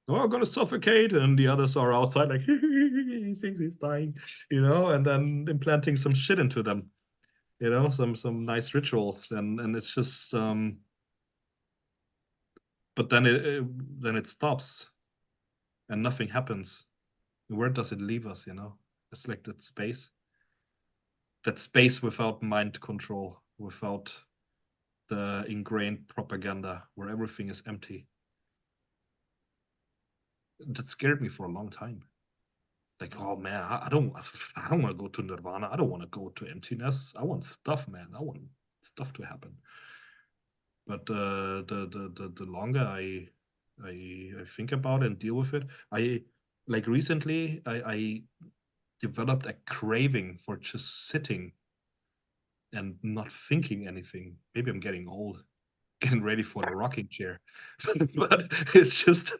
Oh, I'm gonna suffocate, and the others are outside like he thinks he's dying, and then implanting some shit into them, some nice rituals, and it's just but then it stops and nothing happens. Where does it leave us? It's like that space without mind control, without the ingrained propaganda, where everything is empty. That scared me for a long time. Like, oh man, I don't want to go to nirvana. I don't want to go to emptiness. I want stuff, man. I want stuff to happen. But the longer I think about it and deal with it, I like recently I developed a craving for just sitting and not thinking anything. Maybe I'm getting old, getting ready for the rocking chair. But it's just,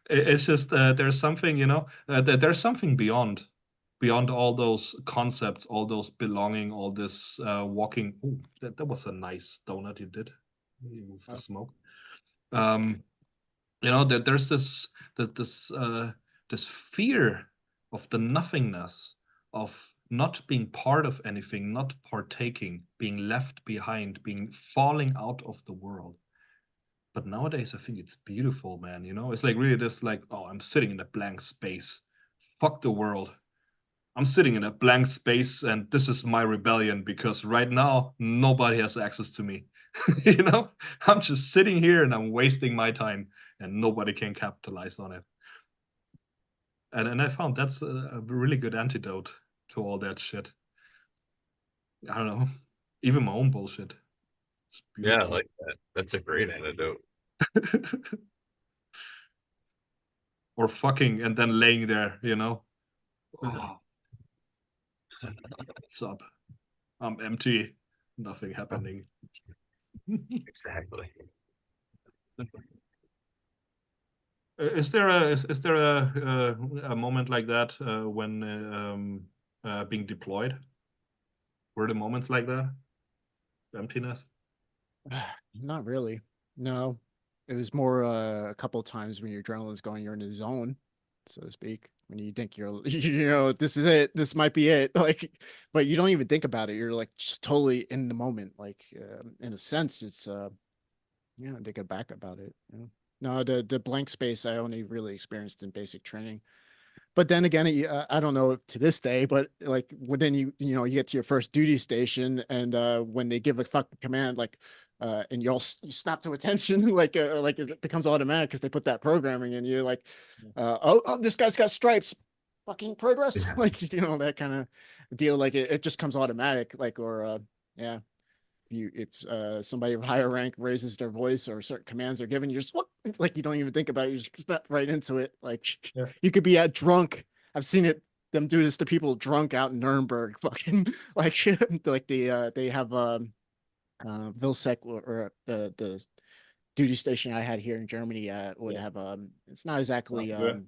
it's just there's something, there's something beyond all those concepts, all those belonging, all this walking. Oh, that was a nice donut you did with the smoke. There's this fear of the nothingness, of not being part of anything, not partaking, being left behind, falling out of the world. But nowadays, I think it's beautiful, man. You know, it's like really just like, oh, I'm sitting in a blank space. Fuck the world. I'm sitting in a blank space, and this is my rebellion because right now nobody has access to me. You know, I'm just sitting here and I'm wasting my time, and nobody can capitalize on it. And I found that's a really good antidote to all that shit. I don't know, even my own bullshit. It's Yeah, beautiful. like that. That's a great antidote. Or fucking and then laying there, you know. Oh, what's up? I'm empty. Nothing happening. Exactly. Is there a moment like that when being deployed? Were the moments like that? Emptiness? Not really. No, it was more a couple of times when your adrenaline's going, you're in the zone, so to speak. When you think you're, this is it, this might be it, like, but you don't even think about it. You're like just totally in the moment. Like, in a sense, it's yeah, thinking back about it. No, the blank space I only really experienced in basic training. But then again, I don't know to this day, but like when you get to your first duty station, and when they give a fucking command, like, and you stop to attention, like it becomes automatic because they put that programming in. You're like, oh, this guy's got stripes, fucking progress, Yeah. like that kind of deal. Like it just comes automatic, like, or yeah, you if somebody of higher rank raises their voice or certain commands are given, you're just what, like, you don't even think about it, you just step right into it. Like, Yeah. you could be at drunk. I've seen it, them do this to people drunk out in Nuremberg, fucking like like they have Vilsec, or the duty station I had here in Germany would Yeah. have it's not exactly Yeah.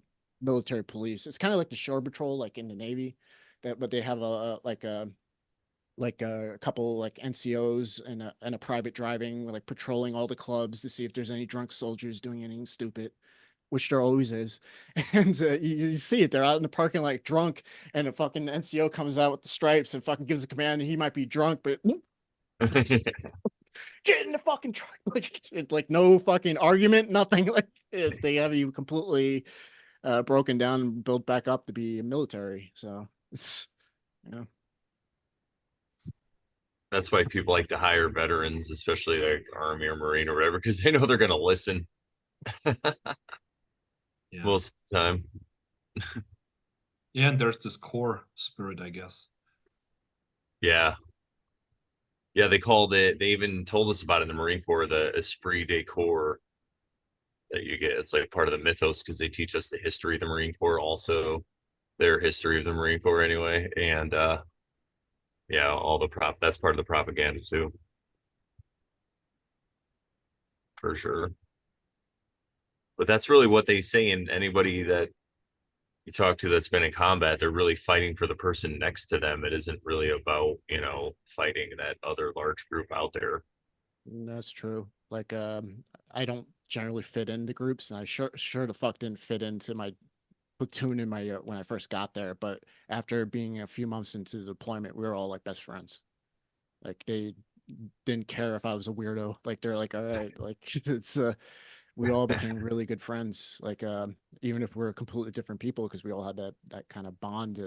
military police. It's kind of like the shore patrol, like in the Navy, that but they have like a couple like NCOs and a private driving, like patrolling all the clubs to see if there's any drunk soldiers doing anything stupid, which there always is. And you see it, they're out in the parking lot drunk, and a fucking NCO comes out with the stripes and fucking gives a command, and he might be drunk, but get in the fucking truck. Like no fucking argument, nothing. Like they have you completely broken down and built back up to be military. So it's, you know. That's why people like to hire veterans, especially like Army or Marine or whatever, because they know they're going to listen Yeah. most of the time. Yeah, and there's this core spirit, I guess. Yeah. Yeah, they called it, they even told us about it in the Marine Corps, the Esprit de Corps that you get. It's like part of the mythos because they teach us the history of the Marine Corps, also their history of the Marine Corps anyway. And yeah, all the that's part of the propaganda too, for sure. But that's really what they say. And anybody that you talk to that's been in combat, they're really fighting for the person next to them. It isn't really about, fighting that other large group out there. That's true. Like, I don't generally fit into groups, and I sure the fuck didn't fit into my platoon in my when I first got there. But after being a few months into the deployment, we were all like best friends. Like they didn't care if I was a weirdo. Like they're like, all right, like it's we all became really good friends. Like even if we're completely different people, because we all had that kind of bond.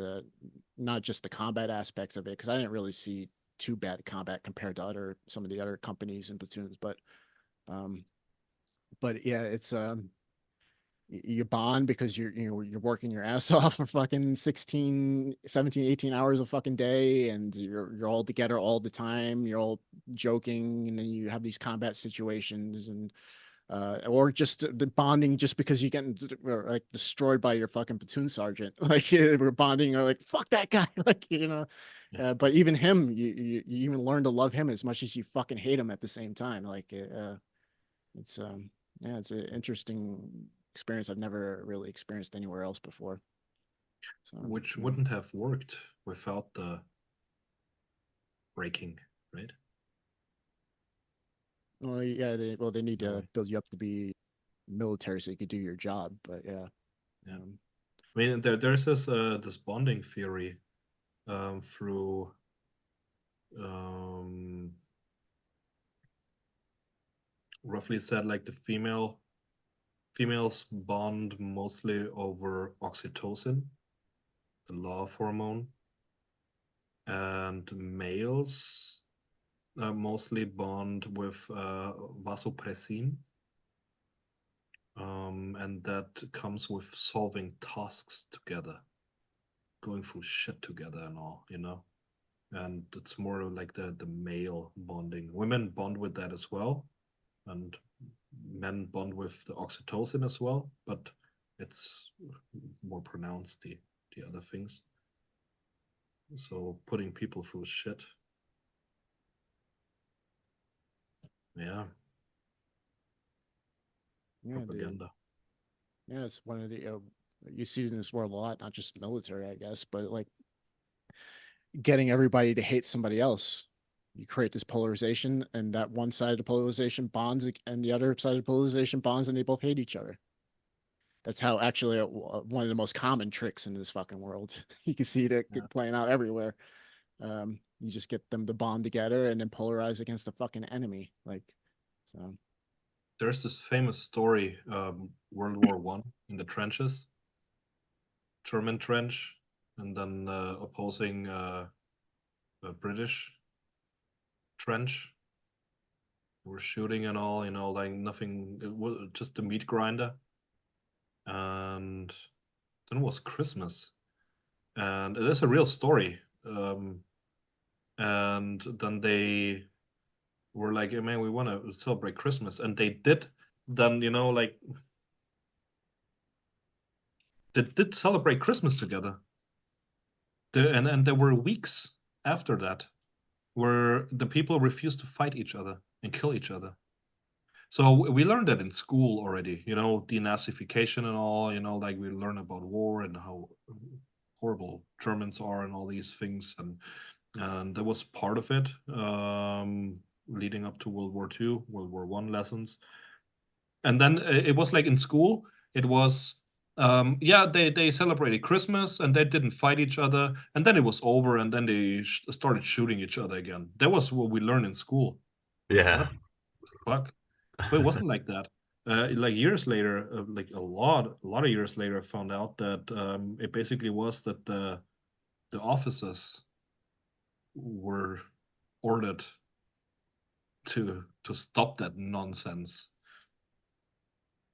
Not just the combat aspects of it, because I didn't really see too bad combat compared to some of the other companies and platoons, um, but yeah, it's you bond because you're working your ass off for fucking 16, 17, 18 hours a fucking day, and you're all together all the time, you're all joking, and then you have these combat situations, and or just the bonding just because you get like destroyed by your fucking platoon sergeant. Like we're bonding or like fuck that guy. Like Yeah. but even him, you even learn to love him as much as you fucking hate him at the same time. Like it's yeah, it's an interesting experience I've never really experienced anywhere else before. So Which yeah. wouldn't have worked without the breaking, right? Well, yeah, they need In a to way. build you up to be military so you could do your job. But yeah, Yeah. um, I mean, there's this bonding theory through um, roughly said like the females bond mostly over oxytocin, the love hormone, and males mostly bond with vasopressin, and that comes with solving tasks together, going through shit together and all, you know. And it's more like the male bonding. Women bond with that as well, and men bond with the oxytocin as well, but it's more pronounced the other things. So putting people through shit, yeah, Yeah, dude. propaganda. Yeah, it's one of the you see it in this world a lot, not just military, I guess, but like getting everybody to hate somebody else. You create this polarization, and that one side of the polarization bonds, and the other side of the polarization bonds, and they both hate each other. That's how actually one of the most common tricks in this fucking world. You can see Yeah. it playing out everywhere. You just get them to bond together and then polarize against a fucking enemy. Like, so, There's this famous story, World War One in the trenches, German trench, and then opposing British trench. We're shooting and all, you know, like nothing. It was just a meat grinder, and then it was Christmas, and it is a real story. And then they were like, hey, "Man, we want to celebrate Christmas," and they did. Then you know, like they did celebrate Christmas together. And there were weeks after that where the people refused to fight each other and kill each other. So we learned that in school already, you know, denazification and all, you know, like we learn about war and how horrible Germans are and all these things, and that was part of it, leading up to World War II, World War One lessons. And then it was like in school, it was yeah, they celebrated Christmas and they didn't fight each other, and then it was over, and then they started shooting each other again. That was what we learned in school. Yeah. What the fuck? But it wasn't like that. Like years later, like a lot of years later, I found out that it basically was that the officers were ordered to stop that nonsense.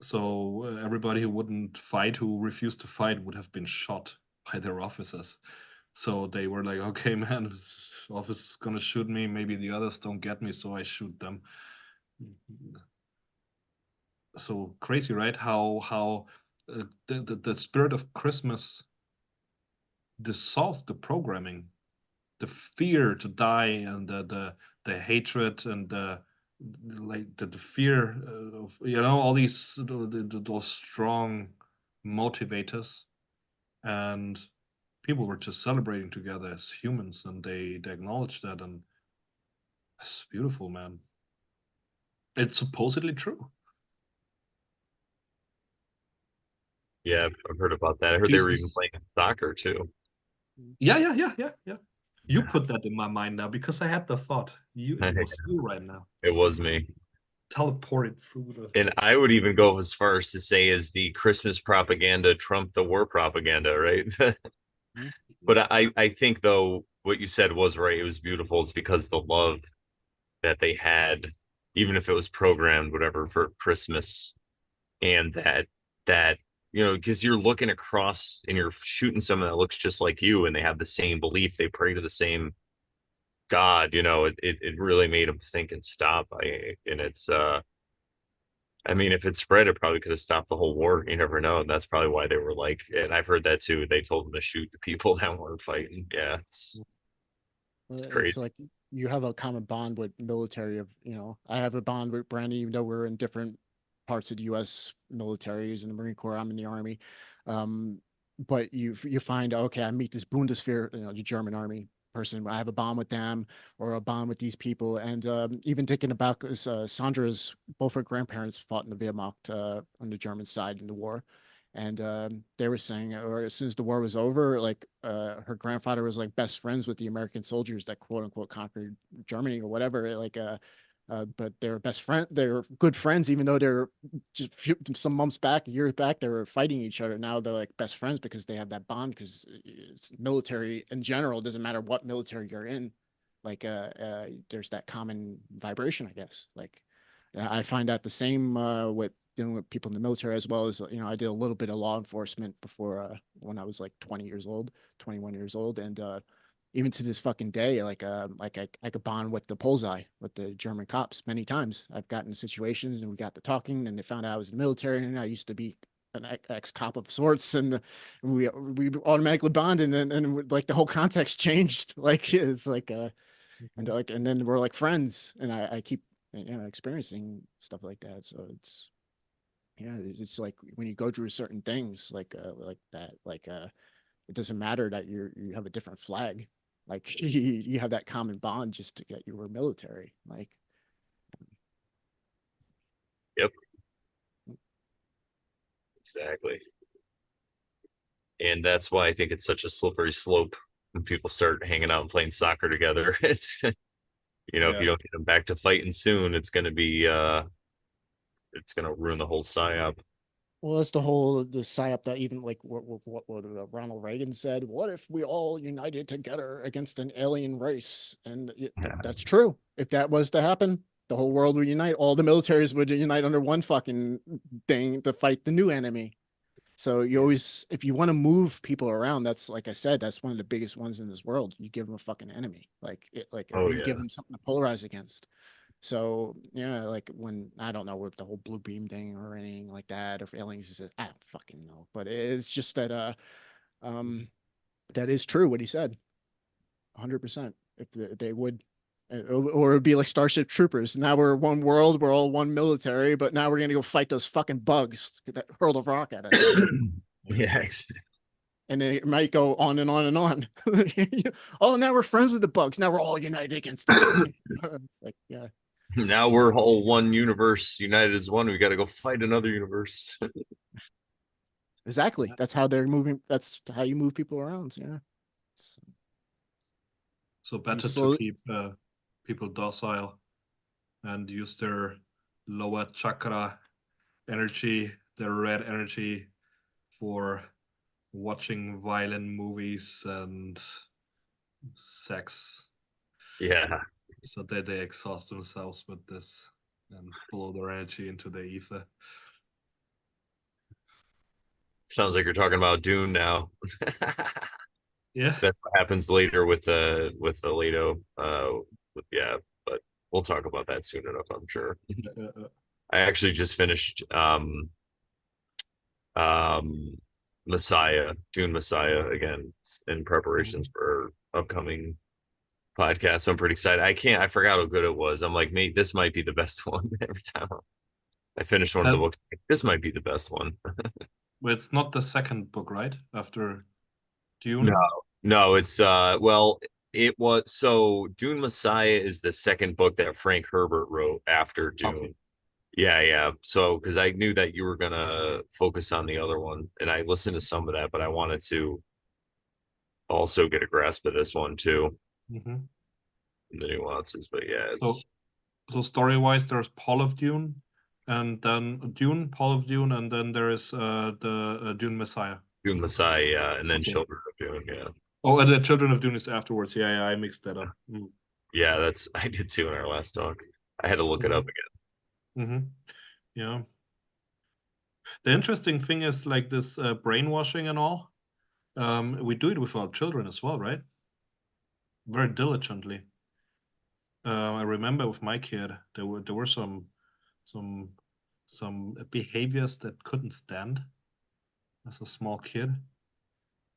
So everybody who wouldn't fight, who refused to fight, would have been shot by their officers. So they were like, okay, man, this officer is gonna shoot me. Maybe the others don't get me, so I shoot them. So crazy, right? How the spirit of Christmas dissolved the programming, the fear to die, and the hatred, and the fear of, you know, all these those strong motivators, and people were just celebrating together as humans, and they acknowledged that, and it's beautiful, man. It's supposedly true. Yeah, I've heard about that. I heard they were even Jesus. playing soccer too. Yeah. You put that in my mind now because I had the thought. It was you right now. It was me. Teleported through And I would even go as far as to say is the Christmas propaganda trumped the war propaganda, right? But I think though what you said was right. It was beautiful. It's because the love that they had, even if it was programmed, whatever, for Christmas, and that because you're looking across and you're shooting someone that looks just like you, and they have the same belief, they pray to the same God. It really made them think and stop. And it's I mean, if it spread, it probably could have stopped the whole war. You never know. And that's probably why they were like, and I've heard that too. They told them to shoot the people that weren't fighting. Yeah, it's It's crazy. like you have a common bond with military of, I have a bond with Brandy, even though we're in different parts of the US militaries and the Marine Corps, I'm in the Army. Um, but you find, okay, I meet this Bundeswehr, the German army person. I have a bond with them or a bond with these people. And even thinking about Sandra's, both her grandparents fought in the Wehrmacht on the German side in the war. And they were saying, or as soon as the war was over, like her grandfather was like best friends with the American soldiers that quote unquote conquered Germany or whatever. Like but they're best friend. They're good friends, even though they're just some months back, years back, they were fighting each other. Now they're like best friends because they have that bond. Because it's military in general, it doesn't matter what military you're in. Like, there's that common vibration, I guess. Like, I find out the same with dealing with people in the military, as well as I did a little bit of law enforcement before when I was like 20 years old, 21 years old, and even to this fucking day, like I could bond with the bullseye with the German cops many times. I've gotten situations and we got to talking, and they found out I was in the military, and I used to be an ex-cop of sorts, and we automatically bond, and like the whole context changed. Like it's like and then we're like friends, and I keep experiencing stuff like that. So it's like when you go through certain things like that, it doesn't matter that you have a different flag. Like you have that common bond just to get you were military. Like Yep, exactly. And that's why I think it's such a slippery slope when people start hanging out and playing soccer together. It's if Yeah. you don't get them back to fighting soon, it's gonna ruin the whole psyop. well, that's the psyop that even like what Ronald Reagan said. What if we all united together against an alien race? And that's true. If that was to happen, the whole world would unite. All the militaries would unite under one fucking thing to fight the new enemy. So you always, if you want to move people around, that's like I said, that's one of the biggest ones in this world. You give them a fucking enemy, or Oh you give yeah. them something to polarize against. So yeah, like when I don't know with the whole blue beam thing or anything like that, or if aliens is I don't fucking know, but it's just that um that is true what he said, 100%. If they would. Or it'd be like Starship Troopers. Now we're one world, we're all one military, but now we're gonna go fight those fucking bugs that hurl a rock at us. Yes. And then it might go on and on and on. Oh, now we're friends with the bugs. Now we're all united against this fucking. It's like, yeah, Now it's we're just all one universe, united as one. We got to go fight another universe. exactly. That's how they're moving. That's how you move people around. Yeah. So So you better to slowly. keep people docile and use their lower chakra energy, their red energy, for watching violent movies and sex, Yeah. so that they exhaust themselves with this and blow their energy into the ether. Sounds like you're talking about Dune now. Yeah. That's what happens later with the Leto. Yeah, but we'll talk about that soon enough, I'm sure. I actually just finished um Messiah, Dune Messiah again in preparations for upcoming podcast. So I'm pretty excited. I forgot how good it was. I'm like, mate, this might be the best one. Every time I finish one of the Um, books, this might be the best one. well, it's not the second book, right? After No, Dune? no, it's well, it was so Dune Messiah is the second book that Frank Herbert wrote after Okay. Dune. Yeah, yeah. So because I knew that you were gonna focus on the other one, and I listened to some of that, but I wanted to also get a grasp of this one too, Mm-hmm. the nuances. But yeah, So, it's so story-wise, there's Paul of Dune, and then Dune, Paul of Dune, and then there is the Dune Messiah. Dune Messiah, yeah, and then Okay. Children of Dune, yeah. Oh, and the Children of Dune is afterwards. Yeah, yeah, I mixed that up. Yeah, that's I did too in our last talk. I had to look it Mm-hmm. up again. Mm-hmm. Yeah. The interesting thing is like this brainwashing and all. We do it with our children as well, right? Very diligently. I remember with my kid, there were some some behaviors that couldn't stand as a small kid,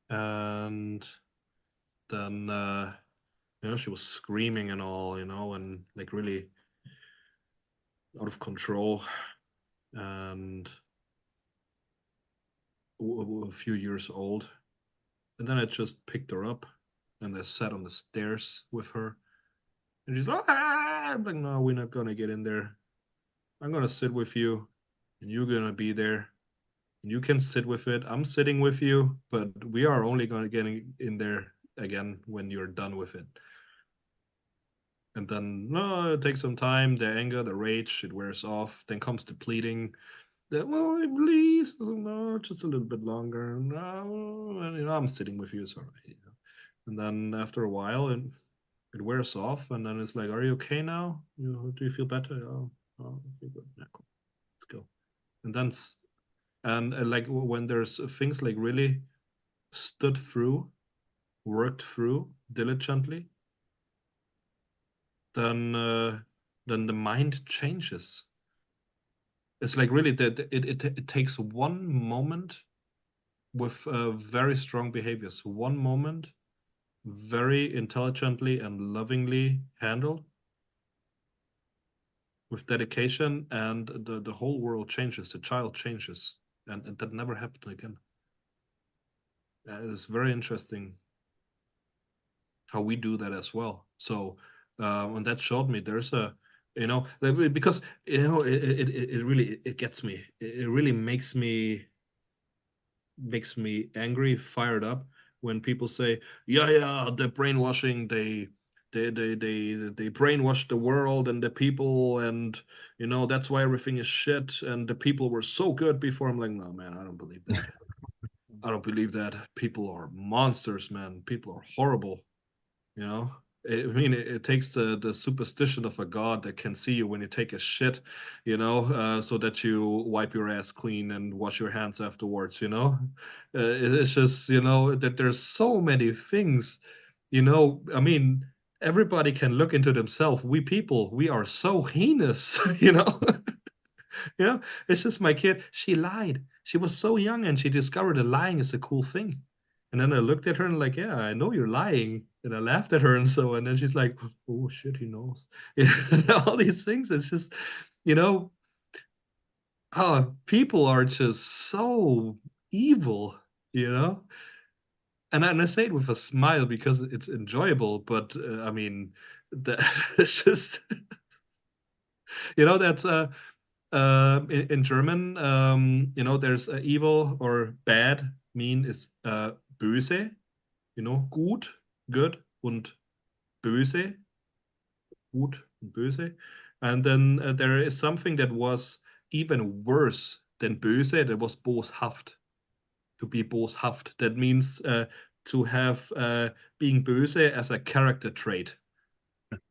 and then she was screaming and all, and like really out of control, and a few years old. And then I just picked her up and I sat on the stairs with her. And she's like, ah! I'm like, no, we're not gonna get in there. I'm gonna sit with you, and you're gonna be there, and you can sit with it. I'm sitting with you, but we are only gonna get in there again when you're done with it. And then no, it takes some time. The anger, the rage, it wears off. Then comes the pleading. That well, please, no, just a little bit longer. No, and I'm sitting with you, it's all right. And then after a while, it wears off, and then it's like, are you okay now? Do you feel better? Oh, I feel good. Yeah, cool. Let's go. And then and like when there's things like really stood through, worked through diligently, then then the mind changes. It's like really that it takes one moment with very strong behaviors, one moment very intelligently and lovingly handled with dedication, and the whole world changes, the child changes, and that never happened again. It's very interesting how we do that as well. So and that showed me there's a because it really it gets me. It really makes me angry, fired up when people say, yeah, the brainwashing, they brainwashed the world and the people, and that's why everything is shit, and the people were so good before. I'm like, no, man, I don't believe that. I don't believe that. People are monsters, man. People are horrible. You know, I mean, it takes the superstition of a god that can see you when you take a shit, so that you wipe your ass clean and wash your hands afterwards. It's just that there's so many things. I mean, everybody can look into themselves. We people, we are so heinous. Yeah, it's just my kid. She lied. She was so young and she discovered that lying is a cool thing. And then I looked at her and like, yeah, I know you're lying. And I laughed at her and so, and then she's like, oh shit, he knows. All these things. It's just, you know, people are just so evil, you know? And I say it with a smile because it's enjoyable, but I mean, that, it's just, that's in German, there's evil or bad mean is böse, gut, good, und böse, gut und böse. And then there is something that was even worse than böse, that was boshaft, to be boshaft. That means to have being böse as a character trait,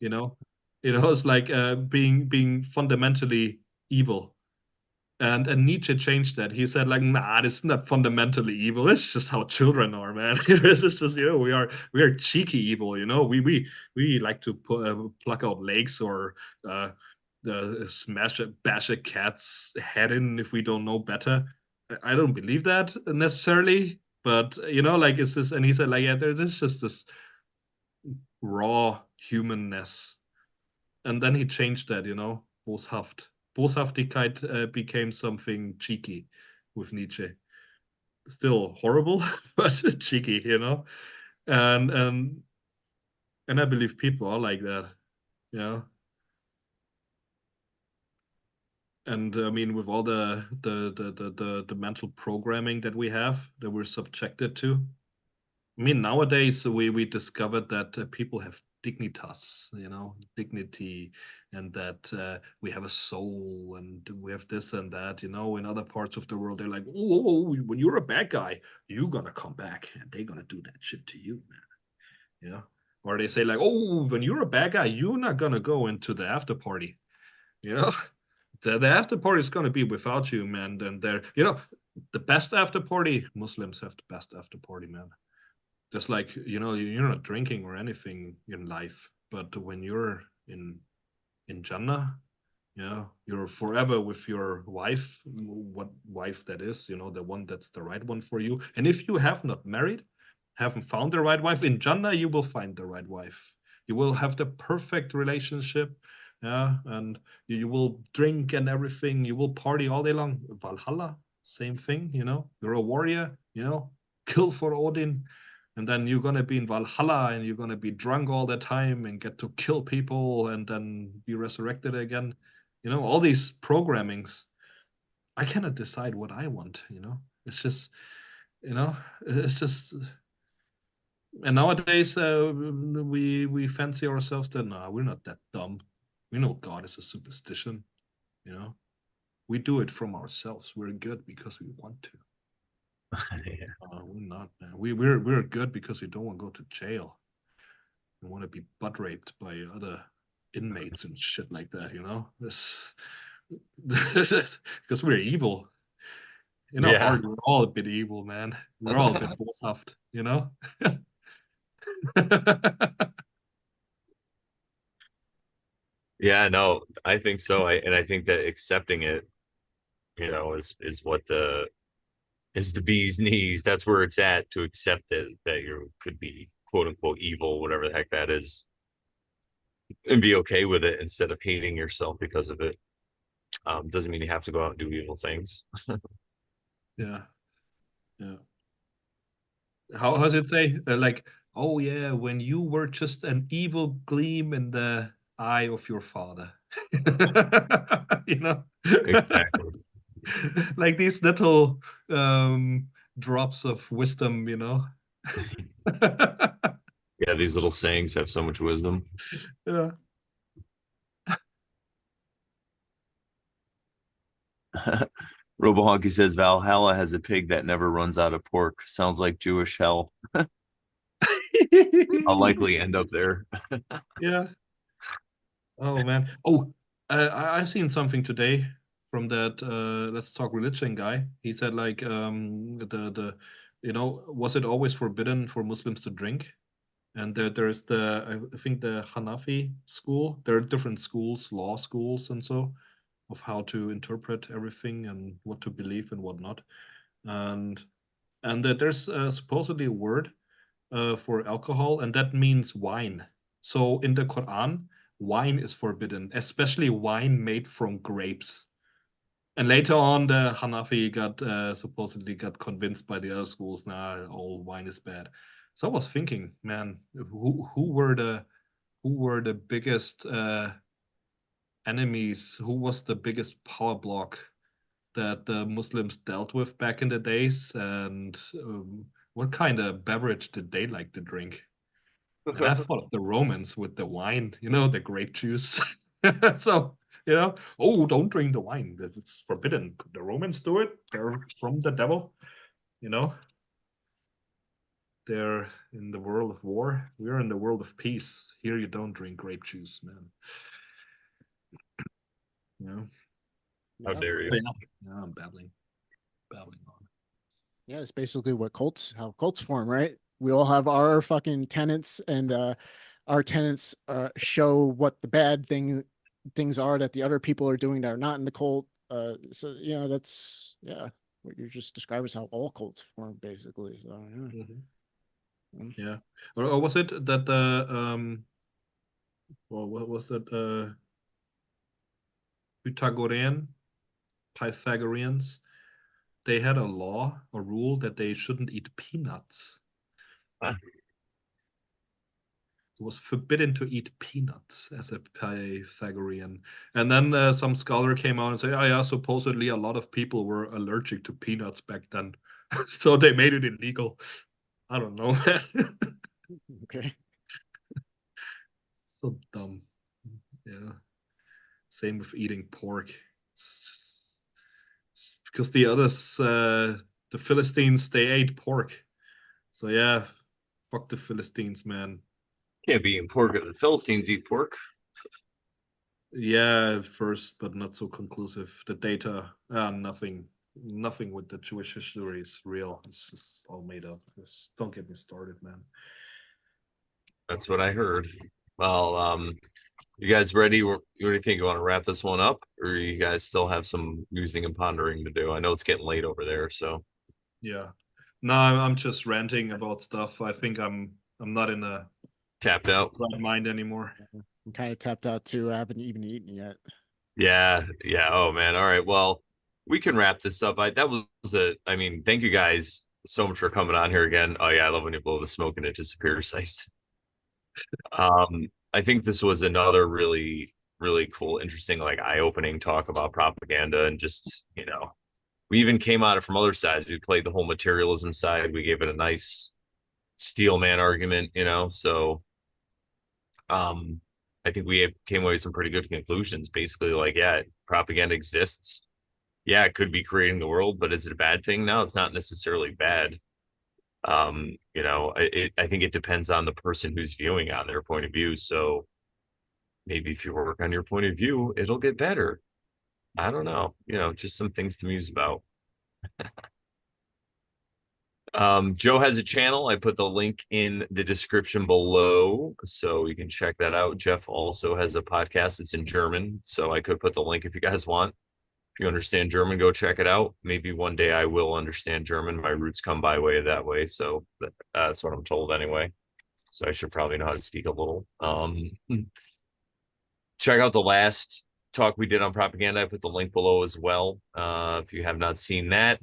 you know? It's like being fundamentally evil. And Nietzsche changed that. He said, like, nah, this is not fundamentally evil. It's just how children are, man. It's just we are cheeky evil. We like to pluck out legs or bash a cat's head in if we don't know better. I don't believe that necessarily, but like it's this. And he said, like, yeah, there's just this raw humanness, and then he changed that, boshaft. Boshaftigkeit became something cheeky with Nietzsche. Still horrible, but cheeky, And and I believe people are like that, you know. And I mean, with all the mental programming that we have, that we're subjected to, I mean, nowadays we discovered that people have dignitas, dignity, and that we have a soul, and we have this and that. In other parts of the world, they're like, oh, when you're a bad guy, you're gonna come back, and they're gonna do that shit to you, man. Or they say like, oh, when you're a bad guy, you're not gonna go into the after party. You know, the after party is gonna be without you, man. And they're, the best after party. Muslims have the best after party, man. Just like you're not drinking or anything in life, but when you're in Jannah, you're forever with your wife, what wife that is, the one that's the right one for you. And if you have not married, haven't found the right wife, in Jannah you will find the right wife. You will have the perfect relationship. Yeah, and you will drink and everything. You will party all day long. Valhalla, same thing. You're a warrior. Kill for Odin, and then you're gonna be in Valhalla and you're gonna be drunk all the time and get to kill people and then be resurrected again. All these programmings. I cannot decide what I want. It's just, it's just And nowadays, we fancy ourselves that nah, we're not that dumb. We know God is a superstition. You know, we do it from ourselves. We're good because we want to. Yeah. We're not, man. We're good because we don't want to go to jail. We want to be butt raped by other inmates and shit like that. You know, this is because we're evil. You know, Yeah. hard. We're all a bit evil, man. We're all a bit bosshaft. You know. Yeah, no, I think so. I think that accepting it, is what the bee's knees. That's where it's at, to accept that you could be quote unquote evil, whatever the heck that is, and be okay with it instead of hating yourself because of it. Doesn't mean you have to go out and do evil things. Yeah, yeah. How does it say? Like, oh yeah, when you were just an evil gleam in the eye of your father. You know? Exactly. Like these little um drops of wisdom, you know? Yeah, these little sayings have so much wisdom. Yeah. Robohonky says Valhalla has a pig that never runs out of pork. Sounds like Jewish hell. I'll likely end up there. Yeah. Oh man. Oh, I've seen something today from that Let's Talk Religion guy. He said like the was it always forbidden for Muslims to drink? And there's I think the Hanafi school. There are different schools, law schools and so, of how to interpret everything and what to believe and what not. And that there's supposedly a word for alcohol, and that means wine. So in the Quran, wine is forbidden, especially wine made from grapes. And later on, the Hanafi got supposedly got convinced by the other schools. Nah, all wine is bad. So I was thinking, man, who were the biggest enemies? Who was the biggest power block that the Muslims dealt with back in the days? And what kind of beverage did they like to drink? And I thought of the Romans with the wine, the grape juice. So, oh, don't drink the wine. It's forbidden. The Romans do it. They're from the devil. You know, they're in the world of war. We're in the world of peace. Here, you don't drink grape juice, man. You know? How Yeah, dare But you? yeah, I'm babbling on. yeah, it's basically how cults form, right? We all have our fucking tenets, and our tenets show what the bad things are that the other people are doing that are not in the cult. So that's what you're just describing is how all cults form, basically. So yeah. Mhm. Mm. Yeah. Or was it that the well, what was that? Pythagorean Pythagoreans, they had a law, a rule that they shouldn't eat peanuts. Huh? It was forbidden to eat peanuts as a Pythagorean. And then some scholar came out and said, "Oh yeah, supposedly a lot of people were allergic to peanuts back then, so they made it illegal." I don't know. Okay. So dumb. Yeah. Same with eating pork. It's because the others, the Philistines, they ate pork. So yeah, fuck the Philistines, man. Can't be eating pork. The Philistines eat pork. Yeah, first, but not so conclusive. The data, nothing with the Jewish history is real. It's just all made up. Just don't get me started, man. That's what I heard. Well, you guys ready? What do you think? You want to wrap this one up, or you guys still have some musing and pondering to do? I know it's getting late over there, so Yeah. No, I'm just ranting about stuff. I think I'm not in a tapped out. right mind anymore. I'm kind of tapped out too. I haven't even eaten yet. Yeah, yeah. Oh man. All right. Well, we can wrap this up. That was a. I mean, thank you guys so much for coming on here again. Oh yeah, I love when you blow the smoke and it disappears. I think this was another really, really cool, interesting, like eye-opening talk about propaganda and just, we even came at it from other sides. We played the whole materialism side. We gave it a nice steel man argument, so I think came away with some pretty good conclusions. Basically, like, yeah, propaganda exists. Yeah, it could be creating the world, but is it a bad thing? No, it's not necessarily bad. I think it depends on the person who's viewing on their point of view. So maybe if you work on your point of view, it'll get better. I don't know. Just some things to muse about. Joe has a channel. I put the link in the description below, so you can check that out. Jeff also has a podcast. It's in German, so I could put the link if you guys want. If you understand German, go check it out. Maybe one day I will understand German. My roots come by way of that way, so that's what I'm told anyway. So I should probably know how to speak a little. Check out the last talk we did on propaganda. I put the link below as well. If you have not seen that.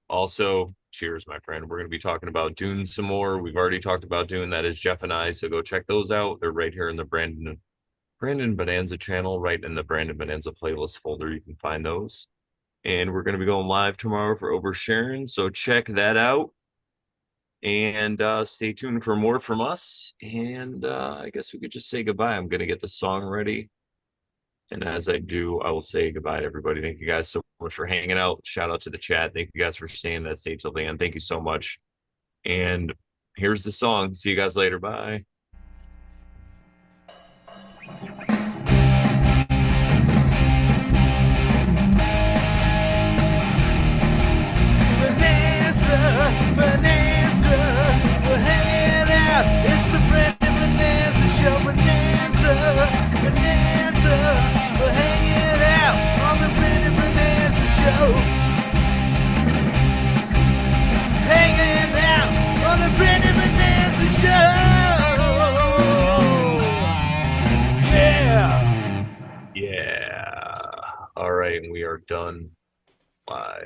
Also, cheers, my friend. We're going to be talking about Dune some more. We've already talked about Dune. That is Jeff and I. So go check those out. They're right here in the Brandon Bonanza channel, right in the Brandon Bonanza playlist folder. You can find those. And we're going to be going live tomorrow for Oversharing. So check that out. And stay tuned for more from us. And I guess we could just say goodbye. I'm going to get the song ready. And as I do, I will say goodbye to everybody. Thank you guys so much for hanging out. Shout out to the chat. Thank you guys for staying that stay till the end. Thank you so much. And here's the song. See you guys later. Bye. Bonanza, we're hanging out. It's the Brandon Bonanza show. Bonanza, we're hanging out on the Brandon Bonanza show. Hanging out on the Brandon Bonanza show. Yeah. Yeah. All right. And we are done live.